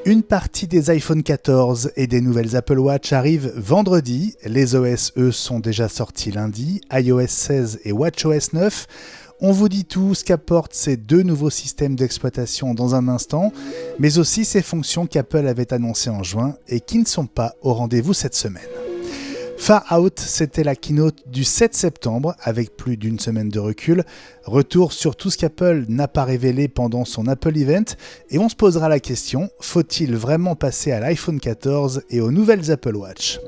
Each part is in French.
Une partie des iPhone 14 et des nouvelles Apple Watch arrive vendredi. Les OS, eux, sont déjà sortis lundi, iOS 16 et watchOS 9. On vous dit tout ce qu'apportent ces deux nouveaux systèmes d'exploitation dans un instant, mais aussi ces fonctions qu'Apple avait annoncées en juin et qui ne sont pas au rendez-vous cette semaine. Far Out, c'était la keynote du 7 septembre, avec plus d'une semaine de recul. Retour sur tout ce qu'Apple n'a pas révélé pendant son Apple Event, et on se posera la question, faut-il vraiment passer à l'iPhone 14 et aux nouvelles Apple Watch ?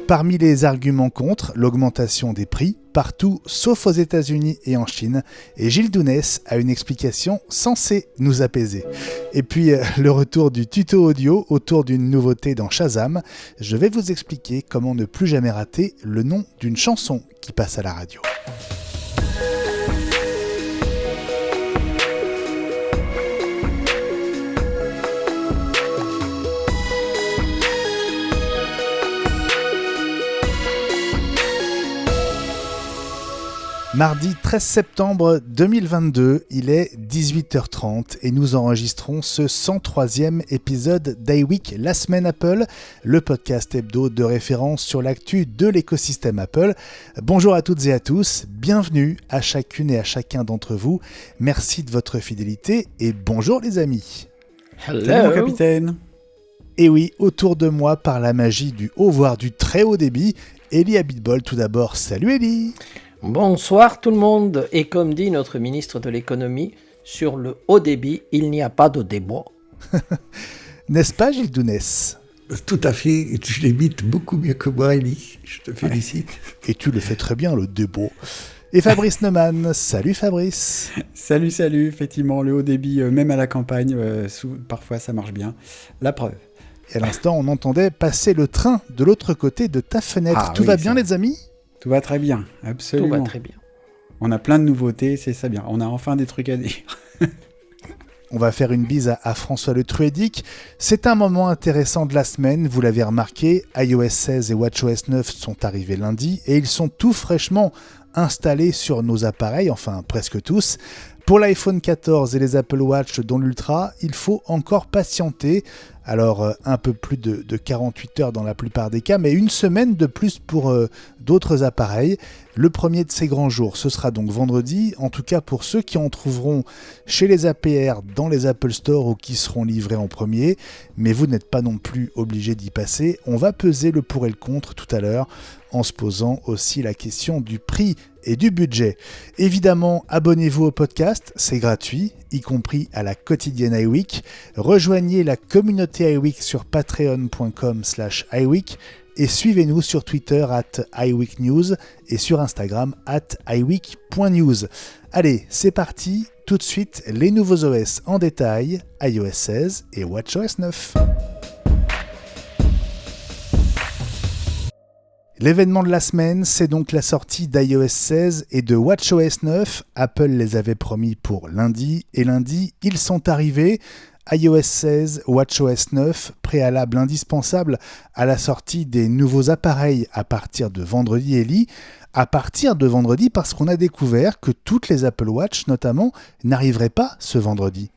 Parmi les arguments contre, l'augmentation des prix, partout sauf aux États-Unis et en Chine, et Gilles Dounès a une explication censée nous apaiser. Et puis le retour du tuto audio autour d'une nouveauté dans Shazam. Je vais vous expliquer comment ne plus jamais rater le nom d'une chanson qui passe à la radio. Mardi 13 septembre 2022, il est 18h30 et nous enregistrons ce 103e épisode d'iWeek, la semaine Apple, le podcast hebdo de référence sur l'actu de l'écosystème Apple. Bonjour à toutes et à tous, bienvenue à chacune et à chacun d'entre vous. Merci de votre fidélité et bonjour les amis. Hello. Salut mon capitaine. Et oui, autour de moi, par la magie du haut voire du très haut débit, Eli Abitbol tout d'abord. Salut Eli. Bonsoir tout le monde, et comme dit notre ministre de l'économie, sur le haut débit, il n'y a pas de débat. N'est-ce pas Gilles Dounès ? Tout à fait, et tu l'imites beaucoup mieux que moi, Eli, je te félicite. Et tu le fais très bien, le débat. Et Fabrice Neumann, salut Fabrice. Salut, effectivement, le haut débit, même à la campagne, parfois ça marche bien, la preuve. Et à l'instant, on entendait passer le train de l'autre côté de ta fenêtre. Tout va bien les amis ? Tout va très bien, absolument. Tout va très bien. On a plein de nouveautés, c'est ça bien. On a enfin des trucs à dire. On va faire une bise à François Le Truedic. C'est un moment intéressant de la semaine, vous l'avez remarqué. iOS 16 et watchOS 9 sont arrivés lundi et ils sont tout fraîchement installés sur nos appareils, enfin presque tous. Pour l'iPhone 14 et les Apple Watch dont l'Ultra, il faut encore patienter. Alors un peu plus de 48 heures dans la plupart des cas, mais une semaine de plus pour d'autres appareils. Le premier de ces grands jours, ce sera donc vendredi, en tout cas pour ceux qui en trouveront chez les APR dans les Apple Store ou qui seront livrés en premier. Mais vous n'êtes pas non plus obligé d'y passer. On va peser le pour et le contre tout à l'heure en se posant aussi la question du prix et du budget. Évidemment, abonnez-vous au podcast, c'est gratuit, y compris à la quotidienne iWeek. Rejoignez la communauté iWeek sur patreon.com/iWeek et suivez-nous sur Twitter @iWeekNews et sur Instagram @iWeek.news. Allez, c'est parti, tout de suite les nouveaux OS en détail, iOS 16 et watchOS 9. L'événement de la semaine, c'est donc la sortie d'iOS 16 et de watchOS 9. Apple les avait promis pour lundi, et lundi, ils sont arrivés. iOS 16, watchOS 9, préalable indispensable à la sortie des nouveaux appareils à partir de vendredi, Eli. À partir de vendredi, parce qu'on a découvert que toutes les Apple Watch, notamment, n'arriveraient pas ce vendredi.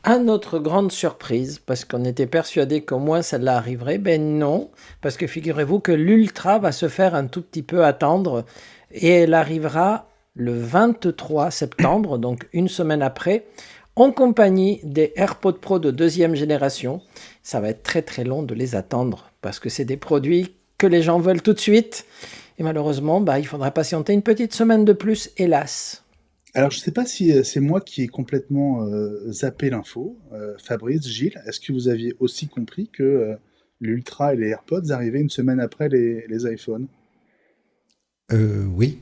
À notre grande surprise, parce qu'on était persuadé qu'au moins celle-là arriverait, ben non, parce que figurez-vous que l'Ultra va se faire un tout petit peu attendre, et elle arrivera le 23 septembre, donc une semaine après, en compagnie des AirPods Pro de deuxième génération. Ça va être très très long de les attendre, parce que c'est des produits que les gens veulent tout de suite, et malheureusement, il faudra patienter une petite semaine de plus, hélas. Alors, je ne sais pas si c'est moi qui ai complètement zappé l'info. Fabrice, Gilles, est-ce que vous aviez aussi compris que l'Ultra et les AirPods arrivaient une semaine après les iPhones ? Oui.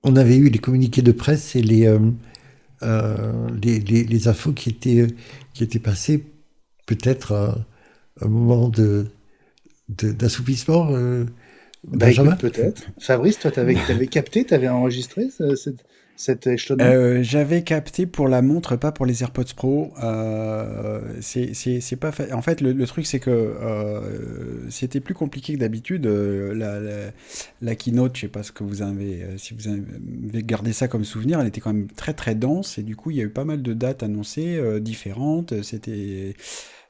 On avait eu les communiqués de presse et les infos qui étaient passées, peut-être un moment d'assoupissement. Benjamin, écoute, peut-être. Fabrice, toi, t'avais capté, t'avais enregistré cet échelonnement ? J'avais capté pour la montre, pas pour les AirPods Pro. C'est pas en fait, le truc, c'est que c'était plus compliqué que d'habitude. La keynote, je sais pas ce que vous avez, si vous avez gardé ça comme souvenir, elle était quand même très très dense et du coup, il y a eu pas mal de dates annoncées différentes.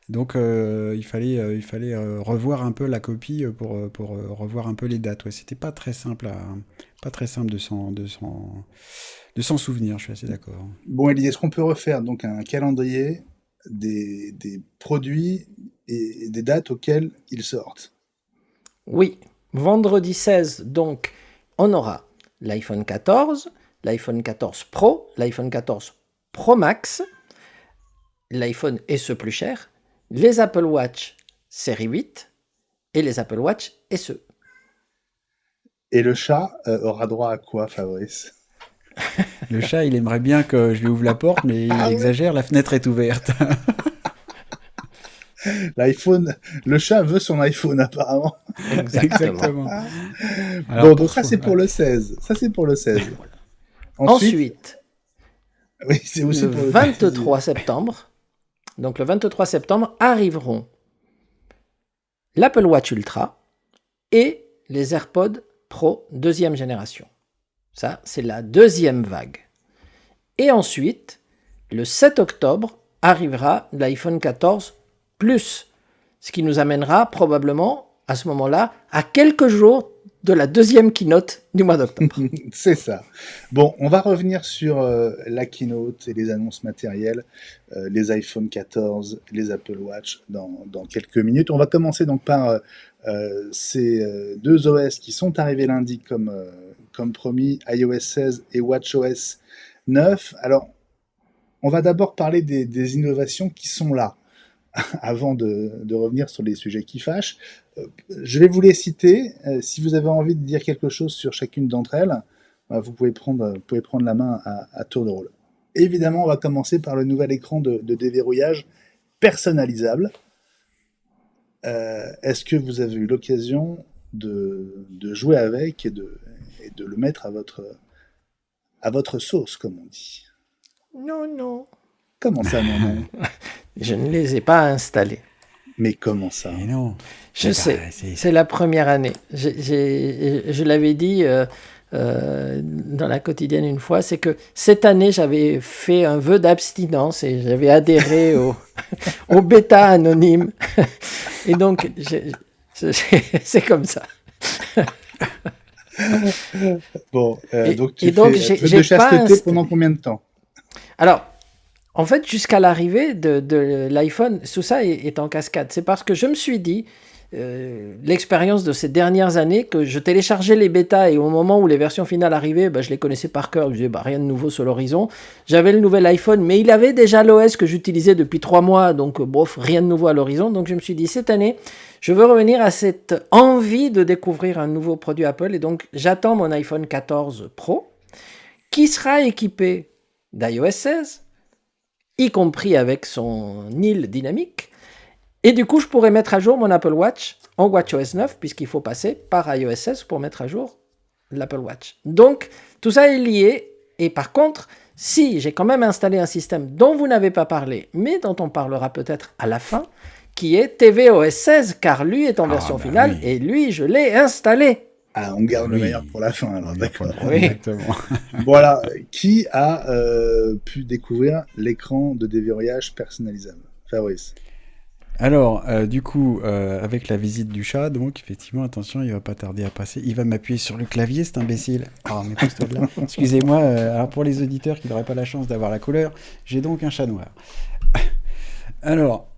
Donc il fallait revoir un peu la copie pour revoir un peu les dates. Ouais, c'était pas très simple de s'en souvenir. Je suis assez d'accord. Bon, Elie, est-ce qu'on peut refaire donc un calendrier des produits et des dates auxquelles ils sortent? Oui, vendredi 16, donc, on aura l'iPhone 14, l'iPhone 14 Pro, l'iPhone 14 Pro Max, l'iPhone SE plus cher, les Apple Watch série 8 et les Apple Watch SE. Et le chat aura droit à quoi, Fabrice? Le chat, il aimerait bien que je lui ouvre la porte, mais il Ah ouais. exagère, la fenêtre est ouverte. L'iPhone, le chat veut son iPhone apparemment. Exactement. Alors, Bon, donc ça c'est pour le 16. Ça c'est pour le 16. Ensuite, oui, c'est aussi le pour le 23 septembre, donc le 23 septembre, arriveront l'Apple Watch Ultra et les AirPods Pro deuxième génération. Ça, c'est la deuxième vague. Et ensuite, le 7 octobre, arrivera l'iPhone 14 Plus, ce qui nous amènera probablement, à ce moment-là, à quelques jours de la deuxième keynote du mois d'octobre. C'est ça. Bon, on va revenir sur la keynote et les annonces matérielles, les iPhone 14, les Apple Watch dans quelques minutes. On va commencer donc par ces deux OS qui sont arrivés lundi comme promis, iOS 16 et WatchOS 9. Alors, on va d'abord parler des innovations qui sont là, avant de revenir sur les sujets qui fâchent. Je vais vous les citer. Si vous avez envie de dire quelque chose sur chacune d'entre elles, vous pouvez prendre la main à tour de rôle. Évidemment, on va commencer par le nouvel écran de déverrouillage personnalisable. Est-ce que vous avez eu l'occasion de jouer avec et de le mettre à votre sauce, comme on dit? Non. Comment ça, non? Je ne les ai pas installés. Mais comment ça? Et non. Je sais, c'est la première année. Je l'avais dit dans la quotidienne une fois, c'est que cette année, j'avais fait un vœu d'abstinence et j'avais adhéré au bêta anonyme. Et donc, c'est comme ça. Bon, donc tu et donc, fais j'ai de chasteté pendant combien de temps? Alors, en fait, jusqu'à l'arrivée de l'iPhone, tout ça est en cascade. C'est parce que je me suis dit, l'expérience de ces dernières années, que je téléchargeais les bêtas et au moment où les versions finales arrivaient, je les connaissais par cœur. Je disais, rien de nouveau sur l'horizon. J'avais le nouvel iPhone, mais il avait déjà l'OS que j'utilisais depuis 3 mois, donc rien de nouveau à l'horizon. Donc je me suis dit, cette année, je veux revenir à cette envie de découvrir un nouveau produit Apple. Et donc, j'attends mon iPhone 14 Pro, qui sera équipé d'iOS 16, y compris avec son île dynamique. Et du coup, je pourrais mettre à jour mon Apple Watch en WatchOS 9, puisqu'il faut passer par iOS 16 pour mettre à jour l'Apple Watch. Donc, tout ça est lié. Et par contre, si j'ai quand même installé un système dont vous n'avez pas parlé, mais dont on parlera peut-être à la fin, qui est tvOS 16, car lui est en version finale, et lui, je l'ai installé. Ah, on garde le meilleur pour la fin, alors, d'accord. Oui. Exactement. Voilà, qui a pu découvrir l'écran de déverrouillage personnalisable? Fabrice. Alors, du coup, avec la visite du chat, donc, effectivement, attention, il va pas tarder à passer. Il va m'appuyer sur le clavier, cet imbécile. Ah, mais pousse-toi de là. Excusez-moi, alors pour les auditeurs qui n'auraient pas la chance d'avoir la couleur, j'ai donc un chat noir. Alors,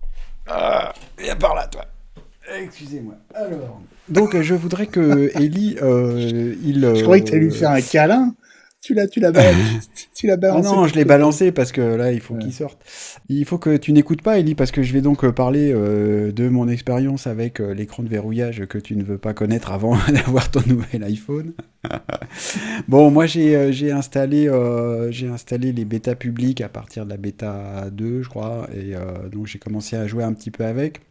viens par là, toi. Excusez-moi. Alors, donc, je voudrais que Ellie, Je croyais que tu allais lui faire un câlin. Tu l'as balancé. Ah non, je l'ai balancé parce que là, il faut qu'il sorte. Il faut que tu n'écoutes pas, Ellie, parce que je vais donc parler de mon expérience avec l'écran de verrouillage que tu ne veux pas connaître avant d'avoir ton nouvel iPhone. Bon, moi, j'ai installé les bêtas publiques à partir de la bêta 2, je crois, et donc j'ai commencé à jouer un petit peu avec.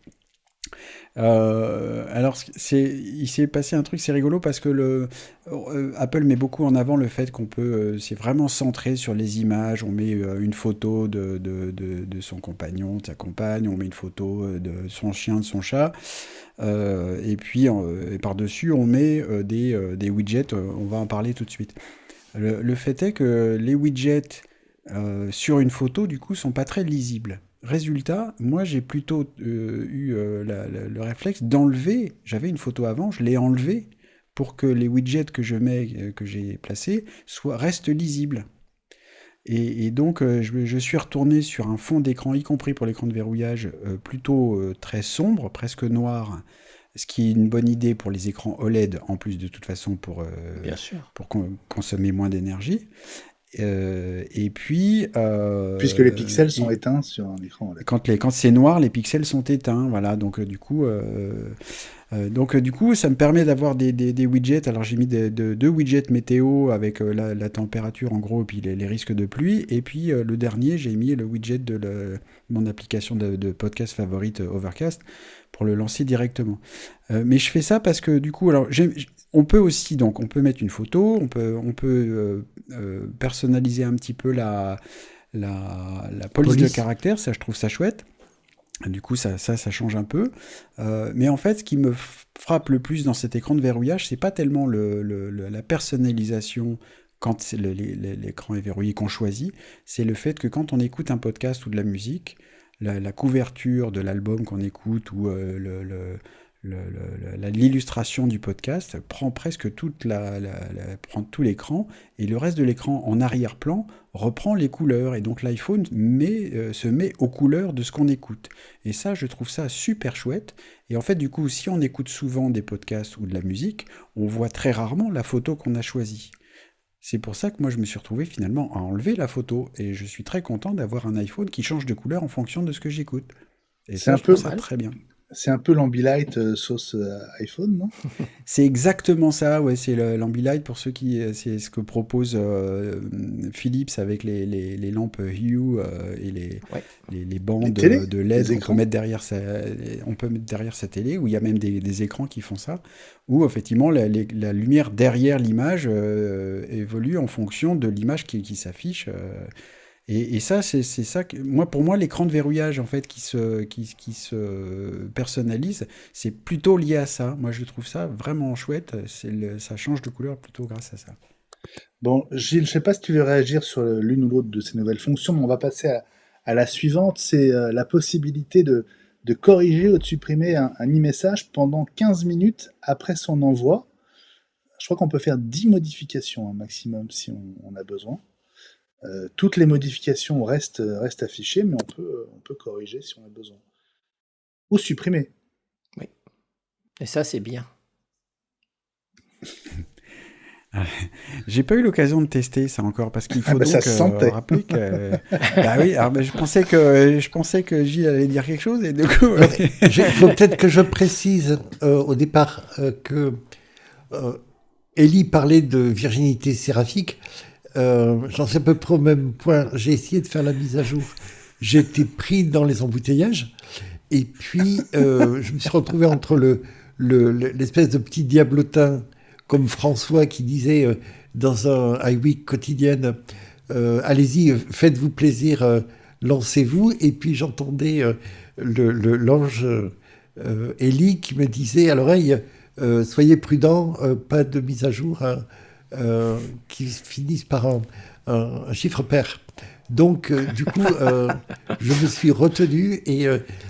Alors, il s'est passé un truc, c'est rigolo parce que Apple met beaucoup en avant le fait qu'on peut, c'est vraiment centré sur les images. On met une photo de son compagnon, de sa compagne, on met une photo de son chien, de son chat, et puis et par-dessus, on met des widgets. On va en parler tout de suite. Le fait est que les widgets sur une photo, du coup, sont pas très lisibles. résultat, moi j'ai plutôt eu le réflexe d'enlever, j'avais une photo avant, je l'ai enlevée pour que les widgets que je mets, que j'ai placés, restent lisibles. Et donc je suis retourné sur un fond d'écran, y compris pour l'écran de verrouillage, plutôt très sombre, presque noir, ce qui est une bonne idée pour les écrans OLED, en plus de toute façon Bien sûr. pour consommer moins d'énergie. Et puis... Puisque les pixels sont éteints sur un écran OLED. Quand c'est noir, les pixels sont éteints, voilà, donc du coup, ça me permet d'avoir des widgets. Alors j'ai mis deux widgets météo avec la température en gros, et puis les risques de pluie. Et puis le dernier, j'ai mis le widget de mon application de podcast favorite Overcast pour le lancer directement. Mais je fais ça parce que du coup, alors on peut aussi, donc on peut mettre une photo, on peut personnaliser un petit peu la police de caractère, ça je trouve ça chouette. Du coup, ça change un peu. Mais en fait, ce qui me frappe le plus dans cet écran de verrouillage, c'est pas tellement la personnalisation quand l'écran est verrouillé qu'on choisit, c'est le fait que quand on écoute un podcast ou de la musique, la couverture de l'album qu'on écoute ou l'illustration du podcast prend presque prend tout l'écran, et le reste de l'écran en arrière-plan reprend les couleurs, et donc l'iPhone se met aux couleurs de ce qu'on écoute. Et ça, je trouve ça super chouette. Et en fait, du coup, si on écoute souvent des podcasts ou de la musique, on voit très rarement la photo qu'on a choisie. C'est pour ça que moi, je me suis retrouvé finalement à enlever la photo, et je suis très content d'avoir un iPhone qui change de couleur en fonction de ce que j'écoute. Et ça, je trouve ça très bien. C'est un peu l'Ambilight sauce iPhone, non? C'est exactement ça, ouais, c'est l'Ambilight pour ceux c'est ce que propose Philips avec les lampes Hue et les bandes de LED qu'on peut mettre derrière sa télé, où il y a même des écrans qui font ça, où effectivement la lumière derrière l'image évolue en fonction de l'image qui s'affiche. Et ça, c'est ça que pour moi, l'écran de verrouillage en fait qui se personnalise, c'est plutôt lié à ça. Moi, je trouve ça vraiment chouette. Ça change de couleur plutôt grâce à ça. Bon, Gilles, je ne sais pas si tu veux réagir sur l'une ou l'autre de ces nouvelles fonctions, mais on va passer à la suivante. C'est la possibilité de corriger ou de supprimer un e-message pendant 15 minutes après son envoi. Je crois qu'on peut faire 10 modifications maximum si on a besoin. Toutes les modifications restent affichées, mais on peut corriger si on a besoin. Ou supprimer. Oui. Et ça, c'est bien. J'ai pas eu l'occasion de tester ça encore, parce qu'il faut donc ça se sentait. rappeler que... bah oui, alors, je pensais que Gilles allait dire quelque chose, et du coup... Il faut peut-être que je précise au départ que Ellie parlait de virginité séraphique. J'en suis à peu près au même point. J'ai essayé de faire la mise à jour. J'ai été pris dans les embouteillages. Et puis, je me suis retrouvé entre l'espèce de petit diablotin comme François qui disait dans un iWeek quotidienne allez-y, faites-vous plaisir, lancez-vous. Et puis, j'entendais l'ange Ellie qui me disait à l'oreille soyez prudents, pas de mise à jour. Qui finissent par un chiffre pair. Donc, du coup, je me suis retenu et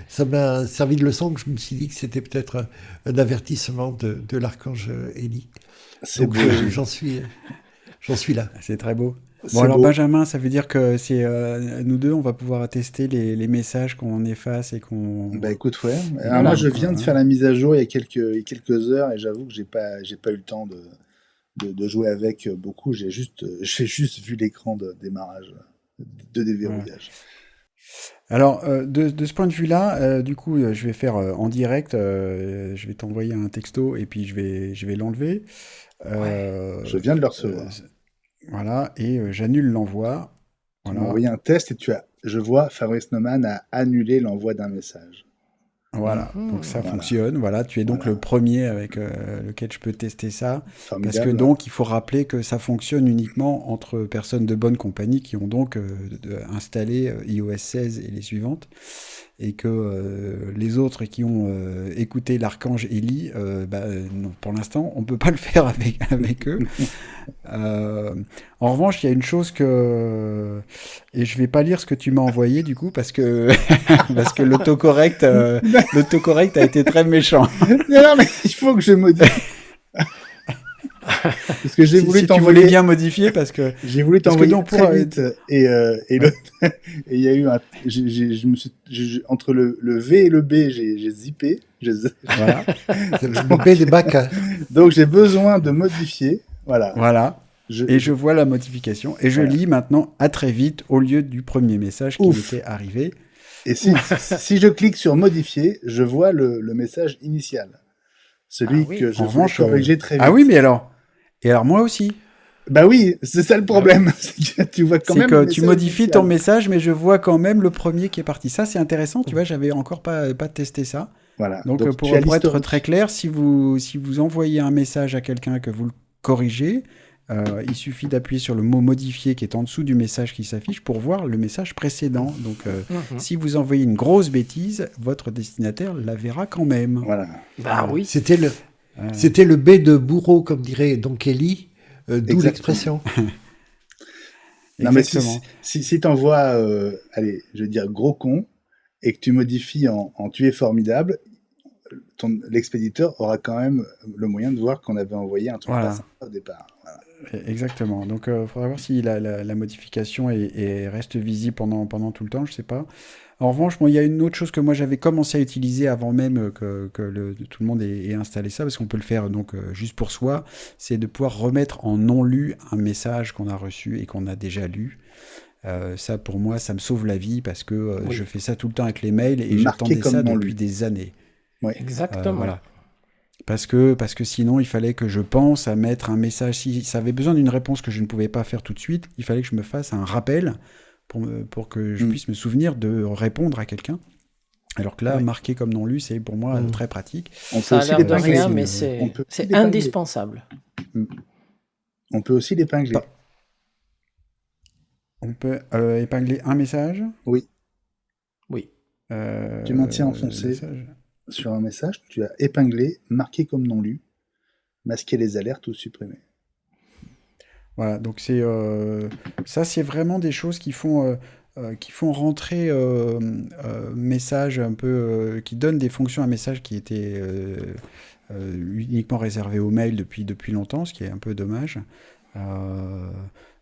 ça m'a servi de leçon que je me suis dit que c'était peut-être un avertissement de l'archange Élie. Donc, j'en suis là. C'est très beau. Bon, alors beau. Benjamin, ça veut dire que c'est nous deux, on va pouvoir attester les messages qu'on efface et qu'on... Bah écoute, ouais. Alors, moi, je viens de faire la mise à jour il y a quelques heures, et j'avoue que j'ai pas eu le temps de jouer avec beaucoup. J'ai juste vu l'écran de démarrage, de déverrouillage. Alors, de ce point de vue-là, du coup, je vais faire en direct, je vais t'envoyer un texto et puis je vais l'enlever. Je viens de le recevoir. Voilà, et j'annule l'envoi. Tu m'as envoyé un test et je vois Fabrice Neumann a annulé l'envoi d'un message. Voilà, donc ça fonctionne. Voilà, tu es donc le premier avec lequel je peux tester ça. Formidable. Parce que donc, il faut rappeler que ça fonctionne uniquement entre personnes de bonne compagnie qui ont donc installé iOS 16 et les suivantes. et que les autres qui ont écouté l'archange Élie, non, pour l'instant, on ne peut pas le faire avec eux. En revanche, il y a une chose que... Et je ne vais pas lire ce que tu m'as envoyé, du coup, parce que, parce que l'autocorrect a été très méchant. Non, mais il faut que je modifie. Parce que j'ai voulu si tu t'envoyer. voulais bien modifier, parce que... J'ai voulu t'envoyer donc, très vite et il y a eu un. Je me suis entre le V et le B, j'ai zippé. Voilà. Le B des bacs. Donc j'ai besoin de modifier. Voilà. Voilà. Et je vois la modification et je lis maintenant à très vite au lieu du premier message qui était arrivé. Et si je clique sur modifier, je vois le message initial. Celui que je voulais corriger très vite. Ah oui, mais alors. Et alors moi aussi. Bah oui, c'est ça le problème. C'est que tu vois quand même. C'est que tu modifies ton message, mais je vois quand même le premier qui est parti. Ça, c'est intéressant. Tu vois, j'avais encore pas testé ça. Voilà. Donc pour être très clair, si vous envoyez un message à quelqu'un que vous le corrigez, il suffit d'appuyer sur le mot modifier qui est en dessous du message qui s'affiche pour voir le message précédent. Donc si vous envoyez une grosse bêtise, votre destinataire la verra quand même. Voilà. Bah oui. C'était le B de bourreau, comme dirait Don Kelly, d'où l'expression. Non, mais si t'envoies, allez, je veux dire gros con, et que tu modifies en tu es formidable, l'expéditeur aura quand même le moyen de voir qu'on avait envoyé un truc pas sympa au départ. Voilà. Exactement. Donc, il faudra voir si la modification reste visible pendant tout le temps, je sais pas. En revanche, il y a une autre chose que moi j'avais commencé à utiliser avant même que tout le monde ait installé ça, parce qu'on peut le faire donc juste pour soi, c'est de pouvoir remettre en non lu un message qu'on a reçu et qu'on a déjà lu. Ça, pour moi, ça me sauve la vie parce que je fais ça tout le temps avec les mails et j'attendais ça depuis des années. Ouais. Exactement. Voilà. Parce que sinon, il fallait que je pense à mettre un message. Si ça avait besoin d'une réponse que je ne pouvais pas faire tout de suite, il fallait que je me fasse un rappel pour que je puisse me souvenir de répondre à quelqu'un. Alors que là, marqué comme non lu, c'est pour moi très pratique. Ça a l'air de rien, mais c'est indispensable. On peut aussi l'épingler. On peut épingler un message ? Oui. Oui. Tu maintiens enfoncé sur un message, tu as épinglé, marqué comme non lu, masquer les alertes ou supprimer. Voilà, donc ça, c'est vraiment des choses qui font rentrer message un peu, qui donnent des fonctions à message qui étaient uniquement réservées aux mails depuis longtemps, ce qui est un peu dommage.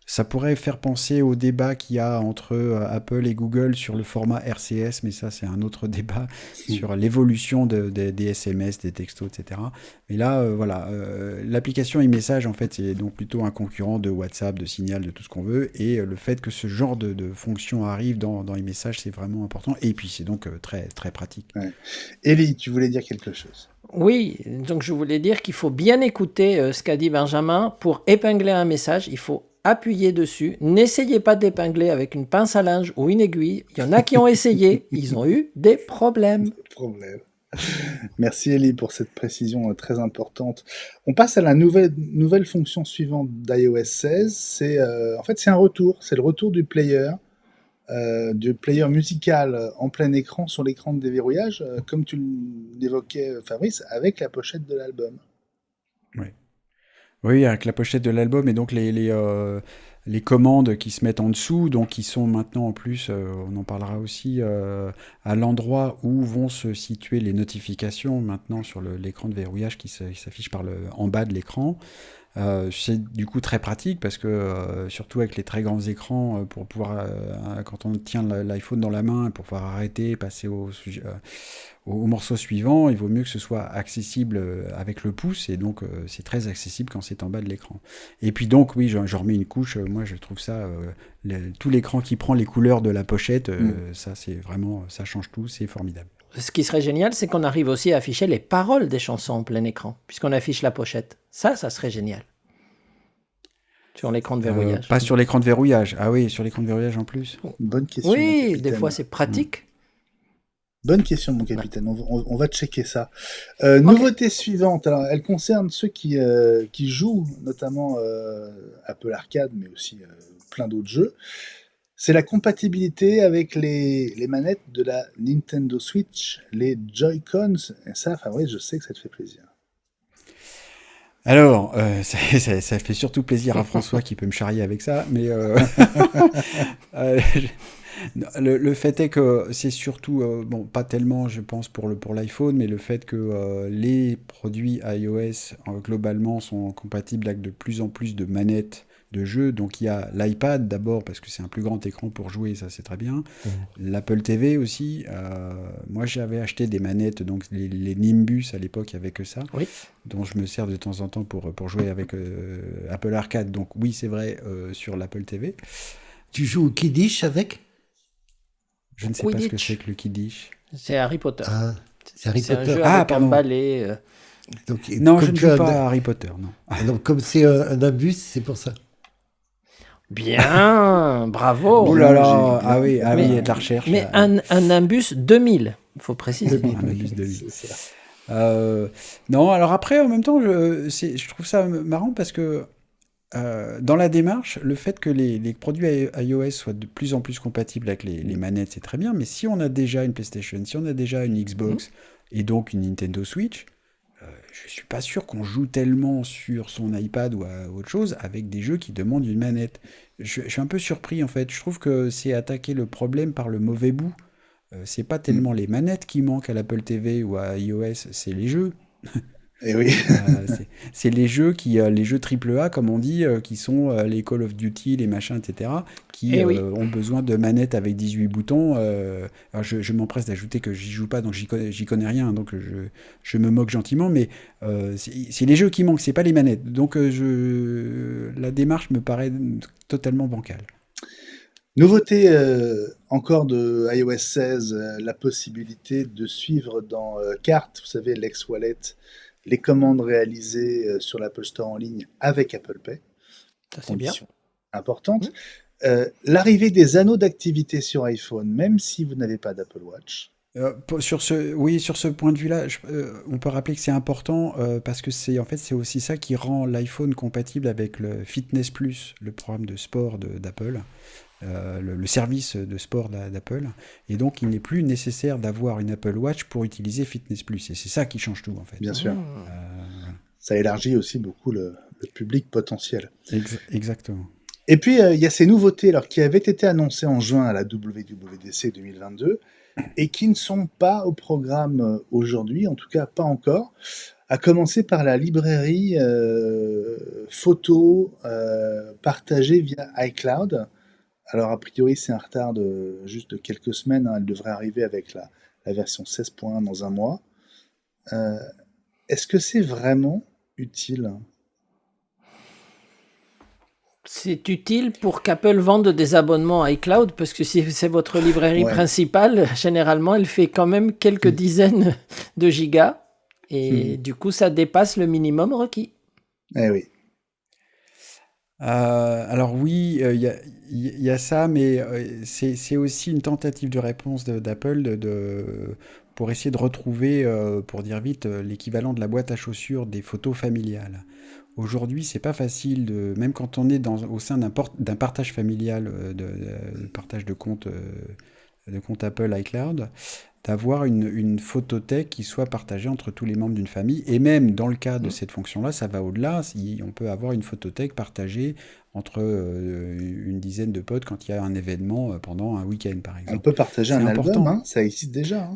Ça pourrait faire penser au débat qu'il y a entre Apple et Google sur le format RCS, mais ça, c'est un autre débat sur l'évolution des SMS, des textos, etc. Mais là, voilà, l'application e-message, en fait, c'est donc plutôt un concurrent de WhatsApp, de Signal, de tout ce qu'on veut, et le fait que ce genre de fonction arrive dans e-message, c'est vraiment important, et puis c'est donc très, très pratique. Ouais. Élie, tu voulais dire quelque chose ? Oui, donc je voulais dire qu'il faut bien écouter ce qu'a dit Benjamin. Pour épingler un message, il faut appuyez dessus. N'essayez pas d'épingler avec une pince à linge ou une aiguille. Il y en a qui ont essayé. Ils ont eu des problèmes. Merci Élie pour cette précision très importante. On passe à la nouvelle fonction suivante d'iOS 16. En fait, c'est un retour. C'est le retour du player musical en plein écran sur l'écran de déverrouillage, comme tu l'évoquais, Fabrice, avec la pochette de l'album. Oui. Oui, avec la pochette de l'album et donc les commandes qui se mettent en dessous, donc qui sont maintenant en plus, on en parlera aussi, à l'endroit où vont se situer les notifications maintenant sur l'écran de verrouillage qui s'affiche en bas de l'écran. C'est du coup très pratique parce que surtout avec les très grands écrans pour pouvoir quand on tient l'iPhone dans la main pour pouvoir arrêter, passer au morceau suivant, il vaut mieux que ce soit accessible avec le pouce et donc c'est très accessible quand c'est en bas de l'écran. Et puis donc oui, j'en remets une couche, moi je trouve ça tout l'écran qui prend les couleurs de la pochette, ça c'est vraiment, ça change tout, c'est formidable. Ce qui serait génial, c'est qu'on arrive aussi à afficher les paroles des chansons en plein écran, puisqu'on affiche la pochette. Ça serait génial. Sur l'écran de verrouillage. Pas sur l'écran de verrouillage. Ah oui, sur l'écran de verrouillage en plus. Bonne question. Oui, des fois c'est pratique. Bonne question, mon capitaine. On va checker ça. Nouveauté suivante. Alors, elle concerne ceux qui jouent, notamment Apple Arcade, mais aussi plein d'autres jeux. C'est la compatibilité avec les manettes de la Nintendo Switch, les Joy-Cons. Et ça, Fabrice, je sais que ça te fait plaisir. Alors, ça fait surtout plaisir à François qui peut me charrier avec ça, mais euh, le fait est que c'est surtout, bon, pas tellement, je pense, pour l'iPhone, mais le fait que les produits iOS, globalement, sont compatibles avec de plus en plus de manettes de jeux. Donc, il y a l'iPad d'abord, parce que c'est un plus grand écran pour jouer, ça c'est très bien. L'Apple TV aussi. Moi, j'avais acheté des manettes, donc les Nimbus à l'époque, il n'y avait que ça, Oui. dont je me sers de temps en temps pour jouer avec Apple Arcade. Donc, oui, c'est vrai, sur l'Apple TV. Tu joues au Kiddish avec? Je ne sais pas ce que Quidditch. c'est que le Kiddish. C'est Harry Potter. Ah, c'est Harry C'est un Potter. jeu Ah, avec un pardon. balai. Donc, Non, comme je ne tu joue as pas à Harry Potter, non. donc, comme c'est un imbus, c'est pour ça. Bien, bravo. Ouh là là, j'ai ah oui, bien il y a Mais- de la recherche. Mais là. un Nimbus 2000, il faut préciser. Un Nimbus 2000. C'est ça. Non, alors après, en même temps, je trouve ça marrant parce que dans la démarche, le fait que les produits iOS soient de plus en plus compatibles avec les manettes, c'est très bien, mais si on a déjà une PlayStation, si on a déjà une Xbox et donc une Nintendo Switch, je suis pas sûr qu'on joue tellement sur son iPad ou autre chose avec des jeux qui demandent une manette. Je suis un peu surpris en fait. Je trouve que c'est attaquer le problème par le mauvais bout. C'est pas tellement les manettes qui manquent à l'Apple TV ou à iOS, c'est les jeux. Et oui. C'est les jeux les jeux AAA, comme on dit, qui sont les Call of Duty, les machins, etc., qui Eh oui. ont besoin de manettes avec 18 boutons. Alors je m'empresse d'ajouter que j'y joue pas, donc j'y connais rien, donc je me moque gentiment, mais c'est les jeux qui manquent, c'est pas les manettes. Donc la démarche me paraît totalement bancale. Nouveauté encore de iOS 16, la possibilité de suivre dans Carte, vous savez, Lex Wallet, les commandes réalisées sur l'Apple Store en ligne avec Apple Pay. Ça, c'est bien. Condition importante. L'arrivée des anneaux d'activité sur iPhone, même si vous n'avez pas d'Apple Watch. Sur ce point de vue-là, on peut rappeler que c'est important parce que c'est aussi ça qui rend l'iPhone compatible avec le Fitness Plus, le programme de sport d'Apple. Le service de sport d'Apple, et donc il n'est plus nécessaire d'avoir une Apple Watch pour utiliser Fitness Plus, et c'est ça qui change tout en fait. Bien sûr. Ça élargit aussi beaucoup le public potentiel. Exactement. Et puis il y a ces nouveautés alors, qui avaient été annoncées en juin à la WWDC 2022 et qui ne sont pas au programme aujourd'hui, en tout cas pas encore, à commencer par la librairie photo partagée via iCloud. Alors, a priori, c'est un retard de juste de quelques semaines. Elle devrait arriver avec la version 16.1 dans un mois. Est-ce que c'est vraiment utile? C'est utile pour qu'Apple vende des abonnements à iCloud, parce que si c'est votre librairie principale, généralement, elle fait quand même quelques dizaines de gigas. Et du coup, ça dépasse le minimum requis. Eh oui. Alors oui, il y a ça, mais c'est aussi une tentative de réponse d'Apple pour essayer de retrouver, pour dire vite, l'équivalent de la boîte à chaussures des photos familiales. Aujourd'hui, c'est pas facile, même quand on est au sein d'un partage familial, de partage de compte Apple iCloud, d'avoir une photothèque qui soit partagée entre tous les membres d'une famille. Et même dans le cas de cette fonction-là, ça va au-delà. On peut avoir une photothèque partagée entre une dizaine de potes quand il y a un événement pendant un week-end, par exemple. On peut partager un important. album, ça existe déjà.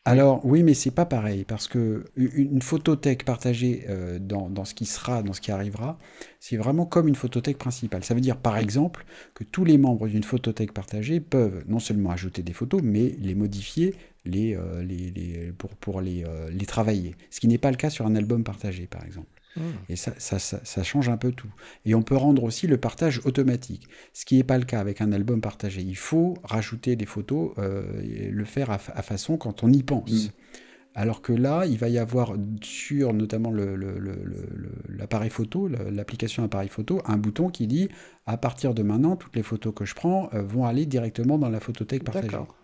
Alors oui, mais c'est pas pareil, parce que une photothèque partagée dans ce qui arrivera, c'est vraiment comme une photothèque principale. Ça veut dire par exemple que tous les membres d'une photothèque partagée peuvent non seulement ajouter des photos, mais les modifier pour les travailler. Ce qui n'est pas le cas sur un album partagé, par exemple. Et ça change un peu tout. Et on peut rendre aussi le partage automatique, ce qui n'est pas le cas avec un album partagé. Il faut rajouter des photos et le faire à façon quand on y pense. Alors que là, il va y avoir sur notamment l'appareil photo, l'application appareil photo, un bouton qui dit à partir de maintenant, toutes les photos que je prends vont aller directement dans la photothèque partagée. D'accord.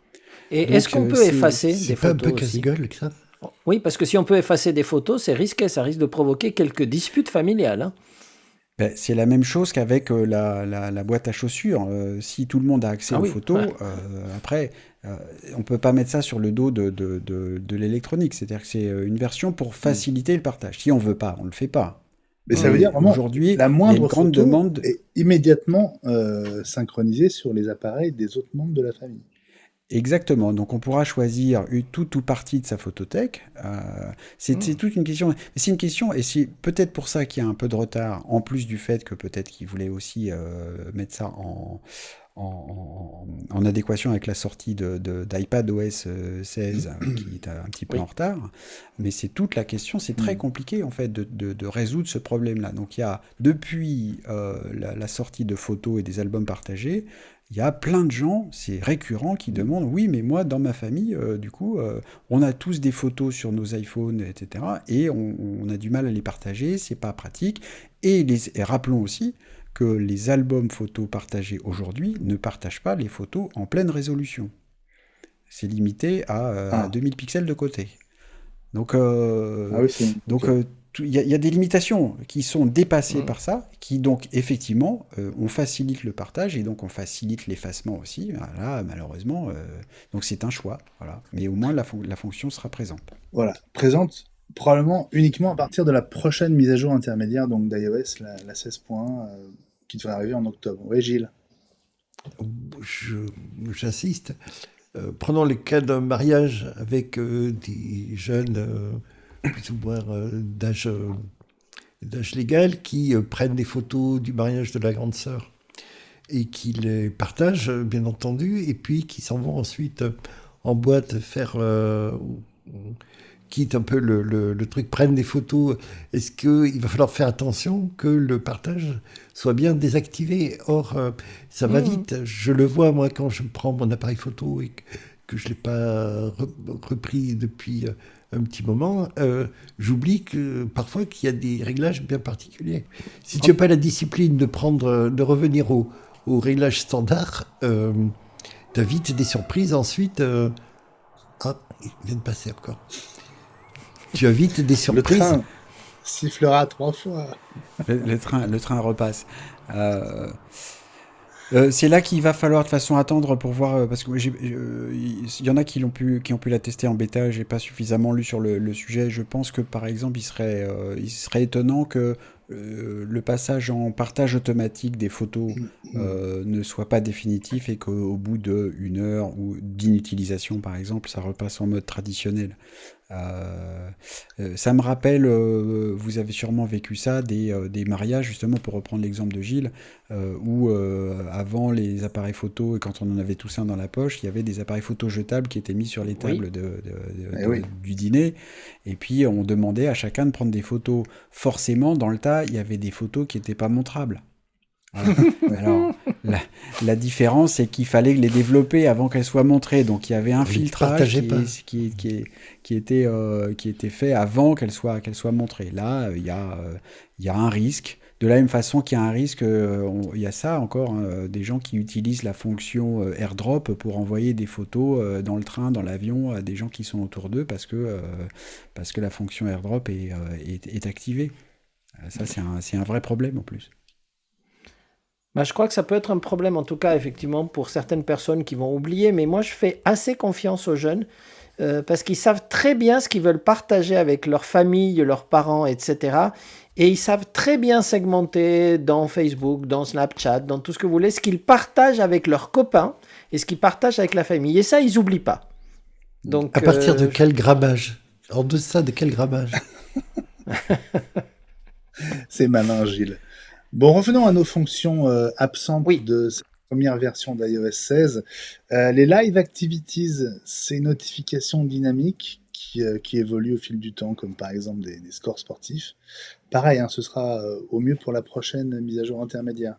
Et Donc, est-ce qu'on peut effacer des C'est pas un photos peu aussi? casse-gueule que ça? Oui, parce que si on peut effacer des photos, c'est risqué, ça risque de provoquer quelques disputes familiales. C'est la même chose qu'avec la boîte à chaussures. Si tout le monde a accès aux photos, après, on ne peut pas mettre ça sur le dos de l'électronique. C'est-à-dire que c'est une version pour faciliter le partage. Si on ne veut pas, on ne le fait pas. Mais ça veut dire vraiment aujourd'hui, la il y a moindre une grande photo demande. est immédiatement synchronisée sur les appareils des autres membres de la famille. Exactement. Donc, on pourra choisir tout ou partie de sa photothèque. C'est toute une question. C'est une question, et c'est peut-être pour ça qu'il y a un peu de retard, en plus du fait que peut-être qu'ils voulaient aussi mettre ça en adéquation avec la sortie d'iPadOS 16 qui est un petit peu en retard. Mais c'est toute la question, c'est très compliqué en fait de résoudre ce problème-là. Donc il y a depuis la sortie de photos et des albums partagés, il y a plein de gens, c'est récurrent, qui demandent « Oui, mais moi, dans ma famille, du coup, on a tous des photos sur nos iPhones, etc. Et on a du mal à les partager, c'est pas pratique. » Et rappelons aussi que les albums photos partagés aujourd'hui ne partagent pas les photos en pleine résolution. C'est limité à 2000 pixels de côté. Donc, il y a des limitations qui sont dépassées par ça, qui donc effectivement, on facilite le partage et donc on facilite l'effacement aussi. Là, malheureusement, donc c'est un choix. Voilà. Mais au moins, la fonction sera présente. Voilà, présente probablement uniquement à partir de la prochaine mise à jour intermédiaire donc d'iOS, la 16.1, qui devrait arriver en octobre. Oui, Gilles. J'insiste. Prenons le cas d'un mariage avec des jeunes plus ou moins d'âge légal qui prennent des photos du mariage de la grande sœur et qui les partagent, bien entendu, et puis qui s'en vont ensuite en boîte faire... quitte un peu le truc, prennent des photos. Est-ce qu'il va falloir faire attention que le partage soit bien désactivé? Or, ça va vite. Je le vois, moi, quand je prends mon appareil photo et que je ne l'ai pas repris depuis un petit moment, j'oublie que parfois qu'il y a des réglages bien particuliers. Si tu n'as pas la discipline de revenir au réglage standard, tu as vite des surprises ensuite. Ah, il vient de passer encore. Tu as vite des surprises. Le train sifflera 3 fois. Le train repasse. C'est là qu'il va falloir de toute façon attendre pour voir, parce que il y en a qui ont pu la tester en bêta. J'ai pas suffisamment lu sur le sujet. Je pense que par exemple, il serait étonnant que le passage en partage automatique des photos ne soit pas définitif et qu'au bout d'une heure ou d'inutilisation, par exemple, ça repasse en mode traditionnel. Ça me rappelle, vous avez sûrement vécu ça, des mariages, justement, pour reprendre l'exemple de Gilles, où avant les appareils photo, et quand on en avait tous un dans la poche, il y avait des appareils photo jetables qui étaient mis sur les tables du dîner, et puis on demandait à chacun de prendre des photos. Forcément, dans le tas, il y avait des photos qui n'étaient pas montrables. Voilà. Alors, la différence, c'est qu'il fallait les développer avant qu'elles soient montrées. Donc, il y avait un filtrage qui était fait avant qu'elles soient montrées. Là, il y a un risque. De la même façon qu'il y a un risque, il y a ça encore, des gens qui utilisent la fonction AirDrop pour envoyer des photos dans le train, dans l'avion, à des gens qui sont autour d'eux parce que la fonction AirDrop est activée. Ça, c'est un vrai problème en plus. Je crois que ça peut être un problème, en tout cas, effectivement, pour certaines personnes qui vont oublier. Mais moi, je fais assez confiance aux jeunes parce qu'ils savent très bien ce qu'ils veulent partager avec leur famille, leurs parents, etc. Et ils savent très bien segmenter dans Facebook, dans Snapchat, dans tout ce que vous voulez, ce qu'ils partagent avec leurs copains et ce qu'ils partagent avec la famille. Et ça, ils n'oublient pas. Donc, à partir de quel grammage? En deçà de quel grammage? C'est malin, Gilles. Bon, revenons à nos fonctions absentes de cette première version d'iOS 16. Les Live Activities, ces notifications dynamiques qui évoluent au fil du temps, comme par exemple des scores sportifs. Pareil, ce sera au mieux pour la prochaine mise à jour intermédiaire.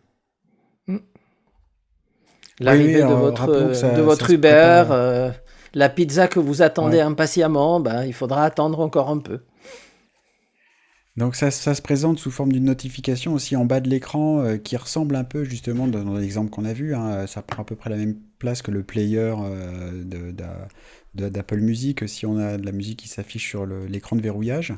L'arrivée de votre Uber, la pizza que vous attendez impatiemment, il faudra attendre encore un peu. Donc ça se présente sous forme d'une notification aussi en bas de l'écran qui ressemble un peu justement dans l'exemple qu'on a vu. Ça prend à peu près la même place que le player d'Apple Music si on a de la musique qui s'affiche sur l'écran de verrouillage.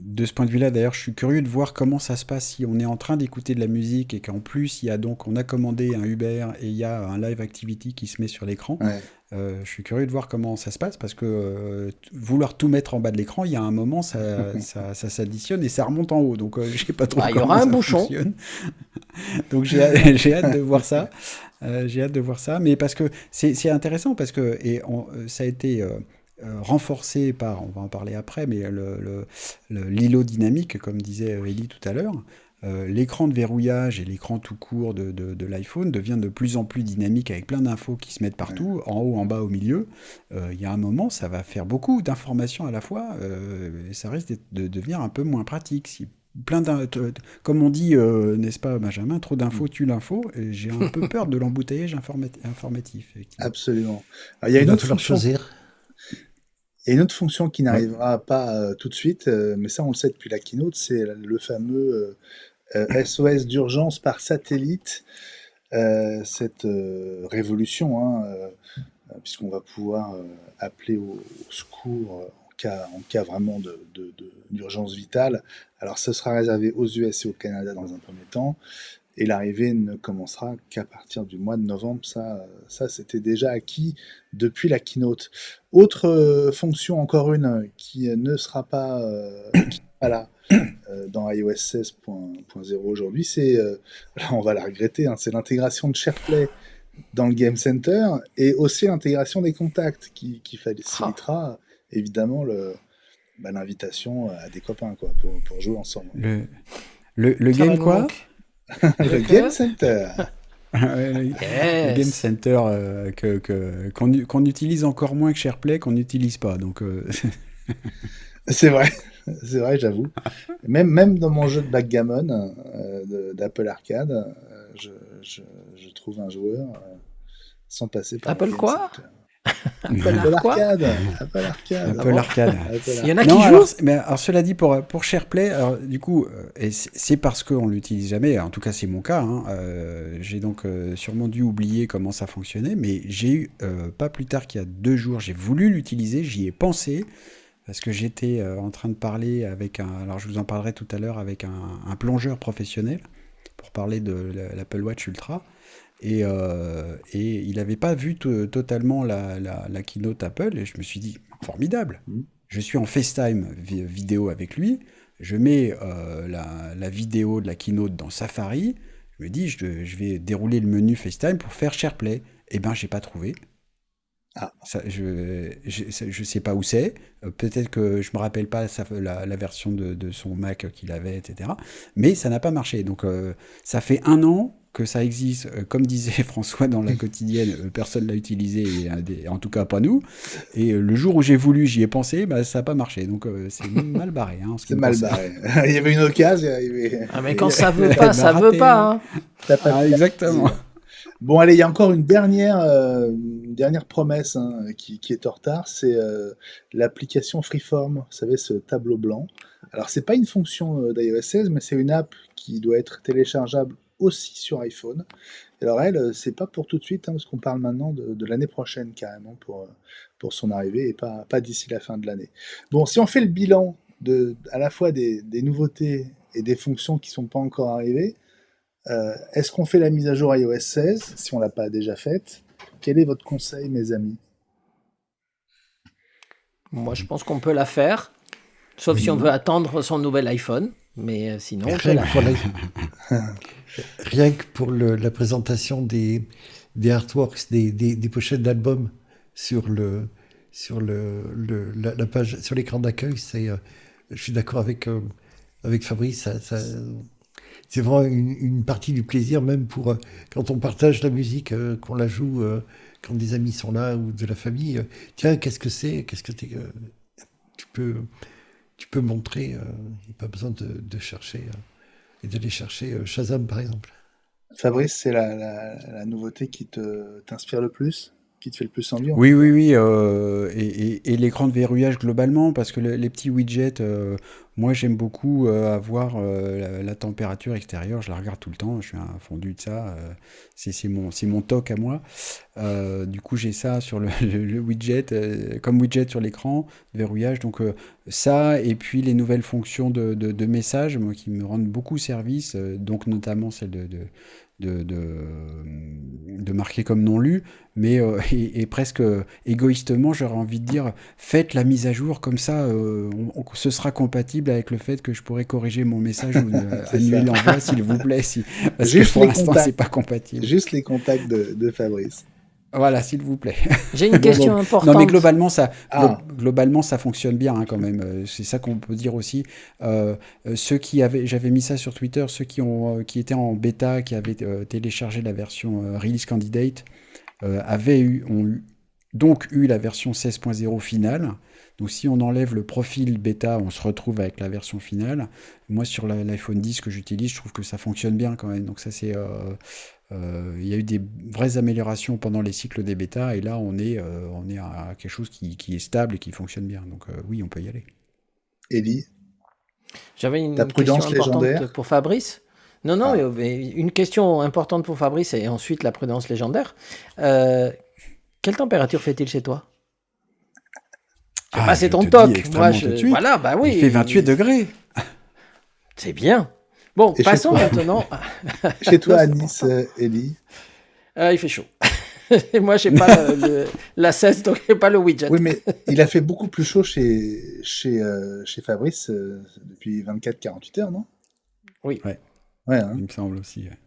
de ce point de vue-là, d'ailleurs, je suis curieux de voir comment ça se passe si on est en train d'écouter de la musique et qu'en plus, on a commandé un Uber et il y a un live activity qui se met sur l'écran. Ouais. Je suis curieux de voir comment ça se passe parce que vouloir tout mettre en bas de l'écran, il y a un moment, ça s'additionne et ça remonte en haut. Donc, je sais pas trop Il y comment aura un ça bouchon. fonctionne. Donc, j'ai hâte de voir ça. J'ai hâte de voir ça. Mais parce que c'est intéressant parce que ça a été renforcé par, on va en parler après, mais l'îlot dynamique, comme disait Ellie tout à l'heure. L'écran de verrouillage et l'écran tout court de l'iPhone devient de plus en plus dynamique avec plein d'infos qui se mettent partout, en haut, en bas, au milieu. Il y a un moment, ça va faire beaucoup d'informations à la fois et ça risque de devenir un peu moins pratique. Si comme on dit, n'est-ce pas, Benjamin, trop d'infos tue l'info. Et j'ai un peu peur de l'embouteillage informatif. Effectivement. Absolument. Alors, il y a une autre fonction. choisir. Il y a une autre fonction qui n'arrivera pas tout de suite, mais ça on le sait depuis la keynote, c'est le fameux SOS d'urgence par satellite, cette révolution, puisqu'on va pouvoir appeler au secours en cas vraiment d'urgence vitale. Alors ce sera réservé aux US et au Canada dans un premier temps, et l'arrivée ne commencera qu'à partir du mois de novembre. Ça c'était déjà acquis depuis la keynote. Autre fonction, encore une, qui ne sera pas là dans iOS 16.0 aujourd'hui, là on va la regretter, c'est l'intégration de SharePlay dans le Game Center et aussi l'intégration des contacts qui facilitera évidemment l'invitation à des copains pour jouer ensemble. Le game quoi? Le Game Center. Le Game Center qu'on utilise encore moins que SharePlay, qu'on n'utilise pas. Donc, C'est vrai, j'avoue. Même dans mon jeu de backgammon d'Apple Arcade, je trouve un joueur sans passer par Apple quoi? Apple Arcade. Apple Arcade. Il y en a qui jouent. Alors, cela dit, pour SharePlay, alors, du coup, et c'est parce qu'on ne l'utilise jamais, en tout cas c'est mon cas, j'ai donc sûrement dû oublier comment ça fonctionnait, mais j'ai eu, pas plus tard qu'il y a 2 jours, j'ai voulu l'utiliser, j'y ai pensé, parce que j'étais en train de parler avec alors je vous en parlerai tout à l'heure, avec un plongeur professionnel, pour parler de l'Apple Watch Ultra. Et il n'avait pas vu totalement la keynote Apple, et je me suis dit, formidable, je suis en FaceTime vidéo avec lui, je mets la vidéo de la keynote dans Safari, je me dis, je vais dérouler le menu FaceTime pour faire SharePlay. Eh ben, j'ai pas trouvé. Ça, je sais pas où c'est. Peut-être que je me rappelle pas la version de son Mac qu'il avait, etc. Mais ça n'a pas marché. Donc, ça fait 1 an que ça existe. Comme disait François dans la quotidienne, personne l'a utilisé, en tout cas pas nous. Et le jour où j'ai voulu, j'y ai pensé, ça n'a pas marché. Donc, c'est mal barré. C'est mal barré. Il y avait une occasion. Mais quand ça veut pas, ça veut pas. Exactement. Bon, allez, il y a encore une dernière promesse qui est en retard, c'est l'application Freeform, vous savez, ce tableau blanc. Alors, c'est pas une fonction d'iOS 16, mais c'est une app qui doit être téléchargeable aussi sur iPhone. Alors, elle, c'est pas pour tout de suite, parce qu'on parle maintenant de l'année prochaine, carrément, pour son arrivée, et pas d'ici la fin de l'année. Bon, si on fait le bilan à la fois des nouveautés et des fonctions qui sont pas encore arrivées, est-ce qu'on fait la mise à jour iOS 16 si on l'a pas déjà faite? Quel est votre conseil, mes amis? Moi, je pense qu'on peut la faire, sauf si on veut attendre son nouvel iPhone. Mais sinon, rien que pour la présentation des artworks, des pochettes d'albums sur la page, sur l'écran d'accueil, je suis d'accord avec Fabrice, c'est vraiment une partie du plaisir, même pour quand on partage la musique, qu'on la joue, quand des amis sont là ou de la famille. Tiens, qu'est-ce que c'est? Tu peux montrer. Il n'y a pas besoin de chercher et d'aller chercher Shazam, par exemple. Fabrice, c'est la nouveauté qui t'inspire le plus? qui te fait le plus envie? Oui, oui, oui, et l'écran de verrouillage globalement, parce que les petits widgets, moi j'aime beaucoup avoir la température extérieure, je la regarde tout le temps, je suis un fondu de ça, c'est mon toc à moi. Du coup, j'ai ça sur le widget, comme widget sur l'écran, de verrouillage, donc ça, et puis les nouvelles fonctions de messages, moi, qui me rendent beaucoup service, donc notamment celle de marquer comme non lu, mais et presque égoïstement, j'aurais envie de dire, faites la mise à jour, comme ça, ce sera compatible avec le fait que je pourrai corriger mon message ou C'est annuler ça. l'envoi, s'il vous plaît, parce que Juste pour les l'instant, contacts. c'est pas compatible. Juste les contacts de Fabrice. Voilà, s'il vous plaît. J'ai une Bon, question donc, Non, mais importante. globalement, ça fonctionne bien hein, quand même. C'est ça qu'on peut dire aussi. J'avais mis ça sur Twitter, qui étaient en bêta, qui avaient téléchargé la version Release Candidate, ont donc eu la version 16.0 finale. Donc si on enlève le profil bêta, on se retrouve avec la version finale. Moi, sur l'iPhone 10 que j'utilise, je trouve que ça fonctionne bien quand même. Donc ça, il y a eu des vraies améliorations pendant les cycles des bêtas, et là, on est à quelque chose qui est stable et qui fonctionne bien. Donc oui, on peut y aller. Ellie, J'avais ta une question prudence importante légendaire? pour Fabrice. Non, non, Ah, mais une question importante pour Fabrice et ensuite la prudence légendaire. Euh, Quelle température fait-il chez toi? Je sais pas, Ah, c'est je ton te dis toc. Moi, extrêmement tout de suite. voilà, bah Il fait 28 oui, degrés. c'est bien. Bon, et chez passons toi, maintenant. chez toi, Non, à c'est Nice, important. Ellie? Il fait chaud. Et moi, j'ai pas la cesse, donc j'ai pas le widget. Oui, mais il a fait beaucoup plus chaud chez Fabrice depuis 24-48 heures, non? Oui. Ouais, Ouais, hein. il me semble aussi. Ouais.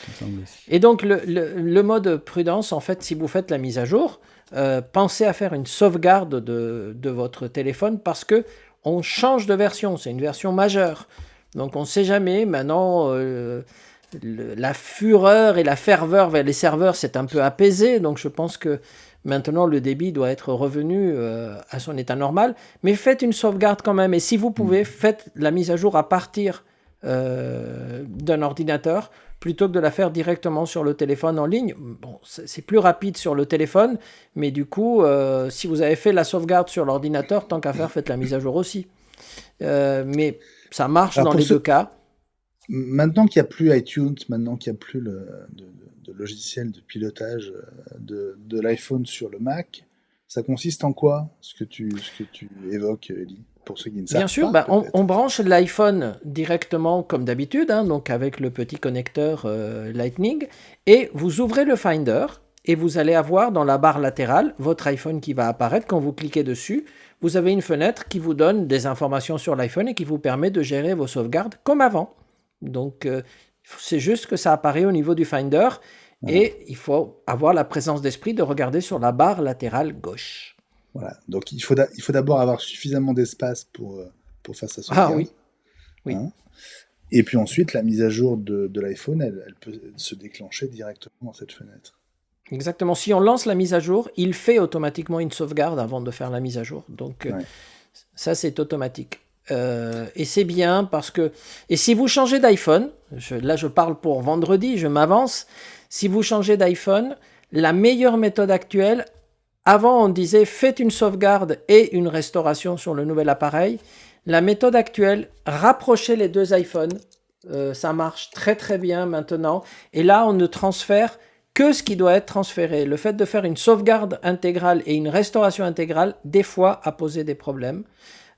Il me semble aussi. Et donc, le mode prudence, en fait, si vous faites la mise à jour, pensez à faire une sauvegarde de votre téléphone parce que on change de version. C'est une version majeure. Donc, on ne sait jamais. Maintenant, la fureur et la ferveur vers les serveurs s'est un peu apaisée. Donc, je pense que maintenant, le débit doit être revenu à son état normal. Mais faites une sauvegarde quand même. Et si vous pouvez, faites la mise à jour à partir d'un ordinateur plutôt que de la faire directement sur le téléphone en ligne. Bon, c'est plus rapide sur le téléphone, mais du coup, si vous avez fait la sauvegarde sur l'ordinateur, tant qu'à faire, faites la mise à jour aussi. Mais ça marche Alors dans pour les deux ceux, cas. maintenant qu'il n'y a plus iTunes, maintenant qu'il n'y a plus de logiciel de pilotage de l'iPhone sur le Mac, ça consiste en quoi, ce que tu évoques, Ellie? Pour ceux qui ne Bien savent sûr, pas, bah, on peut-être. branche l'iPhone directement comme d'habitude, hein, donc avec le petit connecteur Lightning, et vous ouvrez le Finder, et vous allez avoir dans la barre latérale votre iPhone qui va apparaître. Quand vous cliquez dessus, vous avez une fenêtre qui vous donne des informations sur l'iPhone et qui vous permet de gérer vos sauvegardes comme avant. Donc, c'est juste que ça apparaît au niveau du Finder, Voilà. et il faut avoir la présence d'esprit de regarder sur la barre latérale gauche. Voilà. Donc il faut d'abord avoir suffisamment d'espace pour faire sa Ah sauvegarde, oui, oui. hein. Et puis ensuite, la mise à jour de l'iPhone, elle peut se déclencher directement dans cette fenêtre. Exactement. Si on lance la mise à jour, il fait automatiquement une sauvegarde avant de faire la mise à jour. Donc, Ouais. ça, c'est automatique. Et c'est bien parce que... Et si vous changez d'iPhone, là je parle pour vendredi, je m'avance. Si vous changez d'iPhone, la meilleure méthode actuelle, avant on disait faites une sauvegarde et une restauration sur le nouvel appareil. La méthode actuelle, rapprochez les deux iPhones. Ça marche très très bien maintenant. Et là, on ne transfère que ce qui doit être transféré. Le fait de faire une sauvegarde intégrale et une restauration intégrale, des fois, a posé des problèmes.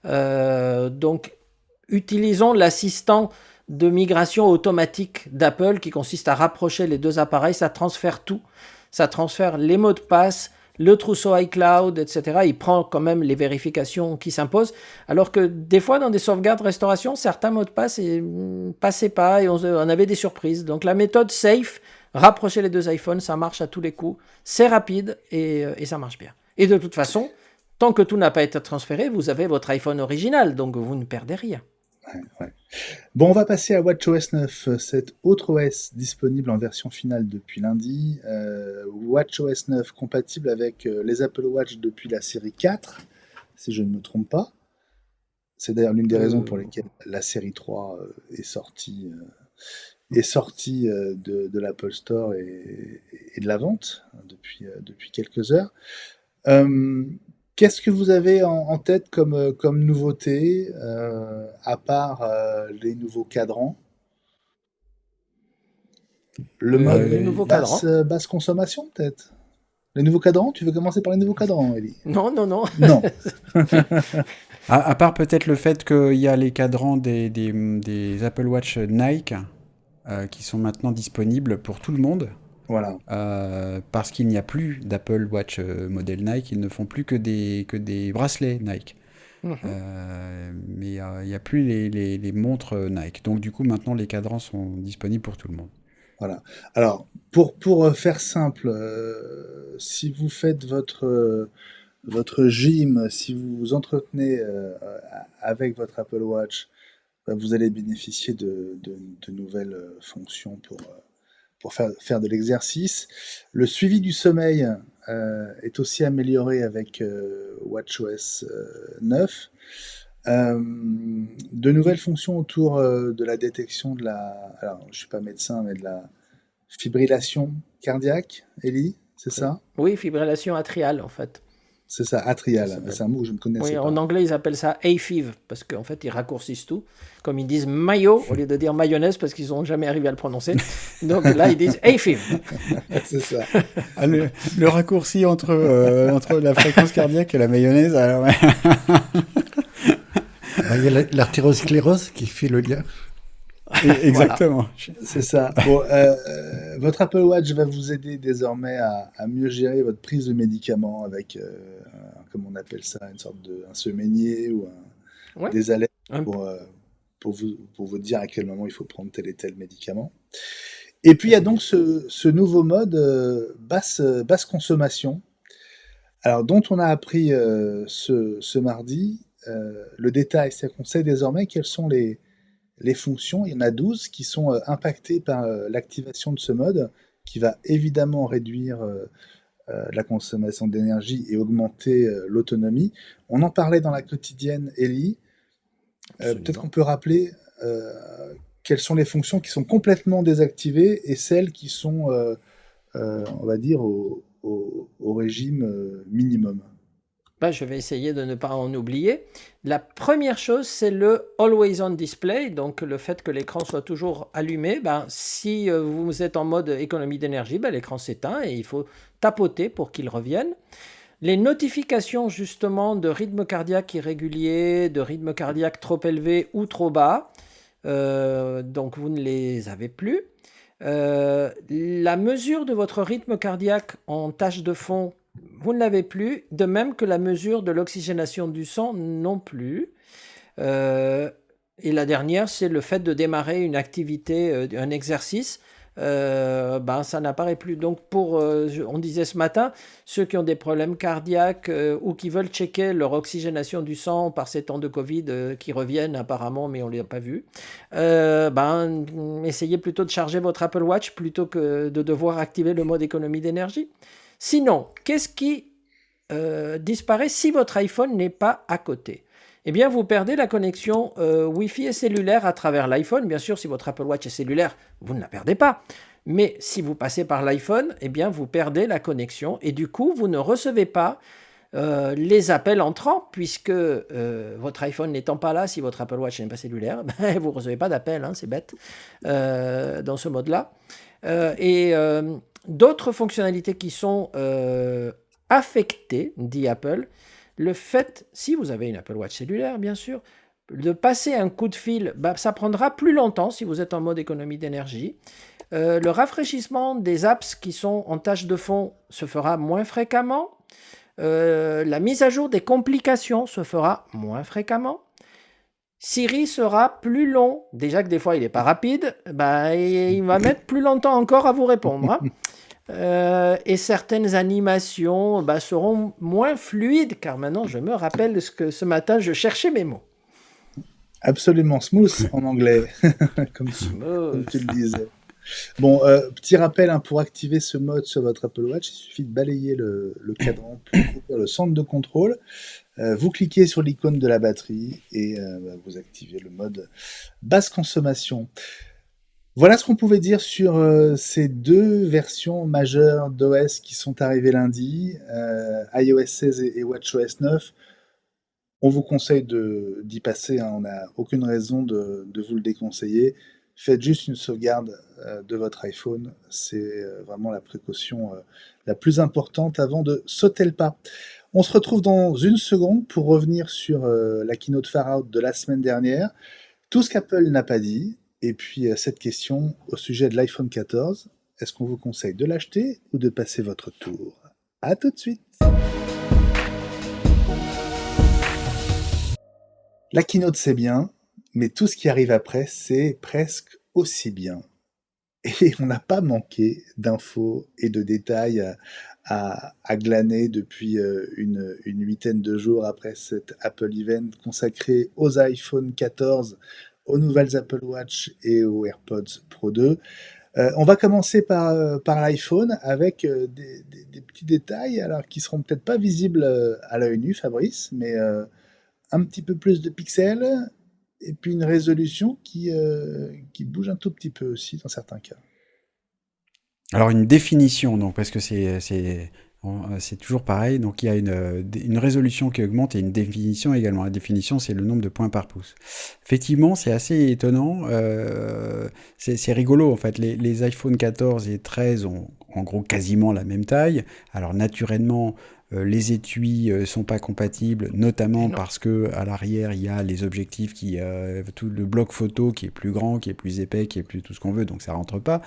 Donc, utilisons l'assistant de migration automatique d'Apple qui consiste à rapprocher les deux appareils. Ça transfère tout. Ça transfère les mots de passe, le trousseau iCloud, etc. Il prend quand même les vérifications qui s'imposent. Alors que des fois, dans des sauvegardes restauration, certains mots de passe ne passaient pas et on avait des surprises. Donc, la méthode safe, rapprocher les deux iPhones, ça marche à tous les coups. C'est rapide et ça marche bien. Et de toute façon, tant que tout n'a pas été transféré, vous avez votre iPhone original, donc vous ne perdez rien. Ouais. Bon, on va passer à WatchOS 9, cet autre OS disponible en version finale depuis lundi. WatchOS 9 compatible avec les Apple Watch depuis la série 4, si je ne me trompe pas. C'est d'ailleurs l'une des raisons pour lesquelles la série 3 est sortie est sorti de l'Apple Store et de la vente depuis quelques heures. Qu'est-ce que vous avez en tête comme nouveauté, à part les nouveaux cadrans? Le mode Les nouveaux cadrans. basse consommation, peut-être? Les nouveaux cadrans? Tu veux commencer par les nouveaux cadrans, Ellie? Non, non, non. Non. À part peut-être le fait qu'il y a les cadrans des Apple Watch Nike qui sont maintenant disponibles pour tout le monde. Voilà. Parce qu'il n'y a plus d'Apple Watch modèle Nike, ils ne font plus que des bracelets Nike. Mais il n'y a plus les montres Nike. Donc du coup, maintenant, les cadrans sont disponibles pour tout le monde. Voilà. Alors, pour faire simple, si vous faites votre gym, si vous vous entretenez avec votre Apple Watch, vous allez bénéficier de nouvelles fonctions pour faire de l'exercice. Le suivi du sommeil est aussi amélioré avec WatchOS 9. De nouvelles fonctions autour de la détection de alors je suis pas médecin, mais de la fibrillation cardiaque, Ellie, c'est ça? Oui, fibrillation atriale, en fait. C'est ça, atriale. C'est un mot que je ne connaissais Oui, pas. en anglais, ils appellent ça AFib, parce qu'en fait, ils raccourcissent tout. Comme ils disent mayo, au lieu de dire mayonnaise, parce qu'ils n'ont jamais arrivé à le prononcer. Donc là, ils disent AFib. C'est ça. Le raccourci entre la fréquence cardiaque et la mayonnaise. Alors, ouais. Il y a l'artérosclérose qui fait le lien. Exactement. Voilà. C'est ça. Bon, votre Apple Watch va vous aider désormais à mieux gérer votre prise de médicaments avec, comme on appelle ça, une sorte un semainier ou des alertes pour vous dire à quel moment il faut prendre tel et tel médicament. Et puis il y a donc ce nouveau mode basse consommation, alors dont on a appris ce mardi. Le détail, c'est qu'on sait désormais quelles sont les fonctions. Il y en a 12 qui sont impactées par l'activation de ce mode, qui va évidemment réduire la consommation d'énergie et augmenter l'autonomie. On en parlait dans la quotidienne, Ellie. Peut-être qu'on peut rappeler quelles sont les fonctions qui sont complètement désactivées et celles qui sont, on va dire, au régime minimum. Je vais essayer de ne pas en oublier. La première chose, c'est le Always On Display, donc le fait que l'écran soit toujours allumé. Si vous êtes en mode économie d'énergie, l'écran s'éteint et il faut tapoter pour qu'il revienne. Les notifications justement de rythme cardiaque irrégulier, de rythme cardiaque trop élevé ou trop bas, donc vous ne les avez plus. La mesure de votre rythme cardiaque en tâche de fond, vous ne l'avez plus, de même que la mesure de l'oxygénation du sang non plus. Et la dernière, c'est le fait de démarrer une activité, un exercice. Ça n'apparaît plus. Donc on disait ce matin, ceux qui ont des problèmes cardiaques ou qui veulent checker leur oxygénation du sang par ces temps de Covid qui reviennent apparemment, mais on ne les a pas vus, essayez plutôt de charger votre Apple Watch plutôt que de devoir activer le mode économie d'énergie. Sinon, qu'est-ce qui disparaît si votre iPhone n'est pas à côté? Eh bien, vous perdez la connexion Wi-Fi et cellulaire à travers l'iPhone. Bien sûr, si votre Apple Watch est cellulaire, vous ne la perdez pas. Mais si vous passez par l'iPhone, eh bien, vous perdez la connexion et du coup, vous ne recevez pas les appels entrants puisque votre iPhone n'étant pas là, si votre Apple Watch n'est pas cellulaire, vous ne recevez pas d'appels, c'est bête, dans ce mode-là. D'autres fonctionnalités qui sont affectées, dit Apple, le fait, si vous avez une Apple Watch cellulaire, bien sûr, de passer un coup de fil, ça prendra plus longtemps si vous êtes en mode économie d'énergie. Le rafraîchissement des apps qui sont en tâche de fond se fera moins fréquemment. La mise à jour des complications se fera moins fréquemment. Siri sera plus long. Déjà que des fois, il n'est pas rapide, il va mettre plus longtemps encore à vous répondre. Et certaines animations seront moins fluides, car maintenant, je me rappelle que ce matin, je cherchais mes mots. Absolument smooth en anglais, comme tu le disais. Bon, petit rappel, pour activer ce mode sur votre Apple Watch, il suffit de balayer le cadran pour ouvrir le centre de contrôle. Vous cliquez sur l'icône de la batterie et vous activez le mode basse consommation. Voilà ce qu'on pouvait dire sur ces deux versions majeures d'OS qui sont arrivées lundi, iOS 16 et WatchOS 9. On vous conseille d'y passer, hein, on n'a aucune raison de vous le déconseiller. Faites juste une sauvegarde de votre iPhone, c'est vraiment la précaution la plus importante avant de sauter le pas. On se retrouve dans une seconde pour revenir sur la keynote Far Out de la semaine dernière, tout ce qu'Apple n'a pas dit, et puis cette question au sujet de l'iPhone 14, est-ce qu'on vous conseille de l'acheter ou de passer votre tour? À tout de suite. La keynote c'est bien, mais tout ce qui arrive après c'est presque aussi bien. Et on n'a pas manqué d'infos et de détails à glaner depuis une huitaine de jours après cet Apple Event consacré aux iPhone 14, aux nouvelles Apple Watch et aux AirPods Pro 2. On va commencer par l'iPhone avec des petits détails alors qui seront peut-être pas visibles à l'œil nu, Fabrice, mais un petit peu plus de pixels et puis une résolution qui bouge un tout petit peu aussi dans certains cas. Alors une définition, donc, parce que c'est toujours pareil, donc il y a une résolution qui augmente et une définition également. La définition, c'est le nombre de points par pouce. Effectivement, c'est assez étonnant, c'est rigolo en fait. Les iPhone 14 et 13 ont en gros quasiment la même taille. Alors naturellement, les étuis sont pas compatibles, notamment parce que à l'arrière il y a les objectifs tout le bloc photo qui est plus grand, qui est plus épais, qui est plus tout ce qu'on veut, donc ça rentre pas.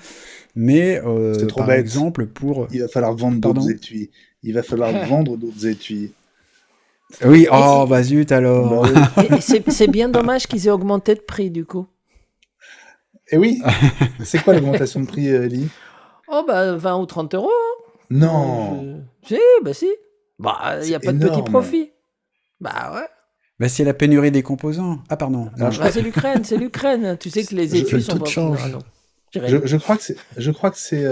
Mais C'est trop par bête. exemple Il va falloir vendre d'autres étuis. Il va falloir vendre d'autres étuis. Oui, oh bah zut alors. C'est bien dommage qu'ils aient augmenté de prix du coup. Et oui. C'est quoi l'augmentation de prix, Lee? Oh bah 20 ou 30 euros. Non. Si, bah si. Bah il n'y a pas énorme. de petit profit. Bah ouais. Bah c'est la pénurie des composants. Ah pardon. Alors, c'est l'Ukraine. Tu sais que les étuis sont tout change. Non. Je crois que c'est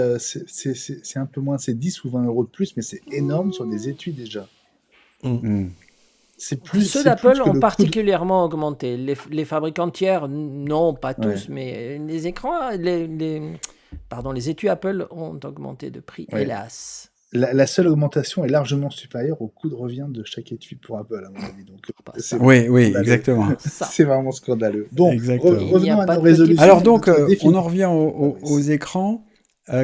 un peu moins, c'est 10 ou 20 euros de plus, mais c'est énorme sur des étuis déjà. C'est plus. Ceux d'Apple ont particulièrement augmenté. Les fabricants tiers, non, pas tous, mais les écrans, les étuis Apple ont augmenté de prix, hélas. La seule augmentation est largement supérieure au coût de revient de chaque étui pour Apple, à mon avis. Donc, oui, exactement. C'est vraiment scandaleux. Bon, revenons à nos résolutions. Alors donc, on en revient aux écrans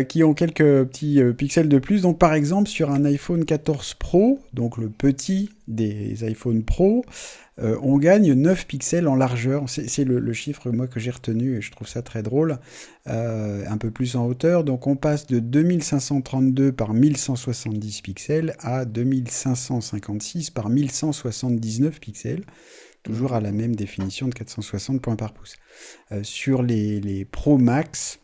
qui ont quelques petits pixels de plus. Donc par exemple, sur un iPhone 14 Pro, donc le petit des iPhone Pro, on gagne 9 pixels en largeur. C'est le chiffre moi que j'ai retenu et je trouve ça très drôle. Un peu plus en hauteur. Donc on passe de 2532 par 1170 pixels à 2556 par 1179 pixels. Toujours à la même définition de 460 points par pouce. Sur les Pro Max,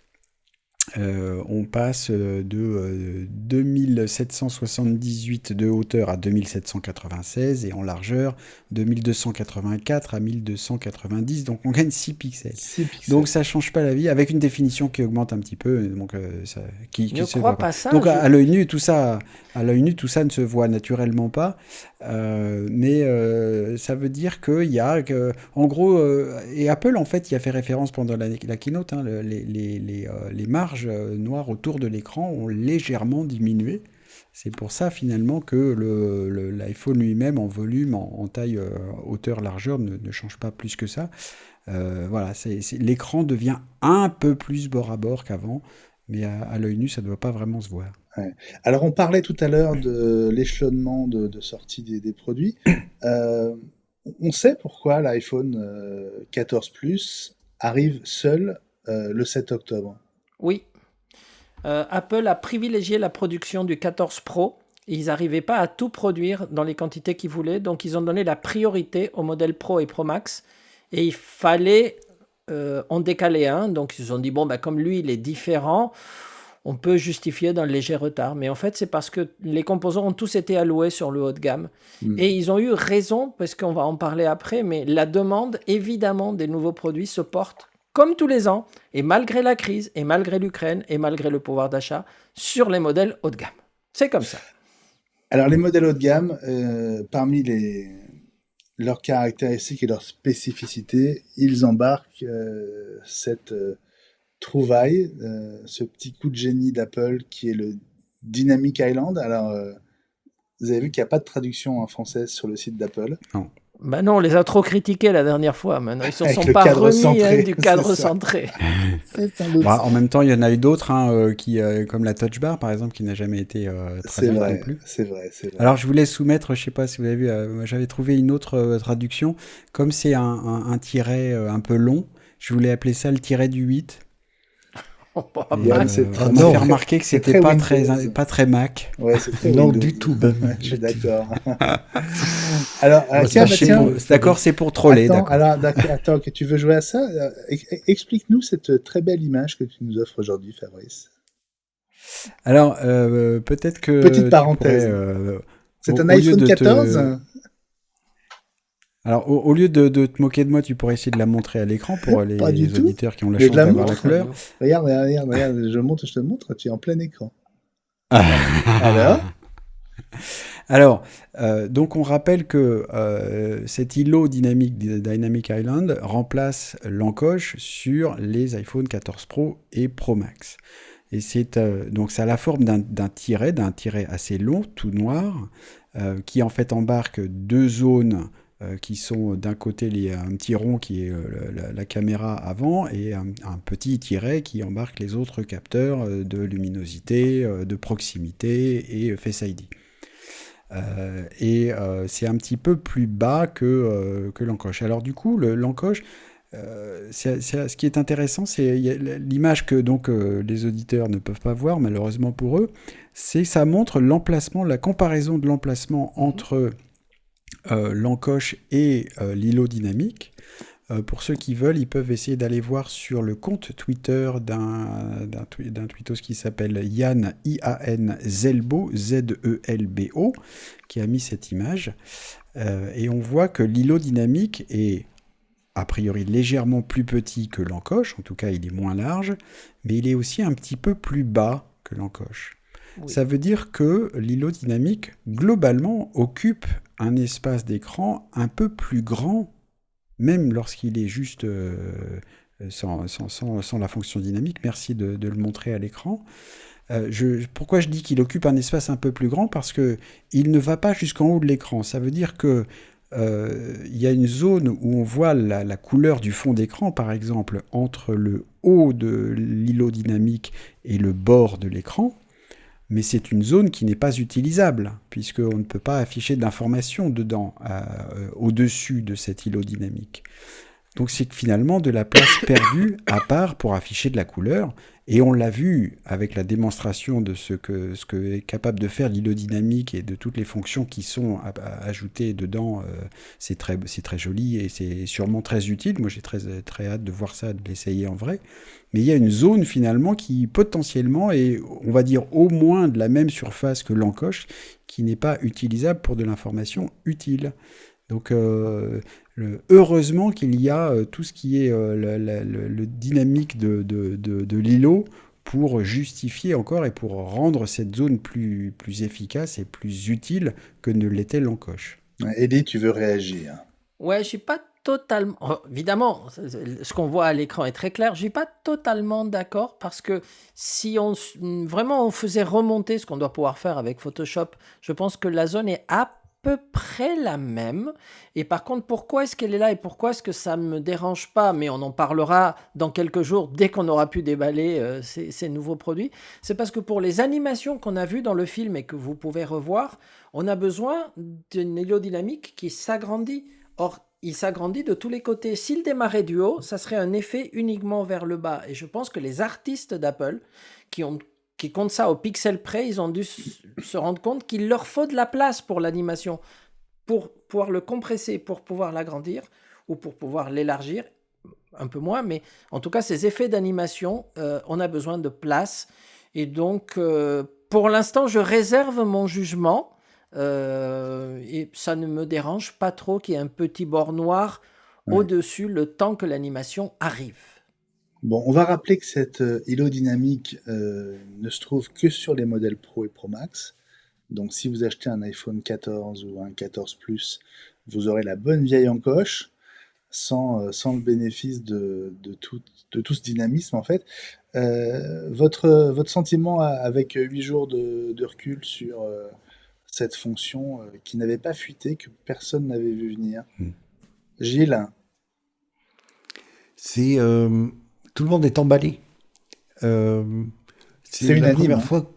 on passe de 2778 de hauteur à 2796 et en largeur de 1284 à 1290, donc on gagne 6 pixels. Donc ça change pas la vie, avec une définition qui augmente un petit peu, donc qui se voit pas. Donc à l'œil nu tout ça ne se voit naturellement pas, mais ça veut dire qu'il y a en gros et Apple en fait y a fait référence pendant la keynote, hein, les marges noires autour de l'écran ont légèrement diminué. C'est pour ça finalement que l'iPhone lui-même en volume, en taille, hauteur, largeur ne change pas plus que ça. Voilà, l'écran devient un peu plus bord à bord qu'avant, mais à l'œil nu ça ne doit pas vraiment se voir. Ouais. Alors on parlait tout à l'heure de l'échelonnement de sortie des produits. On sait pourquoi l'iPhone 14 Plus arrive seul le 7 octobre. Oui. Apple a privilégié la production du 14 Pro. Ils n'arrivaient pas à tout produire dans les quantités qu'ils voulaient, donc ils ont donné la priorité aux modèles Pro et Pro Max. Et il fallait en décaler un. Donc ils se sont dit, bon, comme lui, il est différent, on peut justifier d'un léger retard. Mais en fait, c'est parce que les composants ont tous été alloués sur le haut de gamme. Et ils ont eu raison, parce qu'on va en parler après, mais la demande, évidemment, des nouveaux produits se porte comme tous les ans, et malgré la crise, et malgré l'Ukraine, et malgré le pouvoir d'achat, sur les modèles haut de gamme. C'est comme ça. Alors, les modèles haut de gamme, parmi leurs caractéristiques et leurs spécificités, ils embarquent cette trouvaille, ce petit coup de génie d'Apple qui est le Dynamic Island. Alors, vous avez vu qu'il n'y a pas de traduction en français sur le site d'Apple. Non. Bah non, on les a trop critiqués la dernière fois. Maintenant, ils ne se Avec sont le pas cadre remis centré, du c'est cadre ça. centré. C'est sans doute. En même temps, il y en a eu d'autres, qui, comme la Touch Bar, par exemple, qui n'a jamais été C'est traduite non vrai, plus. c'est vrai, c'est vrai. Alors, je voulais soumettre, je sais pas si vous avez vu, moi, j'avais trouvé une autre traduction. Comme c'est un tiret un peu long, je voulais appeler ça le tiret du 8. Et, Yann, c'est très- on m'a non, fait remarquer que c'est c'était très pas Windows. pas très Mac. Ouais, c'est très Non, Windows. du tout, ben. Je suis d'accord. Alors, Moi, tiens, ça, bah, c'est tiens, pour- D'accord, c'est pour troller, attends, d'accord. alors, attends, que tu veux jouer à ça? Explique-nous cette très belle image que tu nous offres aujourd'hui, Fabrice. Alors, peut-être que Petite tu parenthèse. pourrais, C'est un au lieu iPhone de 14? Alors, au lieu de te moquer de moi, tu pourrais essayer de la montrer à l'écran pour les, Pas du les tout. auditeurs qui ont la Mais chance je la d'avoir la montre. couleur. Regarde, je te montre, tu es en plein écran. Alors? Alors, donc on rappelle que cet îlot dynamique Dynamic Island remplace l'encoche sur les iPhone 14 Pro et Pro Max. Et donc ça a la forme d'un tiret assez long, tout noir, qui en fait embarque deux zones qui sont d'un côté un petit rond qui est la caméra avant et un petit tiret qui embarque les autres capteurs de luminosité, de proximité et Face ID. C'est un petit peu plus bas que l'encoche. Alors du coup, l'encoche, ce qui est intéressant, c'est l'image que donc les auditeurs ne peuvent pas voir, malheureusement pour eux, c'est que ça montre l'emplacement, la comparaison de l'emplacement entre l'encoche et l'îlot dynamique. Pour ceux qui veulent, ils peuvent essayer d'aller voir sur le compte Twitter d'un tweetos qui s'appelle Yann, I-A-N, Zelbo, Z-E-L-B-O, qui a mis cette image. Et on voit que l'îlot dynamique est a priori légèrement plus petit que l'encoche, en tout cas il est moins large, mais il est aussi un petit peu plus bas que l'encoche. Oui. Ça veut dire que l'îlot dynamique, globalement, occupe un espace d'écran un peu plus grand, même lorsqu'il est juste sans la fonction dynamique. Merci de le montrer à l'écran. Pourquoi je dis qu'il occupe un espace un peu plus grand? Parce qu'il ne va pas jusqu'en haut de l'écran. Ça veut dire que il y a une zone où on voit la couleur du fond d'écran, par exemple, entre le haut de l'îlot dynamique et le bord de l'écran, mais c'est une zone qui n'est pas utilisable, puisqu'on ne peut pas afficher d'informations dedans, au-dessus de cet îlot dynamique. Donc c'est finalement de la place perdue à part pour afficher de la couleur, et on l'a vu avec la démonstration de ce que est capable de faire l'îlot dynamique et de toutes les fonctions qui sont ajoutées dedans. C'est très joli et c'est sûrement très utile. Moi j'ai très hâte de voir ça, de l'essayer en vrai. Mais il y a une zone finalement qui potentiellement est, on va dire, au moins de la même surface que l'encoche, qui n'est pas utilisable pour de l'information utile. Donc heureusement qu'il y a tout ce qui est le dynamique de l'îlot pour justifier encore et pour rendre cette zone plus efficace et plus utile que ne l'était l'encoche. Eddie, tu veux réagir? Ouais, je suis pas totalement... évidemment, ce qu'on voit à l'écran est très clair. Je suis pas totalement d'accord parce que si vraiment on faisait remonter ce qu'on doit pouvoir faire avec Photoshop, je pense que la zone est à peu près la même. Et par contre, pourquoi est-ce qu'elle est là et pourquoi est-ce que ça ne me dérange pas, mais on en parlera dans quelques jours dès qu'on aura pu déballer ces nouveaux produits, c'est parce que pour les animations qu'on a vues dans le film et que vous pouvez revoir, on a besoin d'une îlot dynamique qui s'agrandit. Or, il s'agrandit de tous les côtés. S'il démarrait du haut, ça serait un effet uniquement vers le bas. Et je pense que les artistes d'Apple qui comptent ça au pixel près, ils ont dû se rendre compte qu'il leur faut de la place pour l'animation, pour pouvoir le compresser, pour pouvoir l'agrandir ou pour pouvoir l'élargir, un peu moins, mais en tout cas, ces effets d'animation, on a besoin de place. Et donc, pour l'instant, je réserve mon jugement. Et ça ne me dérange pas trop qu'il y ait un petit bord noir au-dessus le temps que l'animation arrive. Bon, on va rappeler que cette îlot dynamique ne se trouve que sur les modèles Pro et Pro Max. Donc si vous achetez un iPhone 14 ou un 14 Plus, vous aurez la bonne vieille encoche. sans le bénéfice de tout ce dynamisme, en fait. Votre sentiment avec 8 jours de recul sur cette fonction qui n'avait pas fuité, que personne n'avait vu venir. Gilles? C'est tout le monde est emballé. C'est la unanime, première hein. fois.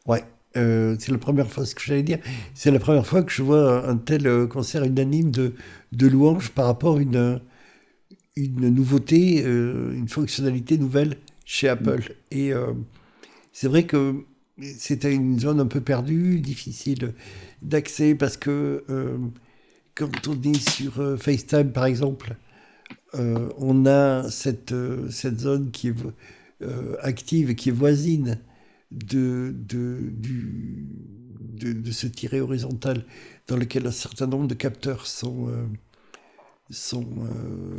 Ouais. C'est la première fois, ce que j'allais dire. C'est la première fois que je vois un tel concert unanime de louanges par rapport à une nouveauté, une fonctionnalité nouvelle chez Apple. Et c'est vrai que c'était une zone un peu perdue, difficile d'accès, parce que quand on est sur FaceTime, par exemple, on a cette zone qui est active, qui est voisine de ce tiret horizontal dans lequel un certain nombre de capteurs sont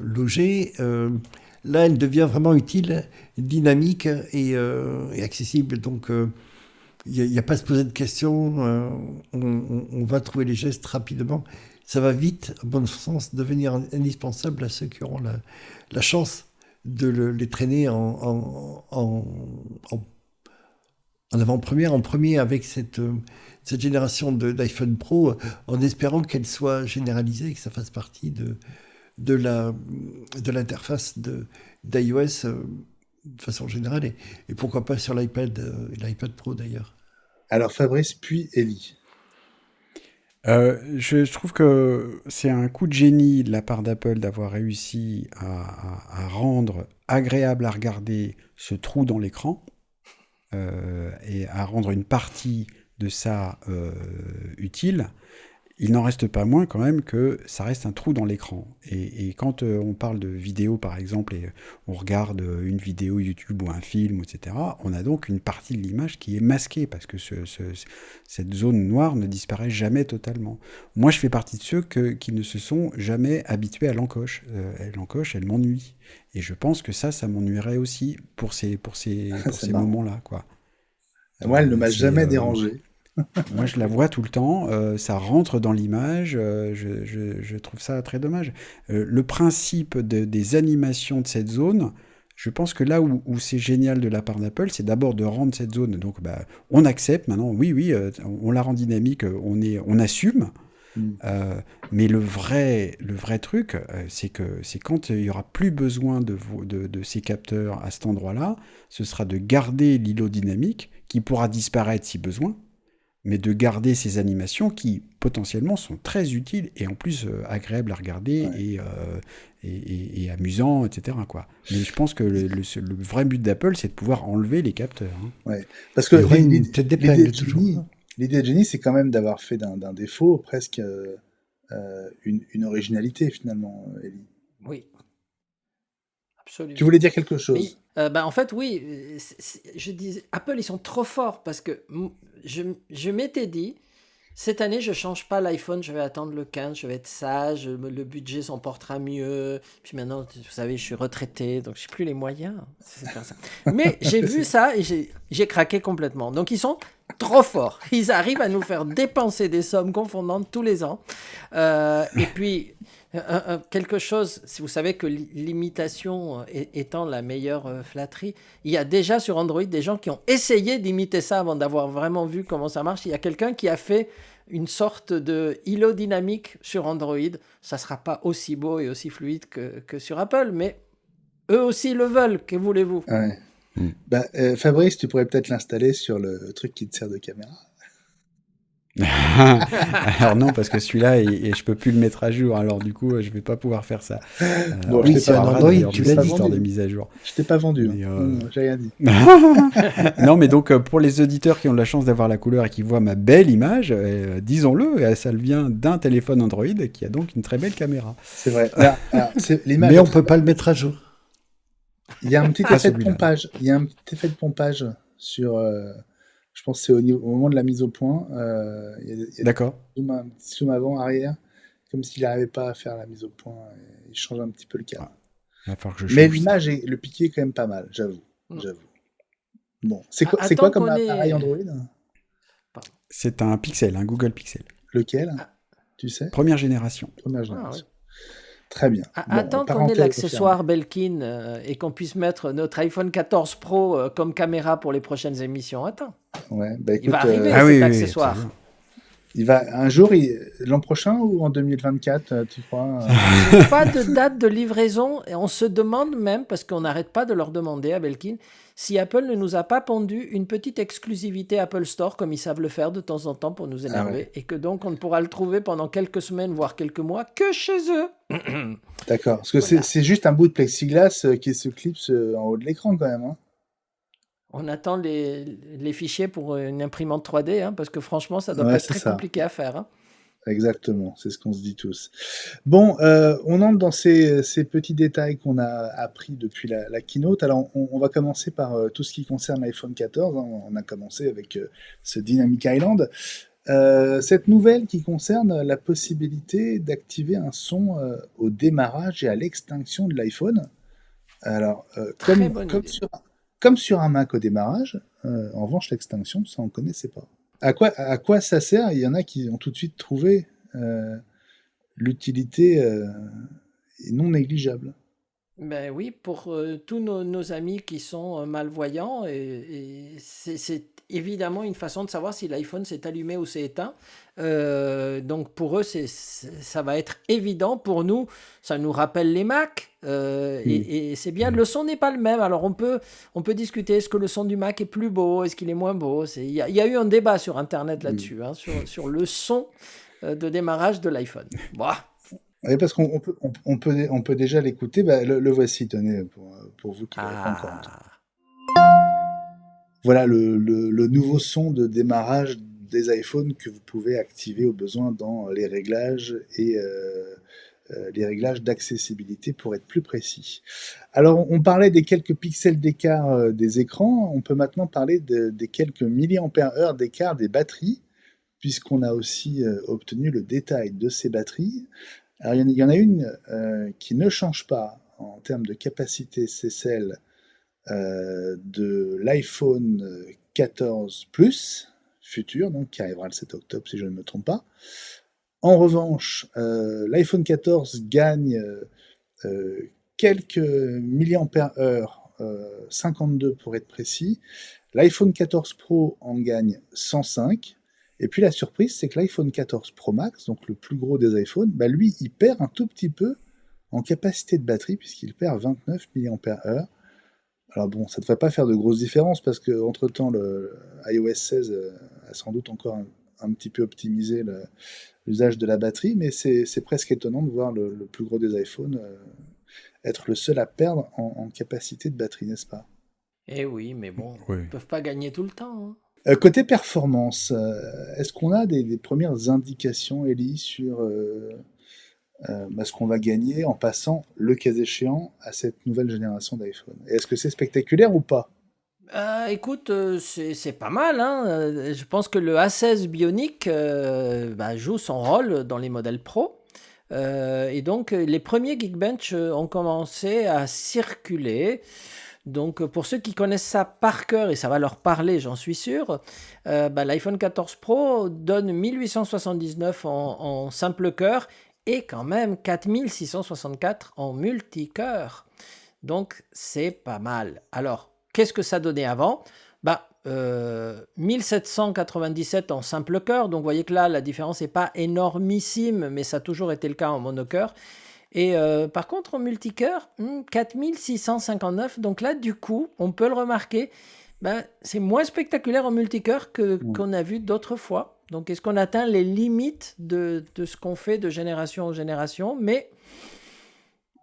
logés. Là, elle devient vraiment utile, dynamique et accessible. Donc, il n'y a pas à se poser de questions. On va trouver les gestes rapidement. Ça va vite, à bon sens, devenir indispensable à ceux qui auront la chance de les traîner en avant-première, en premier avec cette génération d'iPhone Pro, en espérant qu'elle soit généralisée et que ça fasse partie de l'interface d'iOS de façon générale, et pourquoi pas sur l'iPad et l'iPad Pro d'ailleurs. Alors Fabrice, puis Ellie. Je trouve que c'est un coup de génie de la part d'Apple d'avoir réussi à rendre agréable à regarder ce trou dans l'écran et à rendre une partie de ça utile. Il n'en reste pas moins quand même que ça reste un trou dans l'écran. Et quand on parle de vidéo, par exemple, et on regarde une vidéo YouTube ou un film, etc., on a donc une partie de l'image qui est masquée, parce que cette zone noire ne disparaît jamais totalement. Moi, je fais partie de ceux qui ne se sont jamais habitués à l'encoche. L'encoche, elle m'ennuie. Et je pense que ça m'ennuierait aussi pour ces moments-là, quoi. Moi, elle ne m'a jamais dérangé. Moi, je la vois tout le temps, ça rentre dans l'image, je trouve ça très dommage. Le principe des animations de cette zone, je pense que là où c'est génial de la part d'Apple, c'est d'abord de rendre cette zone, donc on accepte maintenant, oui, on la rend dynamique, on assume, mais le vrai truc, c'est quand il n'y aura plus besoin de ces capteurs à cet endroit-là, ce sera de garder l'îlot dynamique, qui pourra disparaître si besoin, mais de garder ces animations qui, potentiellement, sont très utiles et en plus agréables à regarder et amusants, etc., quoi. Mais je pense que le vrai but d'Apple, c'est de pouvoir enlever les capteurs. Hein. Ouais. Parce que l'idée de génie, c'est quand même d'avoir fait d'un défaut presque une originalité, finalement, Ellie. Oui. Absolument. Tu voulais dire quelque chose? En fait, oui. Je disais, Apple, ils sont trop forts parce que je m'étais dit, cette année, je change pas l'iPhone, je vais attendre le 15, je vais être sage, le budget s'en portera mieux. Puis maintenant, vous savez, je suis retraité, donc je n'ai plus les moyens de faire ça. Mais j'ai vu ça et j'ai craqué complètement. Donc, ils sont trop forts. Ils arrivent à nous faire dépenser des sommes confondantes tous les ans. Et puis... quelque chose, si vous savez que l'imitation étant la meilleure flatterie, il y a déjà sur Android des gens qui ont essayé d'imiter ça avant d'avoir vraiment vu comment ça marche. Il y a quelqu'un qui a fait une sorte de îlot dynamique sur Android. Ça ne sera pas aussi beau et aussi fluide que sur Apple, mais eux aussi le veulent. Que voulez-vous? Ouais. Fabrice, tu pourrais peut-être l'installer sur le truc qui te sert de caméra. Alors non, parce que celui-là, et je peux plus le mettre à jour, alors du coup, je vais pas pouvoir faire ça. Bon, oui, c'est un Android, tu l'as dit. Histoire de mise à jour. Je t'ai pas vendu, j'ai rien dit. Non, mais donc, pour les auditeurs qui ont de la chance d'avoir la couleur et qui voient ma belle image, disons-le, ça vient d'un téléphone Android qui a donc une très belle caméra. C'est vrai. Mais on peut pas le mettre à jour. Il y a un petit effet de pompage. Il y a un petit effet de pompage sur... je pense que c'est au moment de la mise au point. Il y a D'accord. un petit zoom avant, arrière, comme s'il n'arrivait pas à faire la mise au point. Il change un petit peu le cadre. Mais l'image, le piqué est quand même pas mal, j'avoue. Bon, c'est quoi comme appareil Android? C'est un Pixel, un Google Pixel. Lequel? Tu sais? Première génération. Première génération. Très bien. Bon, Attends qu'on ait parenthèse l'accessoire Belkin et qu'on puisse mettre notre iPhone 14 Pro comme caméra pour les prochaines émissions. Attends, confirmée. Ouais, bah il va écoute, arriver Ah cet oui, accessoire. absolument. il va un jour, l'an prochain ou en 2024, tu crois Pas de date de livraison et on se demande même, parce qu'on n'arrête pas de leur demander à Belkin, si Apple ne nous a pas pondu une petite exclusivité Apple Store comme ils savent le faire de temps en temps pour nous énerver ouais. et que donc on ne pourra le trouver pendant quelques semaines voire quelques mois que chez eux. D'accord. Parce que Voilà. c'est juste un bout de plexiglas qui se clipse en haut de l'écran quand même. Hein. On attend les fichiers pour une imprimante 3D hein, parce que franchement ça doit Ouais, pas être c'est très ça. compliqué à faire. Hein. Exactement, c'est ce qu'on se dit tous. Bon, on entre dans ces petits détails qu'on a appris depuis la keynote. Alors, on va commencer par tout ce qui concerne l'iPhone 14. Hein. On a commencé avec ce Dynamic Island. Cette nouvelle qui concerne la possibilité d'activer un son au démarrage et à l'extinction de l'iPhone. Alors, Très bonne idée. comme sur un Mac au démarrage, en revanche, l'extinction, ça, on ne connaissait pas. À quoi ça sert? Il y en a qui ont tout de suite trouvé l'utilité non négligeable. Ben oui, pour tous nos amis qui sont malvoyants, et c'est évidemment une façon de savoir si l'iPhone s'est allumé ou s'est éteint. Donc pour eux, ça va être évident. Pour nous, ça nous rappelle les Mac. Et c'est bien, le son n'est pas le même. Alors on peut discuter, est-ce que le son du Mac est plus beau, est-ce qu'il est moins beau? Il y a eu un débat sur Internet là-dessus, hein, sur le son de démarrage de l'iPhone. Bah, Oui, parce on peut déjà l'écouter. Bah, le voici, tenez, pour vous qui ne l'avez pas encore entendu. Voilà le nouveau son de démarrage des iPhones que vous pouvez activer au besoin dans les réglages et les réglages d'accessibilité pour être plus précis. Alors, on parlait des quelques pixels d'écart des écrans. On peut maintenant parler des quelques milliampères-heure d'écart des batteries, puisqu'on a aussi obtenu le détail de ces batteries. Alors, il y en a une qui ne change pas en termes de capacité, c'est celle de l'iPhone 14 Plus futur, donc qui arrivera le 7 octobre si je ne me trompe pas. En revanche, l'iPhone 14 gagne quelques milliampères-heure, 52 pour être précis. L'iPhone 14 Pro en gagne 105. Et puis la surprise, c'est que l'iPhone 14 Pro Max, donc le plus gros des iPhones, bah lui, il perd un tout petit peu en capacité de batterie, puisqu'il perd 29 mAh. Alors bon, ça ne devrait pas faire de grosses différences, parce qu'entre-temps, le iOS 16 a sans doute encore un petit peu optimisé l'usage de la batterie, mais c'est presque étonnant de voir le plus gros des iPhones être le seul à perdre en capacité de batterie, n'est-ce pas? Eh oui, mais bon, Oui. ils ne peuvent pas gagner tout le temps. Hein. Côté performance, est-ce qu'on a des premières indications, Ellie, sur ce qu'on va gagner en passant, le cas échéant, à cette nouvelle génération d'iPhone? Et est-ce que c'est spectaculaire ou pas? Écoute, c'est pas mal. Hein. Je pense que le A16 Bionic joue son rôle dans les modèles Pro. Et donc, les premiers Geekbench ont commencé à circuler. Donc, pour ceux qui connaissent ça par cœur, et ça va leur parler, j'en suis sûr, l'iPhone 14 Pro donne 1879 en simple cœur et quand même 4664 en multicœur. Donc, c'est pas mal. Alors, qu'est-ce que ça donnait avant? 1797 en simple cœur, donc vous voyez que là, la différence n'est pas énormissime, mais ça a toujours été le cas en monocœur. Et par contre, en multicœur, 4659, donc là, du coup, on peut le remarquer, c'est moins spectaculaire en multicœur qu'on a vu d'autres fois. Donc, est-ce qu'on atteint les limites de ce qu'on fait de génération en génération? Mais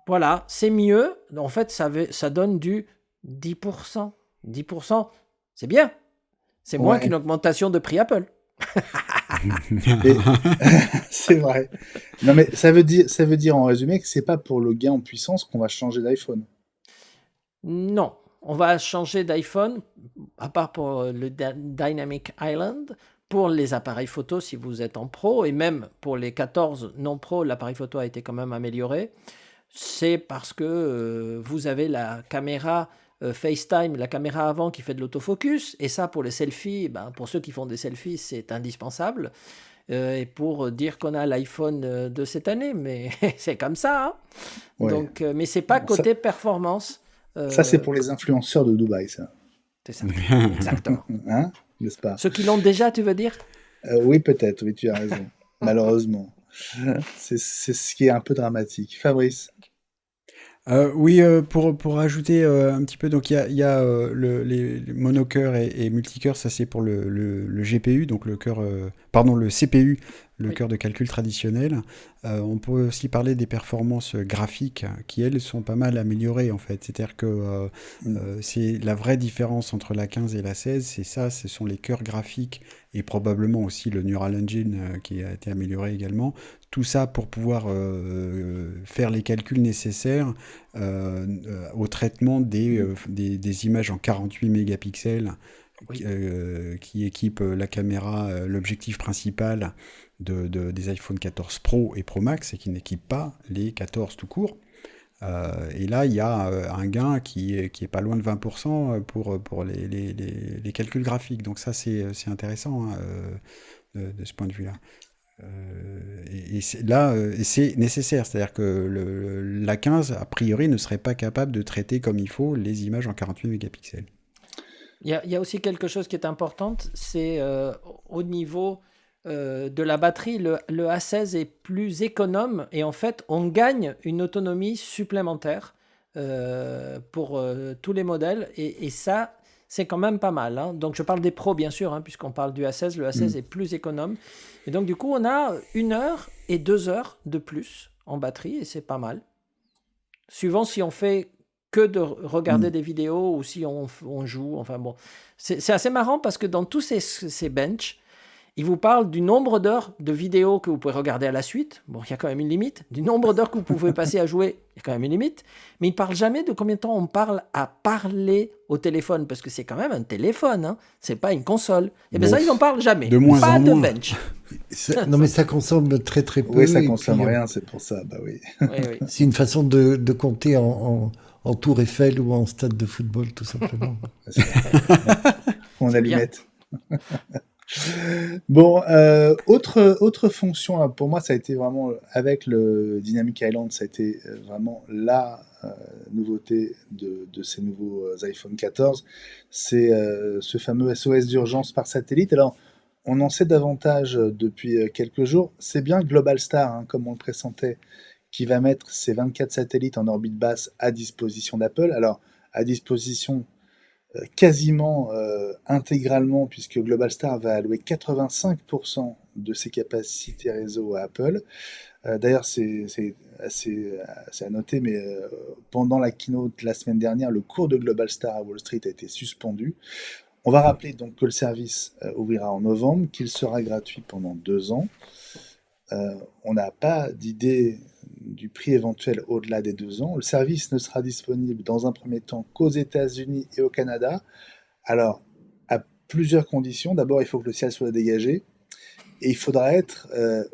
voilà, c'est mieux. En fait, ça donne du 10%. 10%, c'est bien. C'est moins qu'une augmentation de prix Apple. C'est vrai. Non, mais ça veut dire en résumé que c'est pas pour le gain en puissance qu'on va changer d'iPhone. Non, on va changer d'iPhone, à part pour le Dynamic Island, pour les appareils photo si vous êtes en pro, et même pour les 14 non pro, l'appareil photo a été quand même amélioré. C'est parce que vous avez la caméra FaceTime, la caméra avant qui fait de l'autofocus, et ça pour les selfies, pour ceux qui font des selfies, c'est indispensable. et pour dire qu'on a l'iPhone de cette année, mais c'est comme ça. Hein. Ouais. Donc, mais c'est pas Bon, côté performance. ça, c'est pour les influenceurs de Dubaï, ça. C'est ça, exactement. Hein? N'est-ce pas? Ceux qui l'ont déjà, tu veux dire? Oui, peut-être, oui, tu as raison. Malheureusement. C'est ce qui est un peu dramatique. Fabrice? Oui, pour ajouter un petit peu, donc il y a les monocœurs et multicœurs, ça c'est pour le GPU, donc le cœur, pardon, le CPU, le Oui. cœur de calcul traditionnel. On peut aussi parler des performances graphiques qui, elles, sont pas mal améliorées en fait. C'est-à-dire que c'est la vraie différence entre la 15 et la 16, c'est ça, ce sont les cœurs graphiques et probablement aussi le Neural Engine qui a été amélioré également. Tout ça pour pouvoir faire les calculs nécessaires au traitement des images en 48 mégapixels Oui. qui équipent la caméra, l'objectif principal des iPhone 14 Pro et Pro Max et qui n'équipent pas les 14 tout court. Et là, il y a un gain qui est pas loin de 20% pour les calculs graphiques. Donc ça, c'est intéressant hein, de ce point de vue-là. Et c'est nécessaire, c'est-à-dire que la 15, a priori, ne serait pas capable de traiter comme il faut les images en 48 mégapixels. Il y a aussi quelque chose qui est important, c'est au niveau de la batterie, le A16 est plus économe et en fait, on gagne une autonomie supplémentaire pour tous les modèles et ça, c'est quand même pas mal. Hein. Donc, je parle des pros, bien sûr, hein, puisqu'on parle du A16. Le A16 est plus économe. Et donc, du coup, on a 1 heure et 2 heures de plus en batterie et c'est pas mal. Suivant si on fait que de regarder des vidéos ou si on joue. Enfin bon, c'est assez marrant parce que dans tous ces benches, ils vous parlent du nombre d'heures de vidéos que vous pouvez regarder à la suite. Bon, il y a quand même une limite. Du nombre d'heures que vous pouvez passer à jouer, il y a quand même une limite. Mais ils ne parlent jamais de combien de temps on parle à parler au téléphone. Parce que c'est quand même un téléphone, hein. C'est pas une console. Et bien ça, ils n'en parlent jamais. De moins pas en de moins. bench. Non, mais ça consomme très très peu. Oui, ça et consomme puis, rien, c'est pour ça. Bah oui. Oui. c'est une façon de compter en tour Eiffel ou en stade de football, tout simplement. On C'est allumette. Bon, autre fonction, là, pour moi, ça a été vraiment, avec le Dynamic Island, ça a été vraiment la nouveauté de ces nouveaux iPhone 14. C'est ce fameux SOS d'urgence par satellite. Alors, on en sait davantage depuis quelques jours. C'est bien Global Star, hein, comme on le pressentait, qui va mettre ces 24 satellites en orbite basse à disposition d'Apple. Alors, à disposition quasiment intégralement, puisque Global Star va allouer 85% de ses capacités réseau à Apple. D'ailleurs, c'est à noter, mais pendant la keynote la semaine dernière, le cours de Global Star à Wall Street a été suspendu. On va rappeler donc que le service ouvrira en novembre, qu'il sera gratuit pendant 2 ans. On n'a pas d'idée du prix éventuel au-delà des 2 ans. Le service ne sera disponible dans un premier temps qu'aux États-Unis et au Canada. Alors, à plusieurs conditions. D'abord, il faut que le ciel soit dégagé. Et il faudra être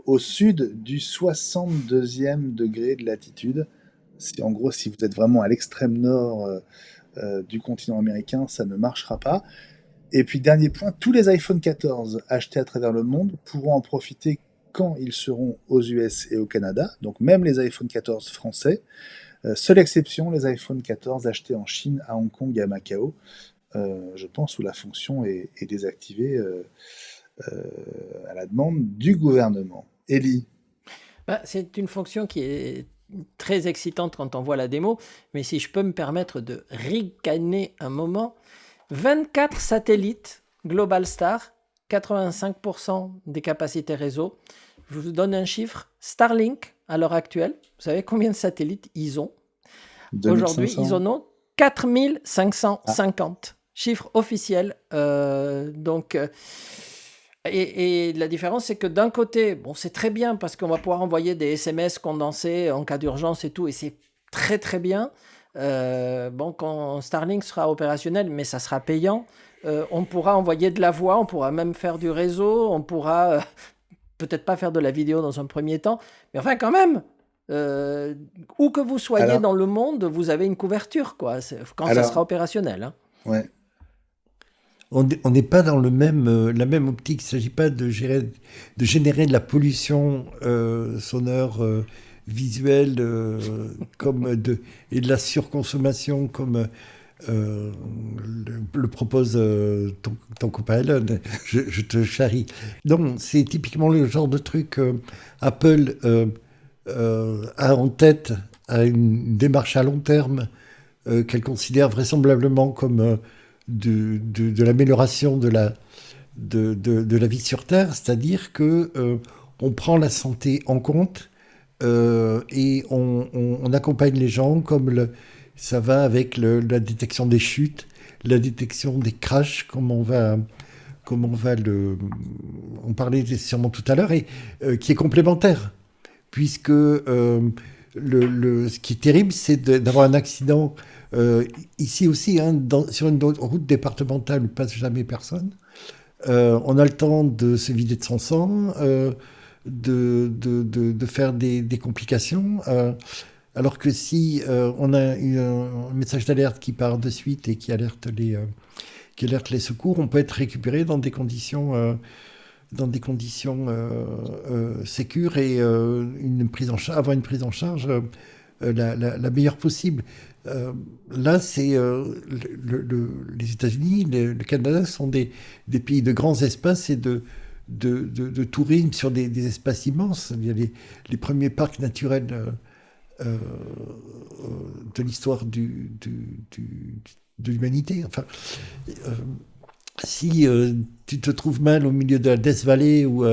au sud du 62e degré de latitude. En gros, si vous êtes vraiment à l'extrême nord du continent américain, ça ne marchera pas. Et puis, dernier point, tous les iPhone 14 achetés à travers le monde pourront en profiter quand ils seront aux US et au Canada, donc même les iPhone 14 français. Seule exception, les iPhone 14 achetés en Chine, à Hong Kong et à Macao, je pense, où la fonction est désactivée à la demande du gouvernement. Élie? C'est une fonction qui est très excitante quand on voit la démo, mais si je peux me permettre de ricaner un moment, 24 satellites Global Star, 85% des capacités réseau. Je vous donne un chiffre. Starlink, à l'heure actuelle, vous savez combien de satellites ils ont? 2500. Aujourd'hui, ils en ont 4550. Chiffre officiel. Et la différence, c'est que d'un côté, bon, c'est très bien parce qu'on va pouvoir envoyer des SMS condensés en cas d'urgence et tout, et c'est très très bien. Quand Starlink sera opérationnel, mais ça sera payant, on pourra envoyer de la voix, on pourra même faire du réseau, on pourra peut-être pas faire de la vidéo dans un premier temps, mais enfin quand même, où que vous soyez dans le monde, vous avez une couverture, quoi, quand ça sera opérationnel. Hein. Ouais. on n'est pas dans la même optique. Il ne s'agit pas de générer de la pollution sonore, visuelle, et de la surconsommation, comme le propose ton copain Elon. Je te charrie. Non, c'est typiquement le genre de truc Apple a en tête, a une démarche à long terme qu'elle considère vraisemblablement comme de l'amélioration de la vie sur Terre, c'est-à-dire que on prend la santé en compte et on accompagne les gens comme ça va avec la détection des chutes, la détection des crashs, on parlait sûrement tout à l'heure, et qui est complémentaire, puisque ce qui est terrible, c'est d'avoir un accident ici aussi, sur une route départementale où passe jamais personne. On a le temps de se vider de son sang, de faire des complications. Alors que si on a un message d'alerte qui part de suite et qui alerte les secours, on peut être récupéré dans des conditions sécures et avoir une prise en charge la meilleure possible. Là, c'est les États-Unis, le Canada sont des pays de grands espaces et de tourisme sur des espaces immenses. Il y a les premiers parcs naturels de l'histoire de l'humanité. Enfin, si tu te trouves mal au milieu de la Death Valley ou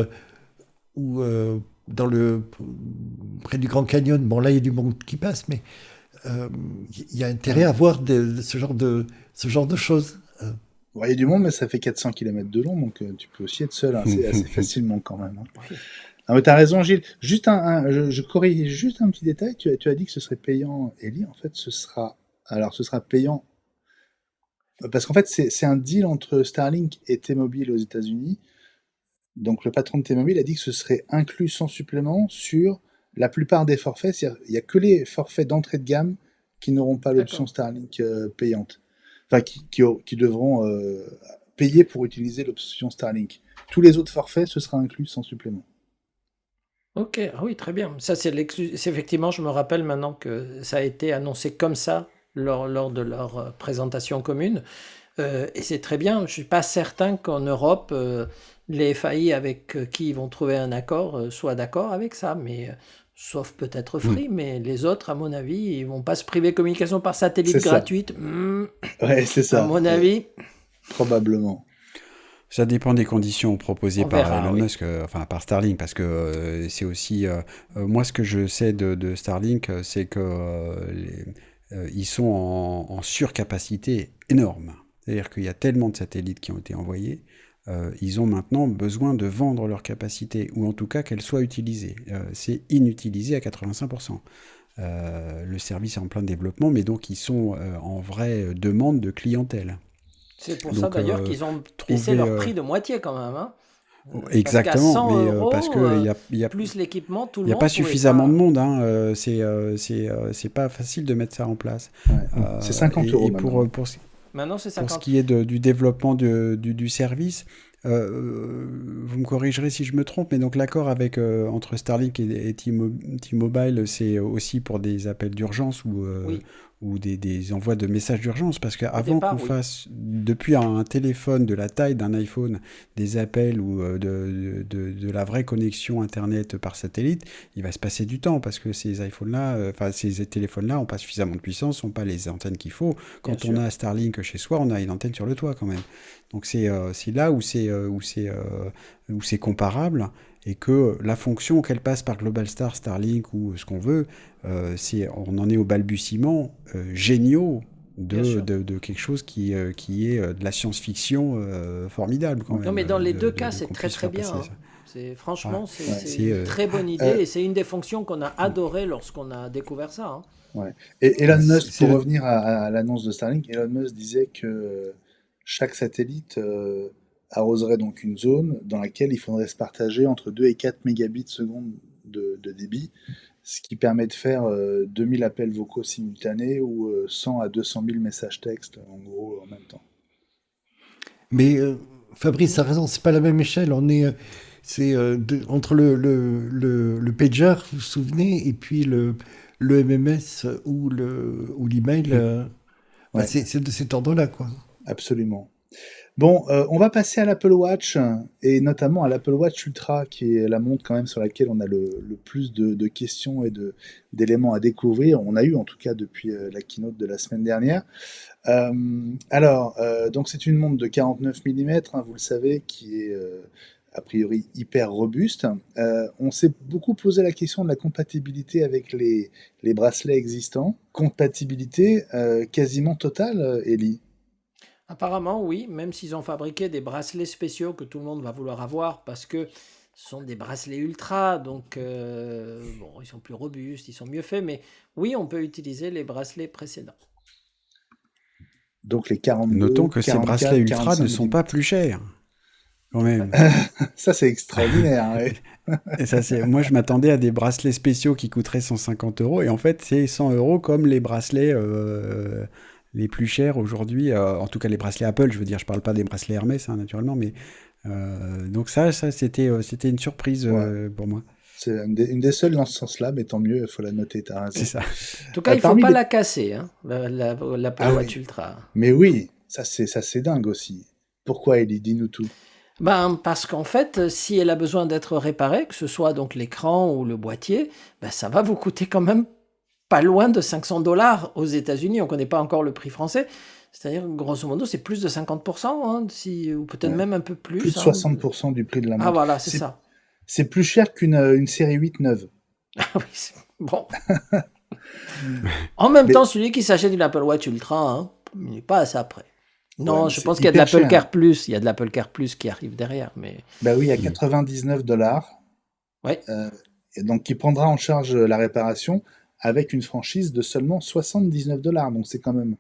près du Grand Canyon, bon là il y a du monde qui passe, mais il y a intérêt à voir ce genre de choses. Il y a du monde, mais ça fait 400 km de long, donc tu peux aussi être seul assez facilement quand même. Ah, mais t'as raison, Gilles. Juste je corrige juste un petit détail. Tu as dit que ce serait payant, Ellie. En fait, ce sera payant parce qu'en fait, c'est un deal entre Starlink et T-Mobile aux États-Unis. Donc, le patron de T-Mobile a dit que ce serait inclus sans supplément sur la plupart des forfaits. C'est-à-dire, il n'y a que les forfaits d'entrée de gamme qui n'auront pas l'option Starlink payante. Enfin, qui devront payer pour utiliser l'option Starlink. Tous les autres forfaits, ce sera inclus sans supplément. Ok, ah oui, très bien. Ça, c'est effectivement, je me rappelle maintenant que ça a été annoncé comme ça lors de leur présentation commune. Et c'est très bien. Je ne suis pas certain qu'en Europe, les FAI avec qui ils vont trouver un accord soient d'accord avec ça. Mais sauf peut-être Free, mais les autres, à mon avis, ils ne vont pas se priver de communication par satellite gratuite. Ouais, c'est ça. À mon avis. Probablement. Ça dépend des conditions proposées par Elon Musk, enfin par Starlink, parce que c'est aussi... moi, ce que je sais de Starlink, c'est que ils sont en surcapacité énorme. C'est-à-dire qu'il y a tellement de satellites qui ont été envoyés, ils ont maintenant besoin de vendre leur capacité, ou en tout cas qu'elle soit utilisée. C'est inutilisé à 85%. Le service est en plein développement, mais donc ils sont en vraie demande de clientèle. C'est pour ça d'ailleurs qu'ils ont baissé leur prix de moitié quand même. Hein. Exactement, parce mais euros, parce qu'il y a plus l'équipement, tout le monde. Il n'y a pas suffisamment de monde, hein. C'est pas facile de mettre ça en place. Ouais. C'est 50 euros maintenant. Maintenant, c'est 50. Pour ce qui est du développement du service, vous me corrigerez si je me trompe, mais donc l'accord entre Starlink et T-Mobile, c'est aussi pour des appels d'urgence ou des envois de messages d'urgence, parce qu'avant qu'on fasse depuis un téléphone de la taille d'un iPhone des appels ou de la vraie connexion Internet par satellite, il va se passer du temps, parce que ces téléphones-là n'ont pas suffisamment de puissance, n'ont pas les antennes qu'il faut. Quand on a Starlink chez soi, on a une antenne sur le toit quand même. Donc c'est là où c'est comparable, et que la fonction qu'elle passe par Globalstar, Starlink ou ce qu'on veut, on en est au balbutiement géniaux de quelque chose qui est de la science-fiction formidable quand même. Non, mais dans les deux cas, c'est très très bien. Franchement, c'est une très bonne idée, et c'est une des fonctions qu'on a adoré lorsqu'on a découvert ça. Hein. Ouais. Et Elon Musk, pour revenir à l'annonce de Starlink, Elon Musk disait que chaque satellite arroserait donc une zone dans laquelle il faudrait se partager entre 2 et 4 mégabits seconde de débit, ce qui permet de faire 2000 appels vocaux simultanés ou 100 à 200 000 messages textes, en gros, en même temps. Mais Fabrice a raison, c'est pas la même échelle. Entre le pager, vous vous souvenez, et puis le MMS ou l'email. Ouais, C'est de cet ordre-là, quoi. absolument. Bon, on va passer à l'Apple Watch, et notamment à l'Apple Watch Ultra, qui est la montre quand même sur laquelle on a le plus de questions et d'éléments à découvrir. On a eu en tout cas depuis la keynote de la semaine dernière. Donc c'est une montre de 49 mm, vous le savez, qui est a priori hyper robuste. On s'est beaucoup posé la question de la compatibilité avec les bracelets existants. Compatibilité quasiment totale, Ellie. Apparemment, oui, même s'ils ont fabriqué des bracelets spéciaux que tout le monde va vouloir avoir parce que ce sont des bracelets ultra, donc bon, ils sont plus robustes, ils sont mieux faits, mais oui, on peut utiliser les bracelets précédents. Donc les Notons 42, que ces bracelets 44, ultra 45 ne sont pas mm. plus chers, quand même. Ça, c'est extraordinaire. Ouais. Et ça, moi, je m'attendais à des bracelets spéciaux qui coûteraient 150 euros, et en fait, c'est 100 euros comme les bracelets les plus chers aujourd'hui, en tout cas les bracelets Apple, je veux dire, je parle pas des bracelets Hermès, hein, naturellement, mais donc ça c'était une surprise Ouais. pour moi. C'est une des seules dans ce sens-là, mais tant mieux, il faut la noter, t'as C'est raison. ça. En tout cas, il ne faut Parmi pas les... la casser, hein, l'Apple Ah Watch oui, Ultra. mais oui, ça c'est dingue aussi. Pourquoi, Ellie? Dis-nous tout. Ben, parce qu'en fait, si elle a besoin d'être réparée, que ce soit donc l'écran ou le boîtier, ben, ça va vous coûter quand même pas loin de 500 $ aux États-Unis. On ne connaît pas encore le prix français. C'est-à-dire, grosso modo, c'est plus de 50%, hein, ou peut-être Ouais. même un peu Plus de plus. Hein. 60% du prix de la Ah montre. voilà, c'est ça. C'est plus cher qu'une série 8 neuve. Ah oui, bon. En même Mais temps, celui qui s'achète une Apple Watch Ultra, hein, il n'est pas à ça près. ouais, Non, mais je c'est pense qu'il y a de hyper l'Apple cher. Care Plus. Il y a de l'Apple Care Plus qui arrive derrière, mais Bah oui, à Mm. 99 $, ouais. et donc qui prendra en charge la réparation avec une franchise de seulement 79 $. Donc c'est quand même...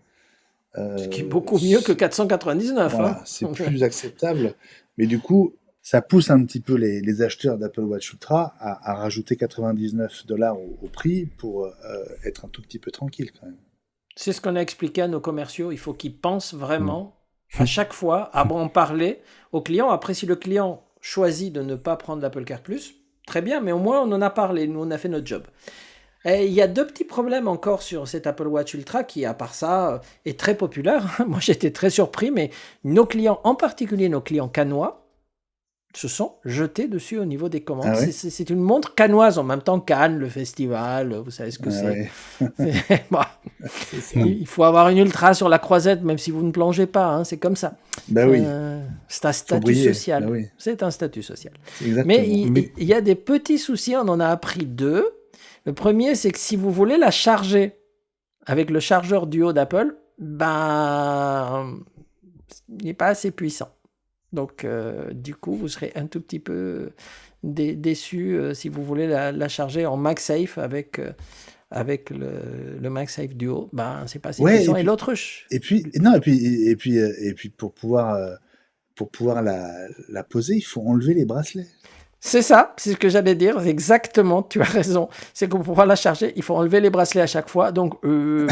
Ce qui est euh, beaucoup mieux que 499, hein. Voilà, c'est plus acceptable. Mais du coup, ça pousse un petit peu les acheteurs d'Apple Watch Ultra à rajouter 99 $ au prix pour être un tout petit peu tranquille quand même. C'est ce qu'on a expliqué à nos commerciaux. Il faut qu'ils pensent vraiment à chaque fois à en parler au client. Après, si le client choisit de ne pas prendre l'Apple Care Plus, très bien, mais au moins on en a parlé. Nous, on a fait notre job. Et il y a deux petits problèmes encore sur cet Apple Watch Ultra qui, à part ça, est très populaire. Moi, j'étais très surpris, mais nos clients, en particulier nos clients cannois, se sont jetés dessus au niveau des commandes. Ah ouais? C'est une montre cannoise, en même temps Cannes, le festival, vous savez ce que Ah c'est. ouais, Bon, c'est ça. il faut avoir une ultra sur la croisette, même si vous ne plongez pas, hein, c'est comme ça. Bah oui, C'est un faut statut briller. social. Bah oui, C'est un statut social. Mais exactement. il y a des petits soucis, on en a appris deux. Le premier, c'est que si vous voulez la charger avec le chargeur duo d'Apple, ben, il n'est pas assez puissant. Donc, du coup, vous serez un tout petit peu déçu si vous voulez la charger en MagSafe avec le MagSafe Duo. Ben, c'est pas assez Ouais, puissant. Et l'autre, non, et puis pour pouvoir la poser, il faut enlever les bracelets. c'est ça, c'est ce que j'allais dire. Exactement, tu as raison. C'est que pour pouvoir la charger, il faut enlever les bracelets à chaque fois. Donc, bon.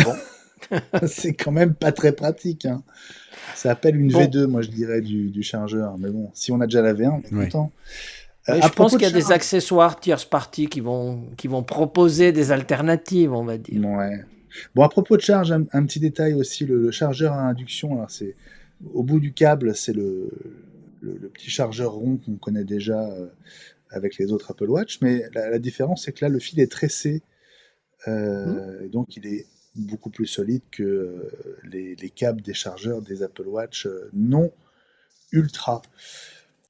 C'est quand même pas très pratique, hein. Ça appelle une Bon. V2, moi je dirais, du chargeur. Mais bon, si on a déjà la V1, on est Ouais. content. Mais À je pense propos qu'il y a de des charge... accessoires tierce party qui vont proposer des alternatives, on va dire. Ouais. Bon, à propos de charge, un petit détail aussi, le chargeur à induction, alors c'est au bout du câble, c'est le petit chargeur rond qu'on connaît déjà avec les autres Apple Watch, mais la différence, c'est que là, le fil est tressé, et donc il est beaucoup plus solide que les câbles des chargeurs des Apple Watch non ultra.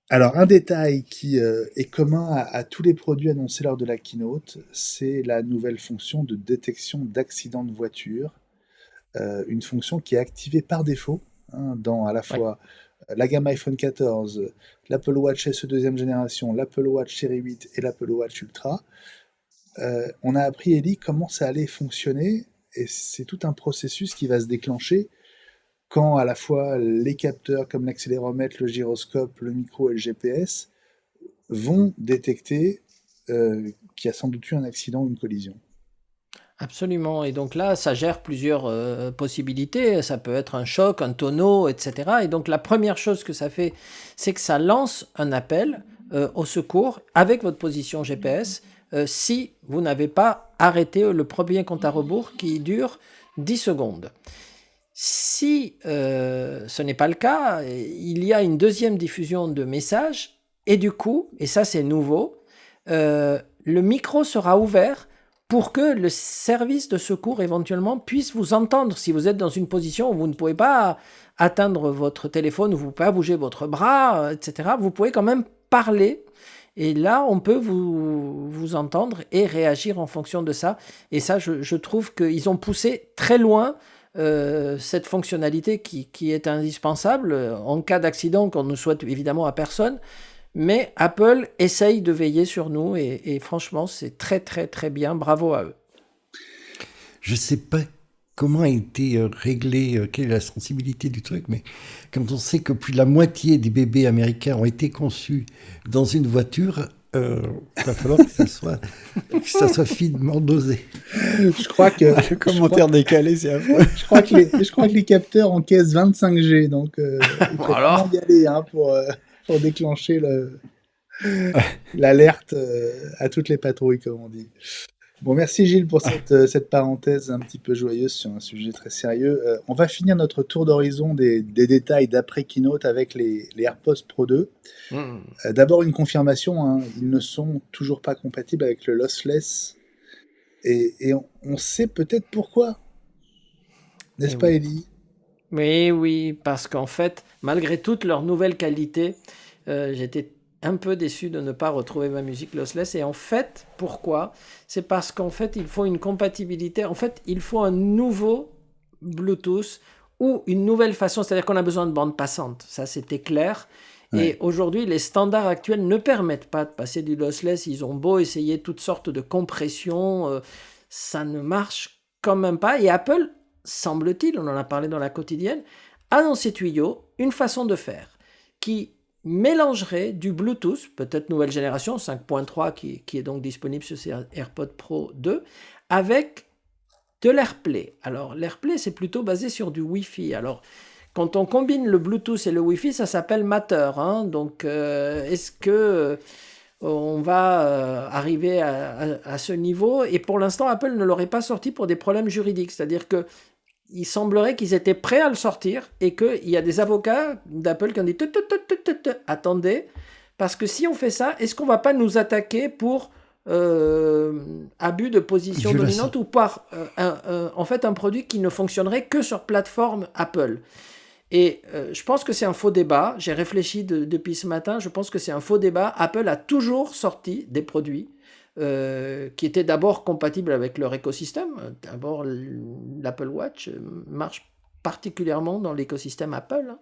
Alors, un détail qui est commun à tous les produits annoncés lors de la keynote, c'est la nouvelle fonction de détection d'accidents de voiture, une fonction qui est activée par défaut hein, dans à la Ouais. fois la gamme iPhone 14, l'Apple Watch SE deuxième génération, l'Apple Watch Série 8 et l'Apple Watch Ultra. On a appris, Ellie, comment ça allait fonctionner, et c'est tout un processus qui va se déclencher quand à la fois les capteurs comme l'accéléromètre, le gyroscope, le micro et le GPS vont détecter qu'il y a sans doute eu un accident ou une collision. Absolument. Et donc là, ça gère plusieurs possibilités. Ça peut être un choc, un tonneau, etc. Et donc la première chose que ça fait, c'est que ça lance un appel au secours avec votre position GPS si vous n'avez pas arrêté le premier compte à rebours qui dure 10 secondes. Si ce n'est pas le cas, il y a une deuxième diffusion de messages et du coup, et ça c'est nouveau, le micro sera ouvert pour que le service de secours éventuellement puisse vous entendre si vous êtes dans une position où vous ne pouvez pas atteindre votre téléphone, où vous ne pouvez pas bouger votre bras, etc. Vous pouvez quand même parler et là on peut vous entendre et réagir en fonction de ça. Et ça, je trouve qu'ils ont poussé très loin cette fonctionnalité qui est indispensable en cas d'accident qu'on ne souhaite évidemment à personne. Mais Apple essaye de veiller sur nous et franchement, c'est très très très bien. Bravo à eux. Je ne sais pas comment a été réglé, quelle est la sensibilité du truc, mais quand on sait que plus de la moitié des bébés américains ont été conçus dans une voiture, il va falloir que ça soit finement dosé. Je crois que Le commentaire décalé, c'est affreux. je crois que les capteurs encaissent 25G, donc il faut vraiment y aller pour déclencher l'alerte à toutes les patrouilles, comme on dit. Bon, merci Gilles pour cette parenthèse un petit peu joyeuse sur un sujet très sérieux. On va finir notre tour d'horizon des détails d'après Keynote avec les AirPods Pro 2. D'abord une confirmation, hein, ils ne sont toujours pas compatibles avec le lossless et on sait peut-être pourquoi. N'est-ce pas, Ellie ? Mais oui, parce qu'en fait, malgré toute leur nouvelle qualité, j'étais un peu déçu de ne pas retrouver ma musique lossless. Et en fait, pourquoi ? C'est parce qu'en fait, il faut une compatibilité. En fait, il faut un nouveau Bluetooth ou une nouvelle façon. C'est-à-dire qu'on a besoin de bande passante. Ça, c'était clair. Ouais. Et aujourd'hui, les standards actuels ne permettent pas de passer du lossless. Ils ont beau essayer toutes sortes de compressions. Ça ne marche quand même pas. Et Apple, semble-t-il, on en a parlé dans la quotidienne, a dans ses tuyaux une façon de faire qui mélangerait du Bluetooth, peut-être nouvelle génération, 5.3 qui est donc disponible sur ces AirPods Pro 2, avec de l'AirPlay. Alors l'AirPlay, c'est plutôt basé sur du Wi-Fi. Alors quand on combine le Bluetooth et le Wi-Fi, ça s'appelle Matter. Hein. Donc est-ce que on va arriver à ce niveau ? Et pour l'instant, Apple ne l'aurait pas sorti pour des problèmes juridiques. C'est-à-dire que il semblerait qu'ils étaient prêts à le sortir et qu'il y a des avocats d'Apple qui ont dit attendez, parce que si on fait ça, est-ce qu'on ne va pas nous attaquer pour abus de position dominante ou par en fait un produit qui ne fonctionnerait que sur plateforme Apple ? Et je pense que c'est un faux débat. J'ai réfléchi depuis ce matin. Je pense que c'est un faux débat. Apple a toujours sorti des produits qui étaient d'abord compatibles avec leur écosystème. D'abord, l'Apple Watch marche particulièrement dans l'écosystème Apple, hein.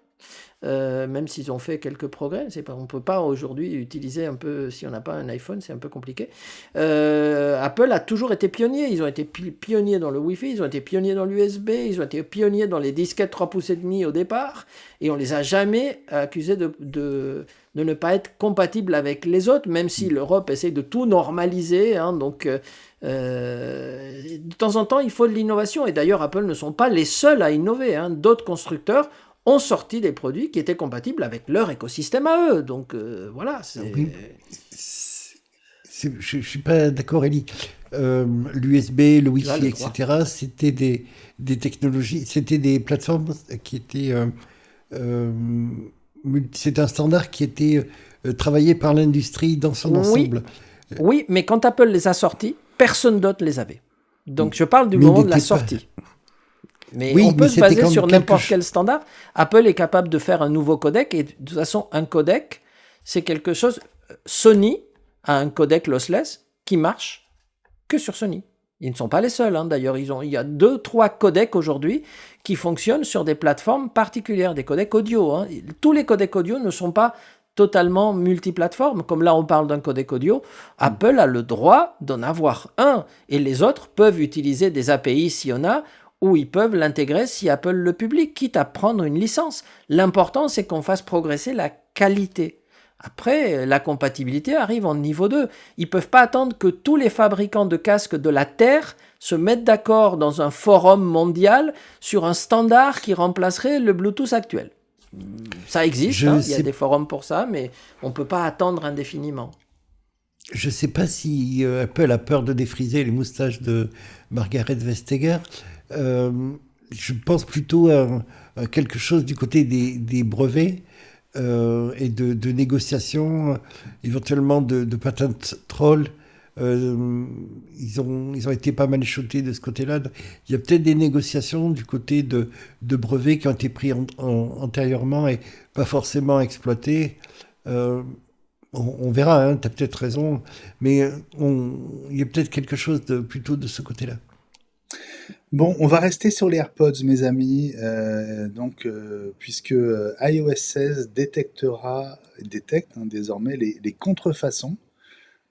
Même s'ils ont fait quelques progrès. On ne peut pas aujourd'hui utiliser un peu, si on n'a pas un iPhone, c'est un peu compliqué. Apple a toujours été pionnier. Ils ont été pionniers dans le Wi-Fi, ils ont été pionniers dans l'USB, ils ont été pionniers dans les disquettes 3,5 pouces au départ, et on les a jamais accusés de ne pas être compatibles avec les autres, même si l'Europe essaie de tout normaliser, hein, donc de temps en temps il faut de l'innovation, et d'ailleurs Apple ne sont pas les seuls à innover, hein. D'autres constructeurs ont sorti des produits qui étaient compatibles avec leur écosystème à eux, donc voilà. Oui. Je ne suis pas d'accord, Elie. L'USB, le Wi-Fi, etc., c'était des technologies, c'était des plateformes qui étaient... c'est un standard qui était travaillé par l'industrie dans son ensemble. Oui, mais quand Apple les a sortis, personne d'autre les avait. Donc je parle du moment de la sortie. Mais oui, on peut se baser sur n'importe quel standard. Apple est capable de faire un nouveau codec, et de toute façon, un codec, c'est quelque chose... Sony a un codec lossless qui marche que sur Sony. Ils ne sont pas les seuls, hein. D'ailleurs, il y a 2-3 codecs aujourd'hui qui fonctionnent sur des plateformes particulières, des codecs audio, hein. Tous les codecs audio ne sont pas totalement multiplateformes. Comme là, on parle d'un codec audio, Apple a le droit d'en avoir un, et les autres peuvent utiliser des API s'il y en a, ou ils peuvent l'intégrer si Apple le publie, quitte à prendre une licence. L'important, c'est qu'on fasse progresser la qualité. Après, la compatibilité arrive en niveau 2. Ils ne peuvent pas attendre que tous les fabricants de casques de la Terre se mettent d'accord dans un forum mondial sur un standard qui remplacerait le Bluetooth actuel. Ça existe, il y a des forums pour ça, mais on ne peut pas attendre indéfiniment. Je ne sais pas si Apple a peur de défriser les moustaches de Margaret Vestager. Je pense plutôt à quelque chose du côté des brevets et de négociations, éventuellement de patent troll. Ils ont été pas mal échautés de ce côté-là. Il y a peut-être des négociations du côté de brevets qui ont été pris antérieurement et pas forcément exploités. On verra, hein, tu as peut-être raison, mais il y a peut-être quelque chose plutôt de ce côté-là. Bon, on va rester sur les AirPods, mes amis, puisque iOS 16 détecte désormais les contrefaçons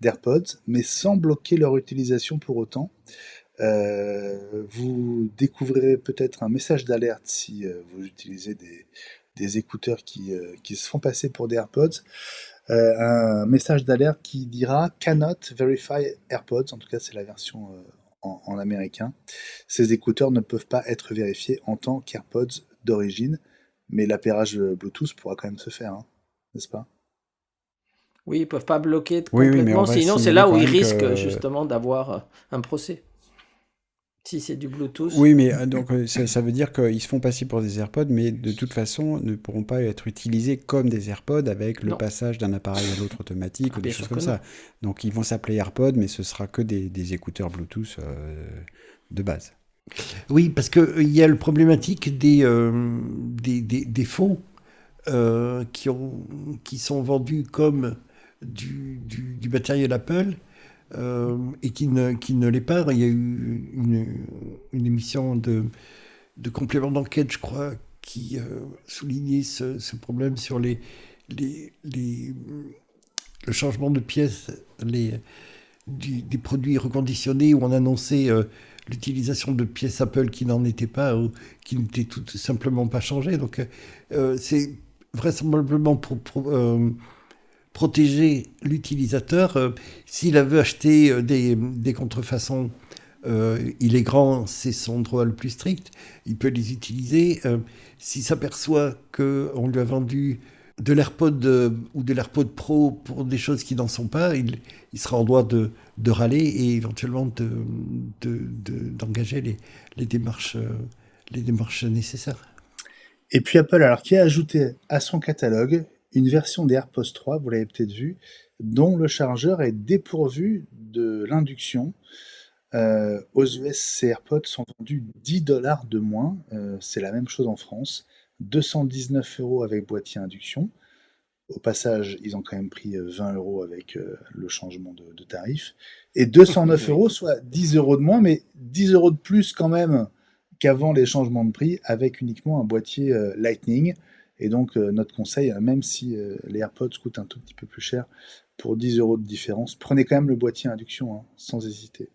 d'AirPods, mais sans bloquer leur utilisation pour autant. Vous découvrirez peut-être un message d'alerte si vous utilisez des écouteurs qui se font passer pour des AirPods. Un message d'alerte qui dira « Cannot verify AirPods », en tout cas c'est la version en américain. Ces écouteurs ne peuvent pas être vérifiés en tant qu'AirPods d'origine, mais l'appairage Bluetooth pourra quand même se faire, hein, n'est-ce pas ? Oui, ils ne peuvent pas bloquer complètement, sinon c'est là où ils risquent justement d'avoir un procès. Si c'est du Bluetooth. Oui, mais donc ça veut dire qu'ils se font passer pour des AirPods, mais de toute façon ne pourront pas être utilisés comme des AirPods avec le passage d'un appareil à l'autre automatique ou des choses comme ça. Donc ils vont s'appeler AirPods, mais ce sera que des écouteurs Bluetooth de base. Oui, parce qu'il y a le problématique des faux qui sont vendus comme du matériel Apple. Et qui ne l'est pas. Il y a eu une émission de complément d'enquête, je crois, qui soulignait ce problème sur le changement de pièces des produits reconditionnés, où on annonçait l'utilisation de pièces Apple qui n'en étaient pas ou qui n'étaient tout simplement pas changées. Donc c'est vraisemblablement pour protéger l'utilisateur. S'il veut acheter des contrefaçons, il est grand, c'est son droit le plus strict, il peut les utiliser. S'il s'aperçoit qu'on lui a vendu de l'AirPod ou de l'AirPod Pro pour des choses qui n'en sont pas, il sera en droit de râler et éventuellement d'engager les démarches nécessaires. Et puis Apple, alors, qui a ajouté à son catalogue une version des AirPods 3, vous l'avez peut-être vu, dont le chargeur est dépourvu de l'induction. Aux US, ces AirPods sont vendus $10 de moins. C'est la même chose en France. 219 € avec boîtier induction. Au passage, ils ont quand même pris 20 € avec le changement de tarif. Et 209 €, soit 10 € de moins, mais 10 € de plus quand même qu'avant les changements de prix, avec uniquement un boîtier Lightning. Et donc, notre conseil, même si les AirPods coûtent un tout petit peu plus cher, pour 10 € de différence, prenez quand même le boîtier induction, hein, sans hésiter.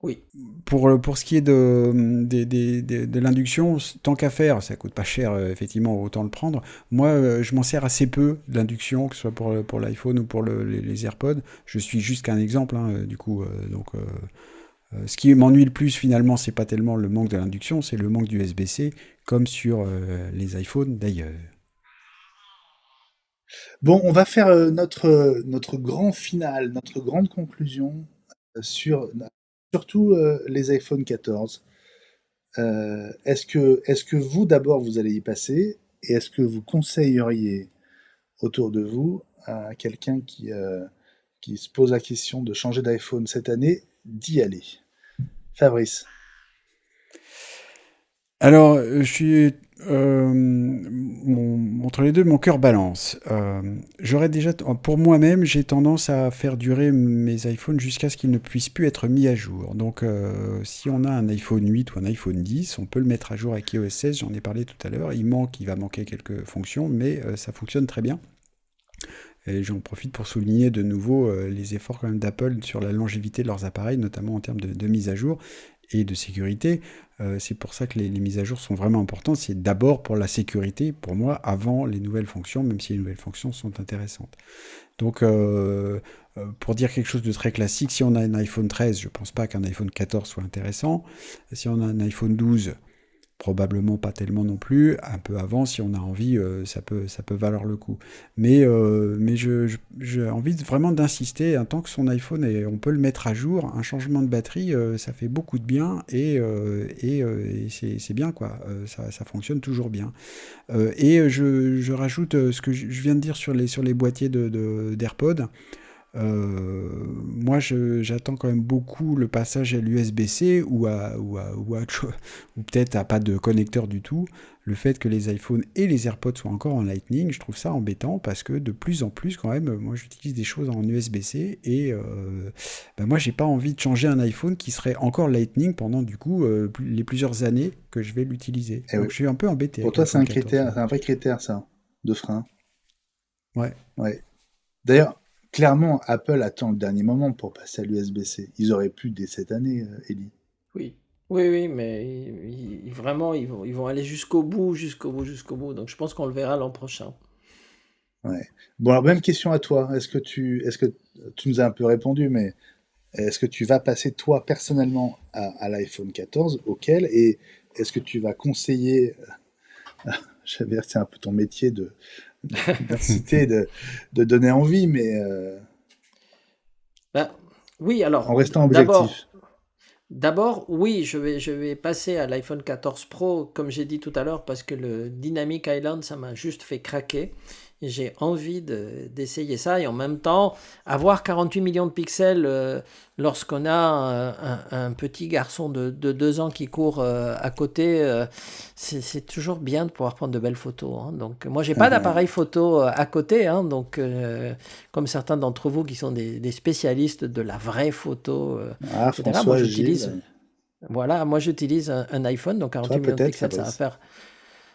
Oui. Pour ce qui est de l'induction, tant qu'à faire, ça coûte pas cher, effectivement, autant le prendre. Moi, je m'en sers assez peu de l'induction, que ce soit pour l'iPhone ou pour les AirPods. Je suis juste qu'un exemple, hein, du coup. Ce qui m'ennuie le plus, finalement, c'est pas tellement le manque de l'induction, c'est le manque du USB-C, comme sur les iPhones d'ailleurs. Bon, on va faire notre grand final, notre grande conclusion surtout les iPhone 14. Est-ce que vous, d'abord, vous allez y passer, et est-ce que vous conseilleriez autour de vous à quelqu'un qui se pose la question de changer d'iPhone cette année, d'y aller? Fabrice. Alors, je suis entre les deux, mon cœur balance. J'aurais déjà, pour moi-même, j'ai tendance à faire durer mes iPhones jusqu'à ce qu'ils ne puissent plus être mis à jour. Donc, si on a un iPhone 8 ou un iPhone 10, on peut le mettre à jour avec iOS 16, j'en ai parlé tout à l'heure. Il va manquer quelques fonctions, mais ça fonctionne très bien. Et j'en profite pour souligner de nouveau les efforts quand même d'Apple sur la longévité de leurs appareils, notamment en termes de mise à jour et de sécurité. C'est pour ça que les mises à jour sont vraiment importantes. C'est d'abord pour la sécurité, pour moi, avant les nouvelles fonctions, même si les nouvelles fonctions sont intéressantes. Donc, pour dire quelque chose de très classique, si on a un iPhone 13, je ne pense pas qu'un iPhone 14 soit intéressant. Si on a un iPhone 12, probablement pas tellement non plus. Un peu avant, si on a envie, ça peut valoir le coup. Mais j'ai envie vraiment d'insister, tant que son iPhone, on peut le mettre à jour, un changement de batterie, ça fait beaucoup de bien et c'est bien, quoi. Ça fonctionne toujours bien. Et je rajoute ce que je viens de dire sur les boîtiers d'AirPods. Moi, j'attends quand même beaucoup le passage à l'USB-C ou ou peut-être à pas de connecteur du tout. Le fait que les iPhones et les AirPods soient encore en Lightning, je trouve ça embêtant parce que de plus en plus, quand même, moi j'utilise des choses en USB-C et moi j'ai pas envie de changer un iPhone qui serait encore Lightning pendant du coup les plusieurs années que je vais l'utiliser. Eh Donc oui. je suis un peu embêté Pour avec toi, c'est l'iPhone un 14. critère, c'est un vrai critère, ça, de frein. Ouais. Ouais. D'ailleurs, clairement, Apple attend le dernier moment pour passer à l'USB-C. Ils auraient pu dès cette année, Ellie. Oui, oui, oui, mais vraiment, ils vont aller jusqu'au bout, jusqu'au bout, jusqu'au bout. Donc je pense qu'on le verra l'an prochain. Ouais. Bon, alors, même question à toi. Est-ce que tu nous as un peu répondu, mais est-ce que tu vas passer, toi, personnellement, à l'iPhone 14, auquel, et est-ce que tu vas conseiller, j'avais c'est un peu ton métier d'inciter, de donner envie, mais Ben, oui, alors, en restant d'abord, objectif. oui, je vais passer à l'iPhone 14 Pro, comme j'ai dit tout à l'heure, parce que le Dynamic Island, ça m'a juste fait craquer. Et j'ai envie d'essayer ça et en même temps, avoir 48 millions de pixels lorsqu'on a un petit garçon de 2 ans qui court à côté, c'est toujours bien de pouvoir prendre de belles photos, hein. Donc, moi, j'ai pas d'appareil photo à côté, hein, donc, comme certains d'entre vous qui sont des spécialistes de la vraie photo, Ah, etc. Moi, François, j'utilise, Gilles, voilà, moi j'utilise un iPhone, donc toi 48 millions de peut-être, pixels, Fabrice.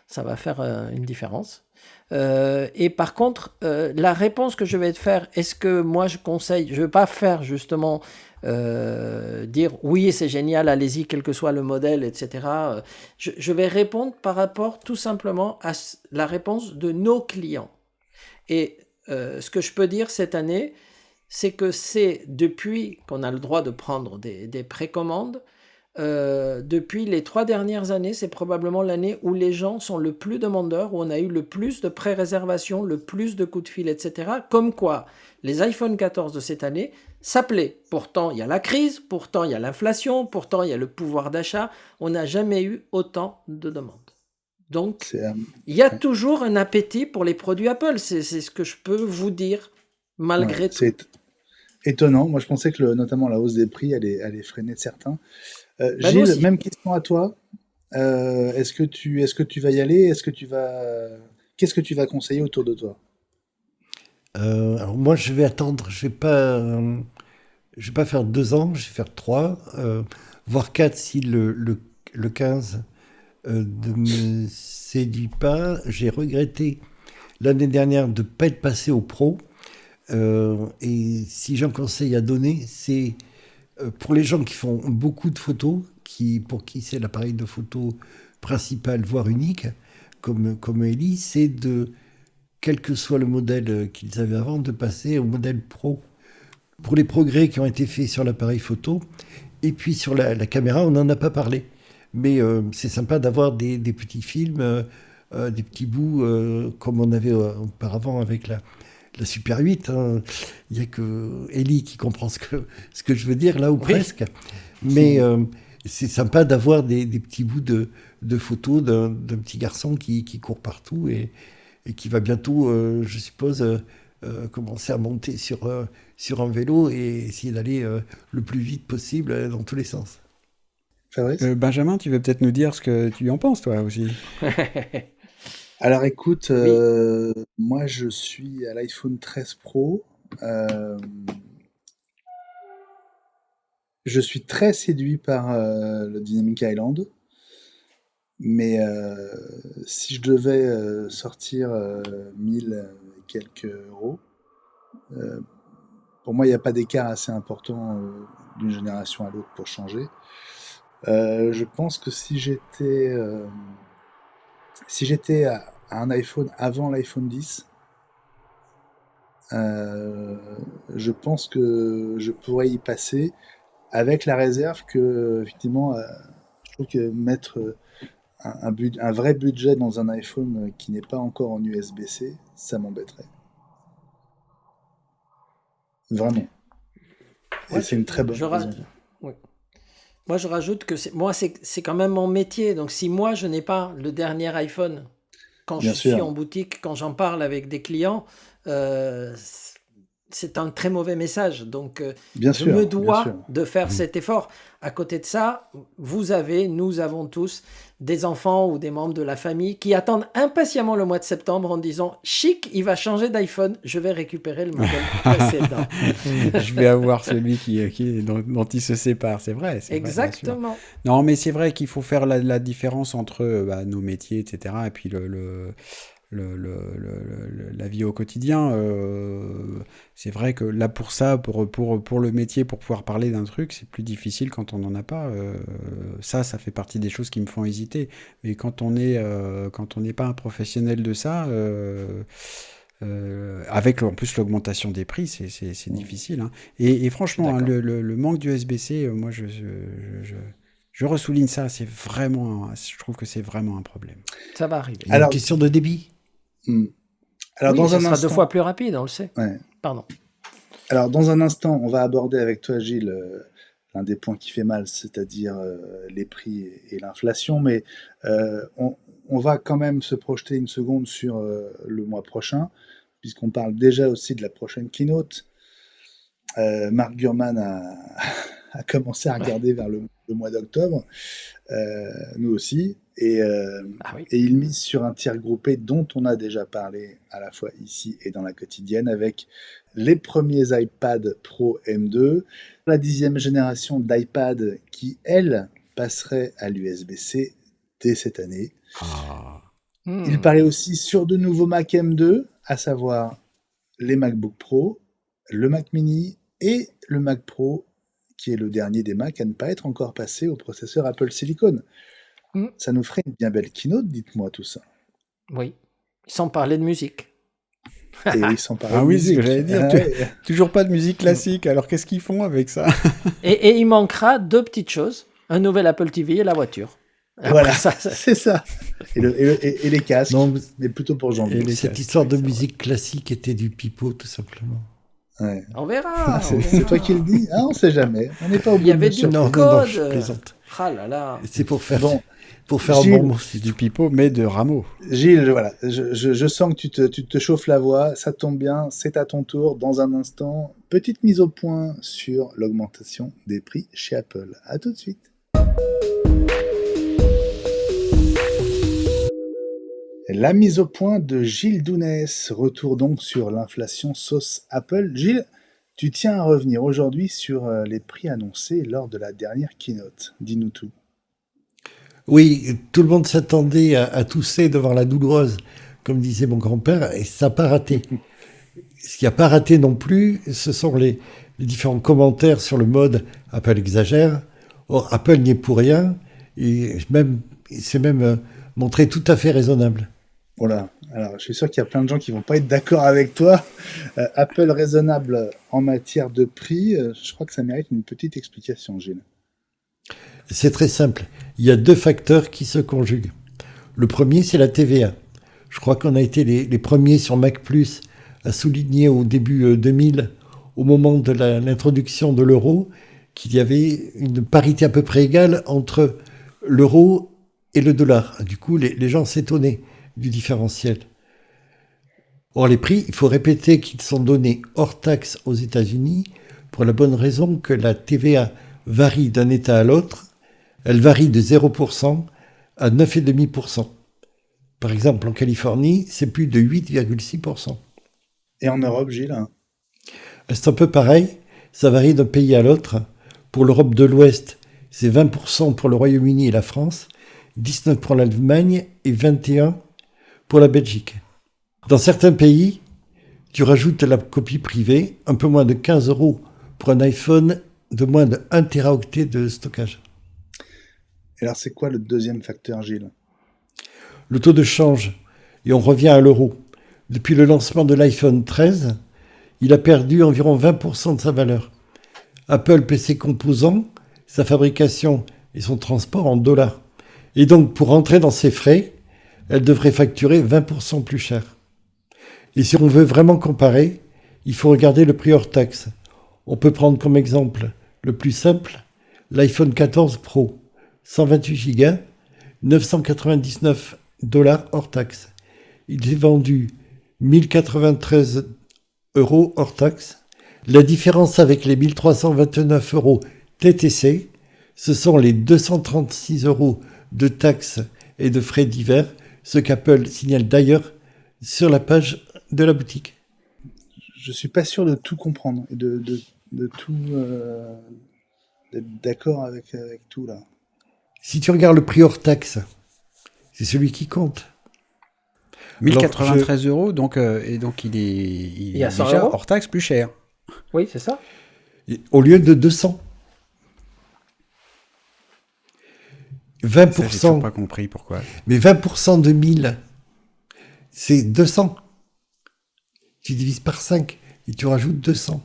ça va faire une différence. Et par contre, la réponse que je vais te faire, est-ce que moi je conseille, je ne vais pas faire justement dire oui c'est génial, allez-y, quel que soit le modèle, etc. Je vais répondre par rapport tout simplement à la réponse de nos clients. Et ce que je peux dire cette année, c'est que c'est depuis qu'on a le droit de prendre des précommandes, depuis les 3 dernières années, c'est probablement l'année où les gens sont le plus demandeurs, où on a eu le plus de pré-réservations, le plus de coups de fil, etc. Comme quoi, les iPhone 14 de cette année s'appelaient. Pourtant, il y a la crise, pourtant, il y a l'inflation, pourtant, il y a le pouvoir d'achat. On n'a jamais eu autant de demandes. Donc, C'est, il y a ouais, toujours un appétit pour les produits Apple. C'est ce que je peux vous dire, ouais, malgré tout. c'est étonnant. Moi, je pensais que notamment la hausse des prix allait freiner de certains. Ben, nous Gilles, aussi. même question à toi. Est-ce que tu vas y aller? Qu'est-ce que tu vas conseiller autour de toi? Alors moi, je vais attendre. Je vais pas faire 2 ans. Je vais faire 3, voire 4 si le 15 ne me séduit pas. J'ai regretté l'année dernière de ne pas être passé au pro. Et si j'ai un conseil à donner, c'est pour les gens qui font beaucoup de photos, pour qui c'est l'appareil de photo principal, voire unique, comme Ellie, c'est de, quel que soit le modèle qu'ils avaient avant, de passer au modèle pro. Pour les progrès qui ont été faits sur l'appareil photo, et puis sur la caméra, on n'en a pas parlé. Mais c'est sympa d'avoir des petits films, des petits bouts, comme on avait auparavant avec la Super 8. Hein. Il n'y a que Ellie qui comprend ce que je veux dire, là, ou Oui. presque. Mais c'est sympa d'avoir des petits bouts de photos d'un petit garçon qui court partout et qui va bientôt, je suppose, commencer à monter sur un vélo et essayer d'aller le plus vite possible dans tous les sens. Fabrice? Benjamin, tu veux peut-être nous dire ce que tu en penses, toi aussi. Alors écoute, Oui. moi je suis à l'iPhone 13 Pro. Euh, je suis très séduit par le Dynamic Island, mais si je devais sortir 1000 et quelques euros, euh, pour moi il n'y a pas d'écart assez important d'une génération à l'autre pour changer. Je pense que si j'étais à un iPhone avant l'iPhone 10, je pense que je pourrais y passer avec la réserve que, effectivement, je trouve que mettre un vrai budget dans un iPhone qui n'est pas encore en USB-C, ça m'embêterait. Vraiment. Et Ouais, c'est une très bonne je raison. ouais. Moi, je rajoute que c'est quand même mon métier. Donc, si moi, je n'ai pas le dernier iPhone, quand Bien je suis sûr, en boutique, quand j'en parle avec des clients, euh, c'est un très mauvais message. Donc, bien je me sûr, bien sûr. dois de faire cet effort. À côté de ça, nous avons tous des enfants ou des membres de la famille qui attendent impatiemment le mois de septembre en disant: Chic, il va changer d'iPhone, je vais récupérer le modèle précédent. Je vais avoir celui dont il se sépare. C'est vrai, bien sûr. Exactement. Non, mais c'est vrai qu'il faut faire la différence entre nos métiers, etc., et puis la vie au quotidien. C'est vrai que là, pour ça, pour le métier, pour pouvoir parler d'un truc, c'est plus difficile quand on n'en a pas. Ça fait partie des choses qui me font hésiter. Mais quand on n'est pas un professionnel de ça, avec en plus l'augmentation des prix, c'est difficile, hein. Et franchement, hein, D'accord. le manque du USB-C, moi, je ressouligne ça. Je trouve que c'est vraiment un problème. Ça va arriver. Il y a une Alors, question de débit. alors Oui, dans ça un sera 2 instant, fois plus rapide, on le sait. ouais. Pardon. Alors, dans un instant, on va aborder avec toi, Gilles, l'un des points qui fait mal, c'est-à-dire les prix et l'inflation, mais on va quand même se projeter une seconde sur le mois prochain, puisqu'on parle déjà aussi de la prochaine keynote. Mark Gurman a commencé à regarder vers le mois d'octobre, nous aussi, Ah oui. et il mise sur un tir groupé dont on a déjà parlé à la fois ici et dans la quotidienne, avec les premiers iPad Pro M2, la 10e génération d'iPad qui, elle, passerait à l'USB-C dès cette année. Ah. Il parlait aussi sur de nouveaux Mac M2, à savoir les MacBook Pro, le Mac Mini et le Mac Pro, qui est le dernier des Mac à ne pas être encore passé au processeur Apple Silicon. Hmm. Ça nous ferait une bien belle keynote, dites-moi tout ça. Oui. Sans parler de musique. Et oui, sans parler Ah de oui, c'est ce que musique. j'allais dire. Toujours pas de musique classique. Alors qu'est-ce qu'ils font avec ça? Et il manquera 2 petites choses. Un nouvel Apple TV et la voiture. Après Voilà, ça, c'est ça. Et les casques, Non, mais plutôt pour janvier. Et les cette casques, histoire de c'est vrai. musique classique était du pipeau, tout simplement. Ouais. on verra. Ah, on c'est toi verra. qui le dis. Ah, on sait jamais. On n'est pas au Il bout y de avait nos du surprises. Non, code. je plaisante. Ah là là. C'est pour faire, Bon, un Gilles, bon mot. C'est du pipeau, mais de rameaux. Gilles, voilà, je sens que tu te chauffes la voix, ça tombe bien, c'est à ton tour. Dans un instant, petite mise au point sur l'augmentation des prix chez Apple. À tout de suite. La mise au point de Gilles Dounès. Retour donc sur l'inflation sauce Apple. Gilles, tu tiens à revenir aujourd'hui sur les prix annoncés lors de la dernière keynote. Dis-nous tout. Oui, tout le monde s'attendait à tousser devant la douloureuse, comme disait mon grand-père, et ça n'a pas raté. Ce qui n'a pas raté non plus, ce sont les différents commentaires sur le mode Apple exagère. Or, Apple n'y est pour rien, et il s'est même montré tout à fait raisonnable. Voilà. Alors, je suis sûr qu'il y a plein de gens qui vont pas être d'accord avec toi. Apple raisonnable en matière de prix, je crois que ça mérite une petite explication, Gilles. C'est très simple. Il y a 2 facteurs qui se conjuguent. Le premier, c'est la TVA. Je crois qu'on a été les premiers sur Mac Plus à souligner au début 2000, au moment de l'introduction de l'euro, qu'il y avait une parité à peu près égale entre l'euro et le dollar. Du coup, les gens s'étonnaient du différentiel. Or, les prix, il faut répéter qu'ils sont donnés hors taxe aux États-Unis pour la bonne raison que la TVA varie d'un État à l'autre. Elle varie de 0% à 9,5%. Par exemple, en Californie, c'est plus de 8,6%. Et en Europe, Gilles? C'est un peu pareil, ça varie d'un pays à l'autre. Pour l'Europe de l'Ouest, c'est 20% pour le Royaume-Uni et la France, 19% pour l'Allemagne et 21% pour la Belgique. Dans certains pays, tu rajoutes la copie privée, un peu moins de 15 € pour un iPhone de moins de 1 Teraoctet de stockage. Et alors, c'est quoi le deuxième facteur, Gilles? Le taux de change, et on revient à l'euro. Depuis le lancement de l'iPhone 13, il a perdu environ 20% de sa valeur. Apple paie ses composants, sa fabrication et son transport en dollars. Et donc, pour entrer dans ses frais, elle devrait facturer 20% plus cher. Et si on veut vraiment comparer, il faut regarder le prix hors taxe. On peut prendre comme exemple le plus simple, l'iPhone 14 Pro, 128 Go, 999 $ hors taxe. Il est vendu 1093 € hors taxe. La différence avec les 1329 € TTC, ce sont les 236 € de taxes et de frais divers, ce qu'Apple signale d'ailleurs sur la page de la boutique. Je suis pas sûr de tout comprendre et de tout d'être d'accord avec tout là. Si tu regardes le prix hors taxe, c'est celui qui compte. 1093 €, donc, et donc il y a est 100 déjà € hors taxe plus cher. Oui, c'est ça. Au lieu de 200. Ça, j'ai 20%, toujours pas compris pourquoi. mais 20% de 1000, c'est 200. Tu divises par 5 et tu rajoutes 200.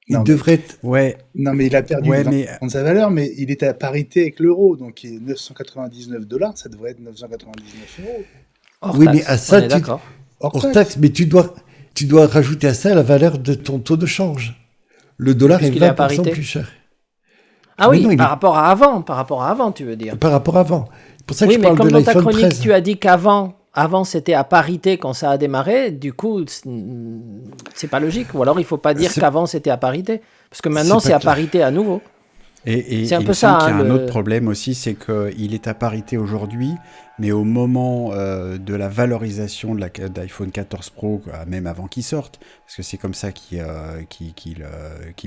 Il Non, mais- devrait être... Ouais, Non, mais il a perdu Ouais, 20% de sa valeur, mais il est à parité avec l'euro, donc il est 999 $, ça devrait être 999 €. Hors Oui, taxe, mais à ça, on est tu- d'accord. hors taxe, mais tu dois rajouter à ça la valeur de ton taux de change. Le dollar est Puisqu'il est à 20% parité. plus cher. Ah Mais oui, non, il par est- rapport à avant, tu veux dire. Par rapport à avant. C'est pour ça que Oui, je mais parle comme de dans ta l'iPhone chronique, 13. tu as dit qu'avant c'était à parité quand ça a démarré, du coup, c'est pas logique. Ou alors il faut pas dire C'est- qu'avant c'était à parité. Parce que maintenant C'est c'est pas à clair. parité à nouveau. et C'est un il peu me semble ça, qu'il y a hein, un le- autre problème aussi, c'est qu'il est à parité aujourd'hui, mais au moment de la valorisation de d'iPhone 14 Pro, même avant qu'il sorte, parce que c'est comme ça qu'il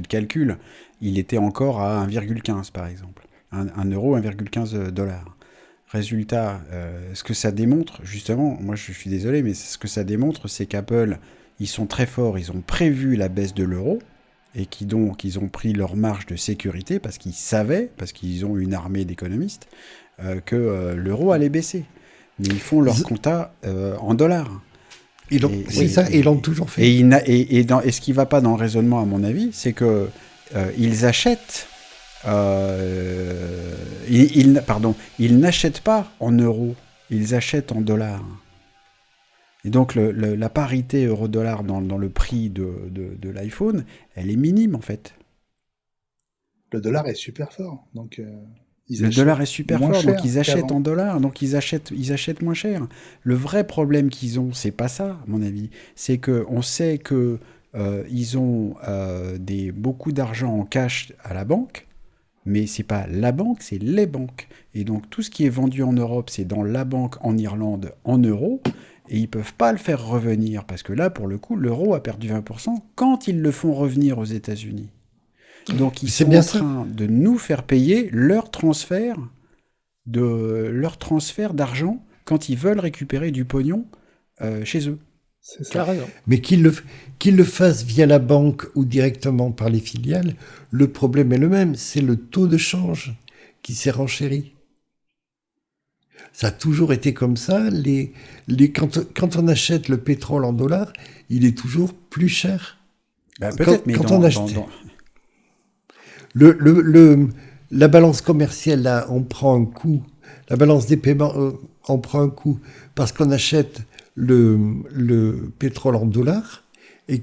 calcule, il était encore à 1,15 par exemple. 1 euro, 1,15 $. Résultat, ce que ça démontre, justement, moi je suis désolé, mais ce que ça démontre, c'est qu'Apple, ils sont très forts, ils ont prévu la baisse de l'euro, et qui donc ils ont pris leur marge de sécurité parce qu'ils savaient, parce qu'ils ont une armée d'économistes, que l'euro allait baisser. Mais ils font leur Ils- compta en dollars. C'est ça, et ils l'ont toujours fait. Et ce qui ne va pas dans le raisonnement, à mon avis, c'est que ils achètent. Ils n'achètent pas en euros, ils achètent en dollars. Et donc la parité euro-dollar dans le prix de l'iPhone, elle est minime en fait. Le dollar est super fort, donc ils Le achètent dollar est super moins fort, cher donc ils achètent qu'avant. en dollars, donc ils achètent moins cher. Le vrai problème qu'ils ont, c'est pas ça, à mon avis. C'est que on sait que ils ont beaucoup d'argent en cash à la banque, mais c'est pas la banque, c'est les banques. Et donc tout ce qui est vendu en Europe, c'est dans la banque en Irlande en euros, et ils peuvent pas le faire revenir parce que là, pour le coup, l'euro a perdu 20% quand ils le font revenir aux États-Unis. Donc ils C'est sont bien en ça. train de nous faire payer leur transfert d'argent quand ils veulent récupérer du pognon chez eux. C'est Tu as ça. raison. Mais qu'ils le fassent via la banque ou directement par les filiales, le problème est le même, c'est le taux de change qui s'est renchéri. Ça a toujours été comme ça. Quand on achète le pétrole en dollars, il est toujours plus cher. Bah, peut-être, mais quand on achète- La balance commerciale, là, on prend un coup. La balance des paiements, on prend un coup parce qu'on achète le pétrole en dollars et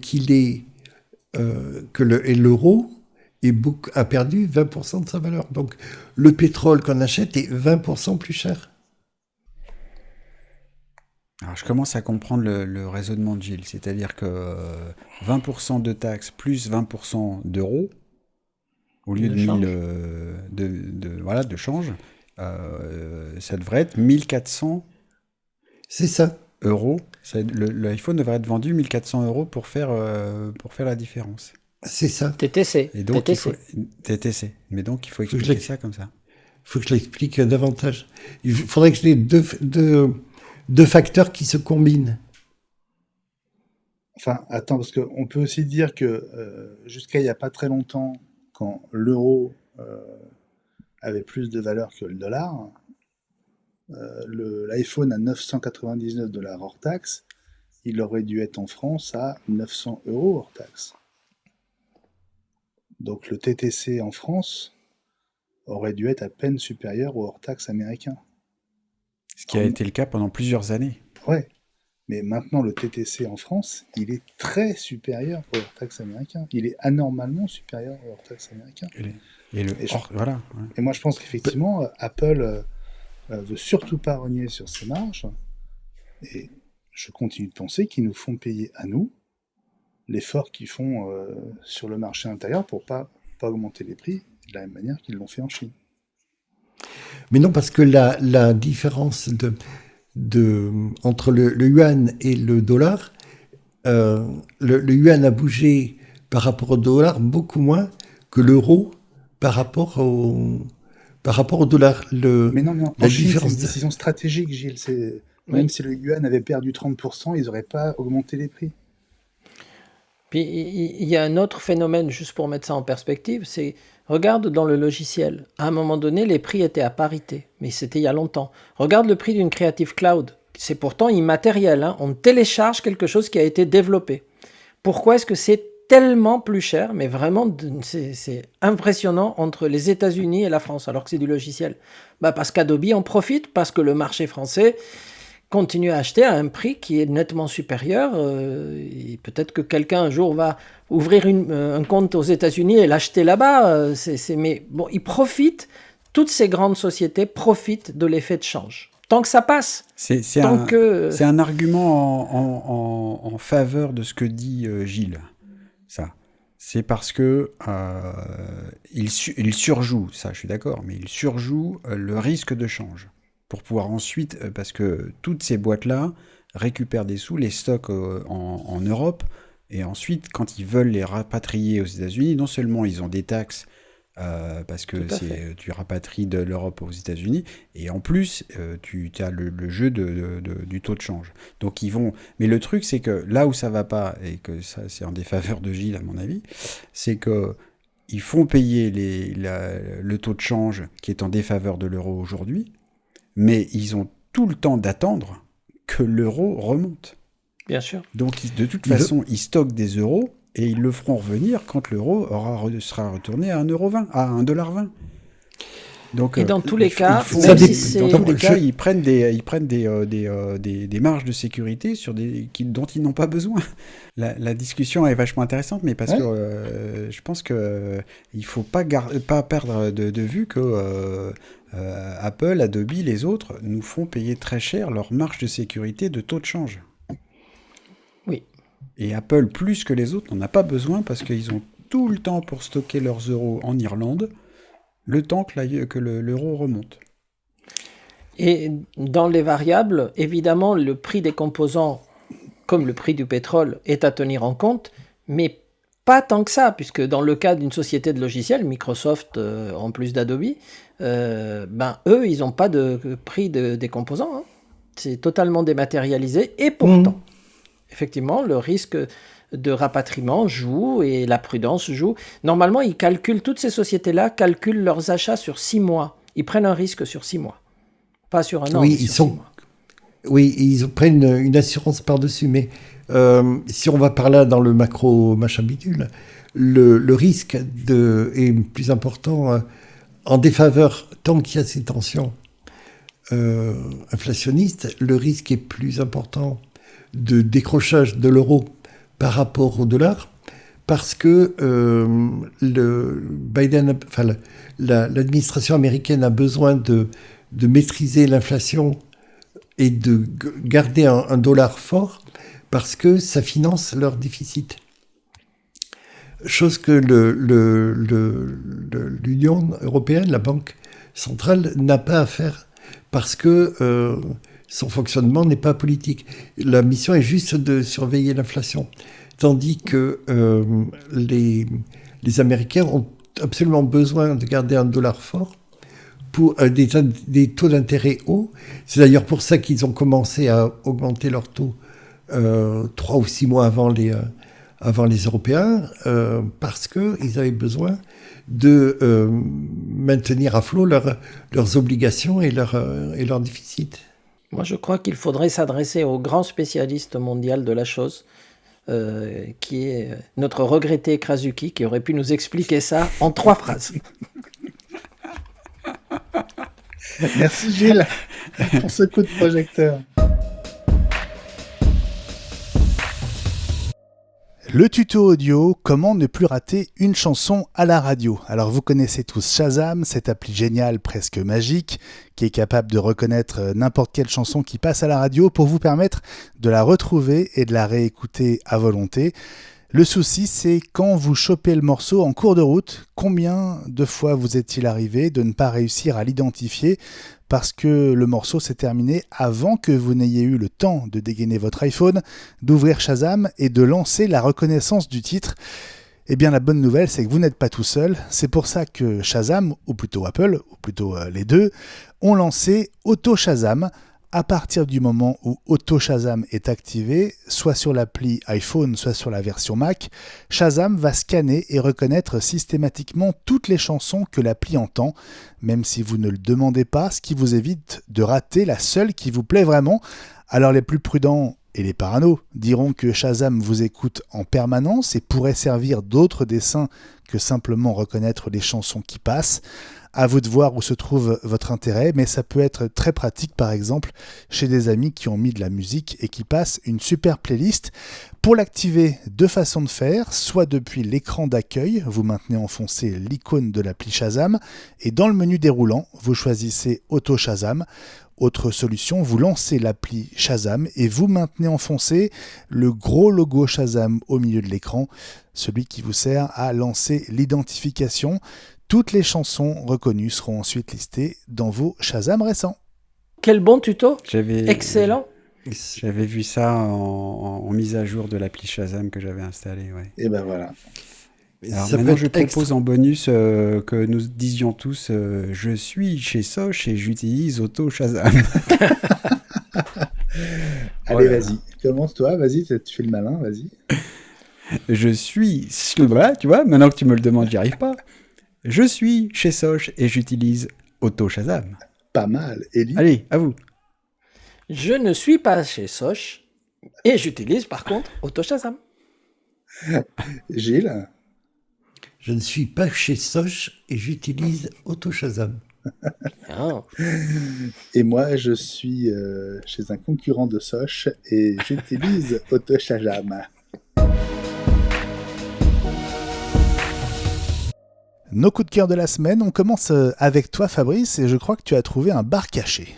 et l'euro a perdu 20% de sa valeur. Donc, le pétrole qu'on achète est 20% plus cher. Alors, je commence à comprendre le raisonnement de Gilles, c'est-à-dire que 20% de taxes plus 20% d'euros, au lieu de 1000 de change, ça devrait être 1400 C'est ça. euros. L'iPhone devrait être vendu 1400 euros pour faire la différence. C'est ça. TTC. Et donc, TTC. TTC. Mais donc, il faut que je expliquer l'ex- ça comme ça. Il faut que je l'explique davantage. Il faudrait que je ai deux facteurs qui se combinent. Enfin, attends, parce qu'on peut aussi dire que jusqu'à il n'y a pas très longtemps, quand l'euro avait plus de valeur que le dollar, l'iPhone à 999 $ hors taxe, il aurait dû être en France à 900 € hors taxe. Donc le TTC en France aurait dû être à peine supérieur au hors taxe américain. Ce qui a été le cas pendant plusieurs années. Ouais, mais maintenant le TTC en France, il est très supérieur au hors taxe américain. Il est anormalement supérieur au hors taxe américain. Voilà. Ouais. Et moi je pense qu'effectivement, Apple veut surtout pas rogner sur ses marges. Et je continue de penser qu'ils nous font payer à nous l'effort qu'ils font sur le marché intérieur pour pas augmenter les prix de la même manière qu'ils l'ont fait en Chine. Mais non, parce que la différence entre le yuan et le dollar, le yuan a bougé par rapport au dollar beaucoup moins que l'euro par rapport au dollar. Mais non, en Chine, c'est une décision stratégique, Gilles. Même si le yuan avait perdu 30%, ils n'auraient pas augmenté les prix. Puis il y a un autre phénomène, juste pour mettre ça en perspective, c'est, regarde dans le logiciel. À un moment donné, les prix étaient à parité, mais c'était il y a longtemps. Regarde le prix d'une Creative Cloud. C'est pourtant immatériel, hein. On télécharge quelque chose qui a été développé. Pourquoi est-ce que c'est tellement plus cher? Mais vraiment, c'est impressionnant entre les États-Unis et la France, alors que c'est du logiciel. Parce qu'Adobe en profite, parce que le marché français continue à acheter à un prix qui est nettement supérieur. Et peut-être que quelqu'un un jour va ouvrir un compte aux États-Unis et l'acheter là-bas. Mais bon, ils profitent, toutes ces grandes sociétés profitent de l'effet de change. Tant que ça passe. C'est un argument en faveur de ce que dit Gilles. Ça. C'est parce que il surjoue, ça je suis d'accord, mais il surjoue le risque de change. Pour pouvoir ensuite, parce que toutes ces boîtes-là récupèrent des sous, les stockent en Europe, et ensuite, quand ils veulent les rapatrier aux États-Unis, non seulement ils ont des taxes, parce que tu rapatries de l'Europe aux États-Unis, et en plus, tu as le jeu du taux de change. Donc ils vont... Mais le truc, c'est que là où ça va pas, et que ça c'est en défaveur de Gilles à mon avis, c'est que ils font payer le taux de change qui est en défaveur de l'euro aujourd'hui, mais ils ont tout le temps d'attendre que l'euro remonte. Bien sûr. Donc, de toute façon, ils stockent des euros et ils le feront revenir quand l'euro sera retourné à 1,20 €, à 1,20 $. Donc, et dans tous les cas, ils prennent des marges de sécurité dont ils n'ont pas besoin. La discussion est vachement intéressante, mais parce que je pense que il faut pas perdre de vue que Apple, Adobe, les autres nous font payer très cher leur marge de sécurité de taux de change. Oui. Et Apple, plus que les autres, n'en a pas besoin parce qu'ils ont tout le temps pour stocker leurs euros en Irlande, le temps que l'euro remonte. Et dans les variables, évidemment, le prix des composants, comme le prix du pétrole, est à tenir en compte, mais pas tant que ça, puisque dans le cas d'une société de logiciels, Microsoft en plus d'Adobe, eux, ils n'ont pas de prix des composants. Hein. C'est totalement dématérialisé, et pourtant, effectivement, le risque de rapatriement joue et la prudence joue. Normalement, toutes ces sociétés-là calculent leurs achats sur 6 mois. Ils prennent un risque sur 6 mois. Pas sur un an, mais sur 6 mois. Oui, ils prennent une assurance par-dessus. Mais si on va par là dans le macro machin bidule, le risque est plus important en défaveur, tant qu'il y a ces tensions inflationnistes, le risque est plus important de décrochage de l'euro par rapport au dollar, parce que l'administration américaine a besoin de maîtriser l'inflation et de garder un dollar fort, parce que ça finance leur déficit. Chose que l'Union européenne, la Banque centrale, n'a pas à faire, parce que son fonctionnement n'est pas politique. La mission est juste de surveiller l'inflation. Tandis que les Américains ont absolument besoin de garder un dollar fort pour des taux d'intérêt hauts. C'est d'ailleurs pour ça qu'ils ont commencé à augmenter leurs taux 3 ou 6 mois avant les Européens, parce qu'ils avaient besoin de maintenir à flot leurs obligations et leurs déficits. Moi, je crois qu'il faudrait s'adresser au grand spécialiste mondial de la chose, qui est notre regretté Krasuki, qui aurait pu nous expliquer ça en 3 phrases. Merci Gilles pour ce coup de projecteur. Le tuto audio, comment ne plus rater une chanson à la radio. Alors vous connaissez tous Shazam, cette appli géniale, presque magique, qui est capable de reconnaître n'importe quelle chanson qui passe à la radio pour vous permettre de la retrouver et de la réécouter à volonté. Le souci, c'est quand vous chopez le morceau en cours de route, combien de fois vous est-il arrivé de ne pas réussir à l'identifier parce que le morceau s'est terminé avant que vous n'ayez eu le temps de dégainer votre iPhone, d'ouvrir Shazam et de lancer la reconnaissance du titre. Eh bien, la bonne nouvelle, c'est que vous n'êtes pas tout seul. C'est pour ça que Shazam, ou plutôt Apple, ou plutôt les deux, ont lancé Auto Shazam. À partir du moment où Auto Shazam est activé, soit sur l'appli iPhone, soit sur la version Mac, Shazam va scanner et reconnaître systématiquement toutes les chansons que l'appli entend, même si vous ne le demandez pas, ce qui vous évite de rater la seule qui vous plaît vraiment. Alors les plus prudents et les paranos diront que Shazam vous écoute en permanence et pourrait servir d'autres dessins que simplement reconnaître les chansons qui passent. À vous de voir où se trouve votre intérêt, mais ça peut être très pratique par exemple chez des amis qui ont mis de la musique et qui passent une super playlist. Pour l'activer, 2 façons de faire, soit depuis l'écran d'accueil, vous maintenez enfoncé l'icône de l'appli Shazam et dans le menu déroulant, vous choisissez Auto Shazam. Autre solution, vous lancez l'appli Shazam et vous maintenez enfoncé le gros logo Shazam au milieu de l'écran, celui qui vous sert à lancer l'identification. Toutes les chansons reconnues seront ensuite listées dans vos Shazam récents. Quel bon tuto! J'avais Excellent! J'avais vu ça en mise à jour de l'appli Shazam que j'avais installée. Ouais. Et ben voilà. Alors maintenant, je propose en bonus que nous disions tous je suis chez Soch et j'utilise Auto Shazam. Allez, vas-y. Commence-toi, vas-y, tu fais le malin, vas-y. Je suis... Voilà, tu vois, maintenant que tu me le demandes, j'y arrive pas. Je suis chez Soch et j'utilise Auto Shazam. Pas mal. Ellie? Allez, à vous. Je ne suis pas chez Soch et j'utilise par contre Auto Shazam. Gilles? Je ne suis pas chez Soch et j'utilise Auto Shazam. Oh. Et moi, je suis chez un concurrent de Soch et j'utilise Auto Shazam. Nos coups de cœur de la semaine, on commence avec toi Fabrice et je crois que tu as trouvé un bar caché.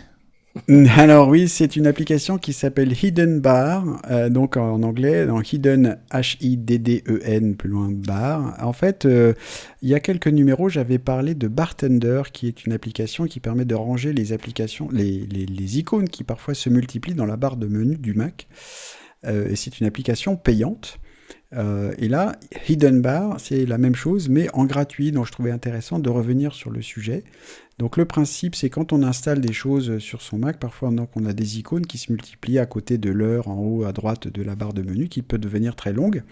Alors oui, c'est une application qui s'appelle Hidden Bar, donc en anglais, dans Hidden, H-I-D-D-E-N, plus loin bar. En fait, il y a quelques numéros, j'avais parlé de Bartender, qui est une application qui permet de ranger les applications, les icônes qui parfois se multiplient dans la barre de menu du Mac. Et c'est une application payante. Et là, Hidden Bar, c'est la même chose, mais en gratuit, donc je trouvais intéressant de revenir sur le sujet. Donc le principe, c'est quand on installe des choses sur son Mac, parfois donc, on a des icônes qui se multiplient à côté de l'heure, en haut à droite de la barre de menu, qui peut devenir très longue.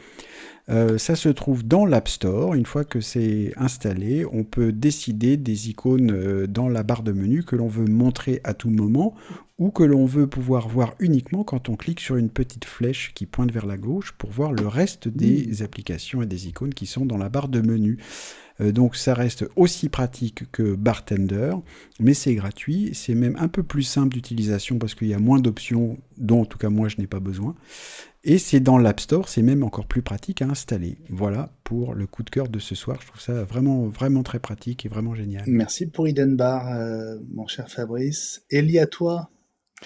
Ça se trouve dans l'App Store. Une fois que c'est installé, on peut décider des icônes dans la barre de menu que l'on veut montrer à tout moment ou que l'on veut pouvoir voir uniquement quand on clique sur une petite flèche qui pointe vers la gauche pour voir le reste des applications et des icônes qui sont dans la barre de menu. Donc ça reste aussi pratique que Bartender, mais c'est gratuit, c'est même un peu plus simple d'utilisation parce qu'il y a moins d'options dont en tout cas moi je n'ai pas besoin. Et c'est dans l'App Store, c'est même encore plus pratique à installer. Voilà pour le coup de cœur de ce soir, je trouve ça vraiment, vraiment très pratique et vraiment génial. Merci pour Hidden Bar, mon cher Fabrice. Ellie, à toi,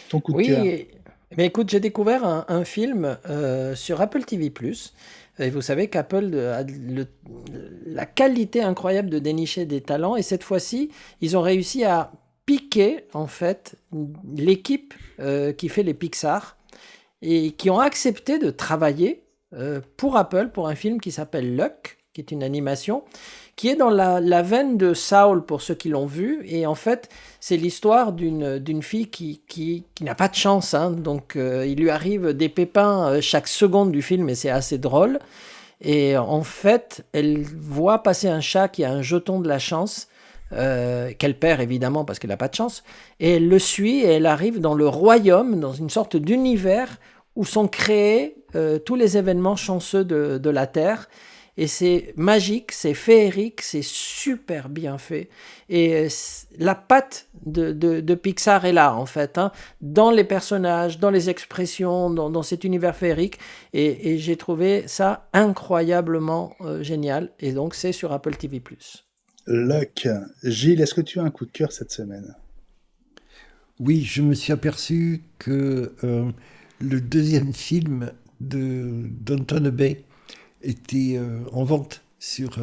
ton coup de cœur. Oui, mais écoute, j'ai découvert un film sur Apple TV+. Et vous savez qu'Apple a la qualité incroyable de dénicher des talents. Et cette fois-ci, ils ont réussi à piquer, en fait, l'équipe qui fait les Pixar et qui ont accepté de travailler pour Apple, pour un film qui s'appelle Luck, qui est une animation, qui est dans la veine de Saul, pour ceux qui l'ont vu. Et en fait, c'est l'histoire d'une fille qui n'a pas de chance. Hein. Donc, il lui arrive des pépins chaque seconde du film et c'est assez drôle. Et en fait, elle voit passer un chat qui a un jeton de la chance, qu'elle perd évidemment parce qu'elle n'a pas de chance, et elle le suit et elle arrive dans le royaume, dans une sorte d'univers où sont créés tous les événements chanceux de la Terre. Et c'est magique, c'est féerique, c'est super bien fait. Et la patte de Pixar est là, en fait, hein, dans les personnages, dans les expressions, dans cet univers féerique. Et j'ai trouvé ça incroyablement génial. Et donc, c'est sur Apple TV+. Luck. Gilles, est-ce que tu as un coup de cœur cette semaine ? Oui, je me suis aperçu que le deuxième film de Downton Abbey était en vente sur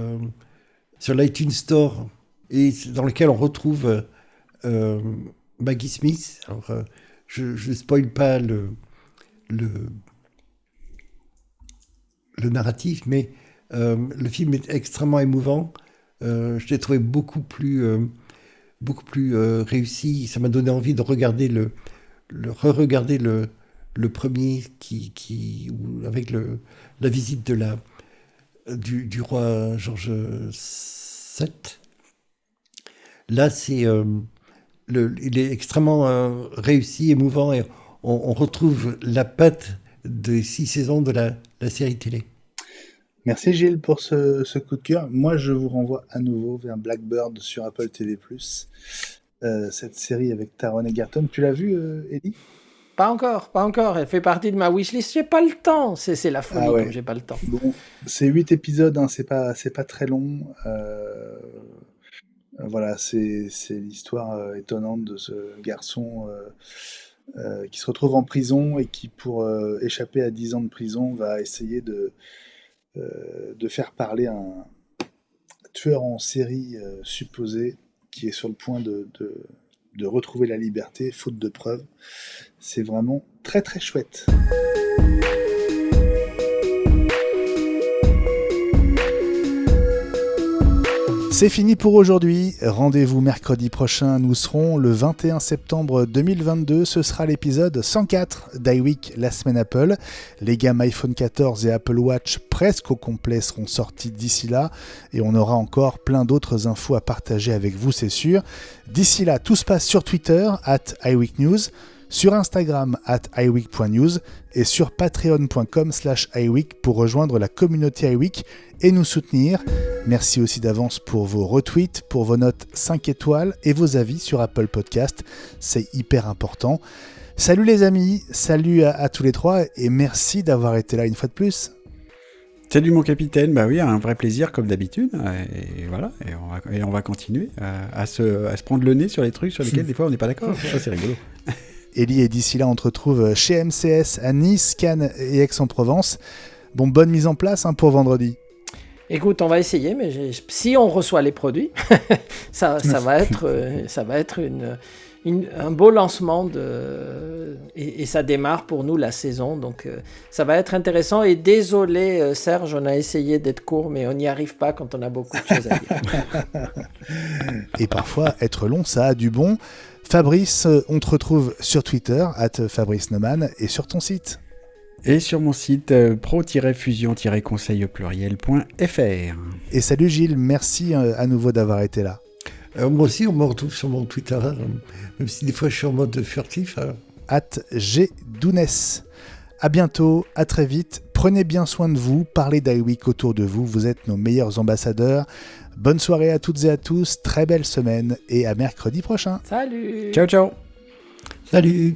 l'iTunes Store, et dans lequel on retrouve Maggie Smith. Alors, je ne spoil pas le narratif, mais le film est extrêmement émouvant. Je l'ai trouvé beaucoup plus réussi. Ça m'a donné envie de regarder re-regarder le premier avec la visite du roi George VII. Là, il est extrêmement réussi, émouvant, et on retrouve la patte des 6 saisons de la série télé. Merci Gilles pour ce coup de cœur. Moi, je vous renvoie à nouveau vers Blackbird sur Apple TV+. Cette série avec Taron Egerton. Tu l'as vue, Ellie ? Pas encore. Elle fait partie de ma wishlist. J'ai pas le temps. C'est la folie, comme j'ai pas le temps. Bon, c'est 8 épisodes, hein, c'est pas très long. Voilà, c'est l'histoire étonnante de ce garçon qui se retrouve en prison et qui, pour échapper à 10 ans de prison, va essayer de faire parler un tueur en série supposé qui est sur le point de retrouver la liberté, faute de preuves. C'est vraiment très très chouette. C'est fini pour aujourd'hui. Rendez-vous mercredi prochain. Nous serons le 21 septembre 2022. Ce sera l'épisode 104 d'iWeek, la semaine Apple. Les gammes iPhone 14 et Apple Watch presque au complet seront sortis d'ici là. Et on aura encore plein d'autres infos à partager avec vous, c'est sûr. D'ici là, tout se passe sur Twitter, @iWeekNews, sur Instagram, @iweek.news, et sur patreon.com/iweek pour rejoindre la communauté iWeek et nous soutenir. Merci aussi d'avance pour vos retweets, pour vos notes 5 étoiles et vos avis sur Apple Podcast. C'est hyper important. Salut les amis, salut à tous les trois et merci d'avoir été là une fois de plus. Salut mon capitaine, bah oui, un vrai plaisir comme d'habitude, et voilà, et on va continuer à se prendre le nez sur les trucs sur lesquels des fois on n'est pas d'accord, ça c'est rigolo. Ellie, et d'ici là on te retrouve chez MCS à Nice, Cannes et Aix-en-Provence. Bon, bonne mise en place pour vendredi. Écoute, on va essayer, mais si on reçoit les produits, ça va être un beau lancement et ça démarre pour nous la saison, donc ça va être intéressant. Et désolé Serge, on a essayé d'être court, mais on n'y arrive pas quand on a beaucoup de choses à dire. Et parfois, être long, ça a du bon. Fabrice, on te retrouve sur Twitter, @FabriceNeumann, et sur ton site. Et sur mon site pro-fusion-conseil pluriel.fr. Et salut Gilles, merci à nouveau d'avoir été là. Moi aussi, on me retrouve sur mon Twitter, même si des fois je suis en mode furtif. @gdounès. À bientôt, à très vite. Prenez bien soin de vous, parlez d'iWeek autour de vous, vous êtes nos meilleurs ambassadeurs. Bonne soirée à toutes et à tous, très belle semaine et à mercredi prochain. Salut. Ciao ciao. Salut.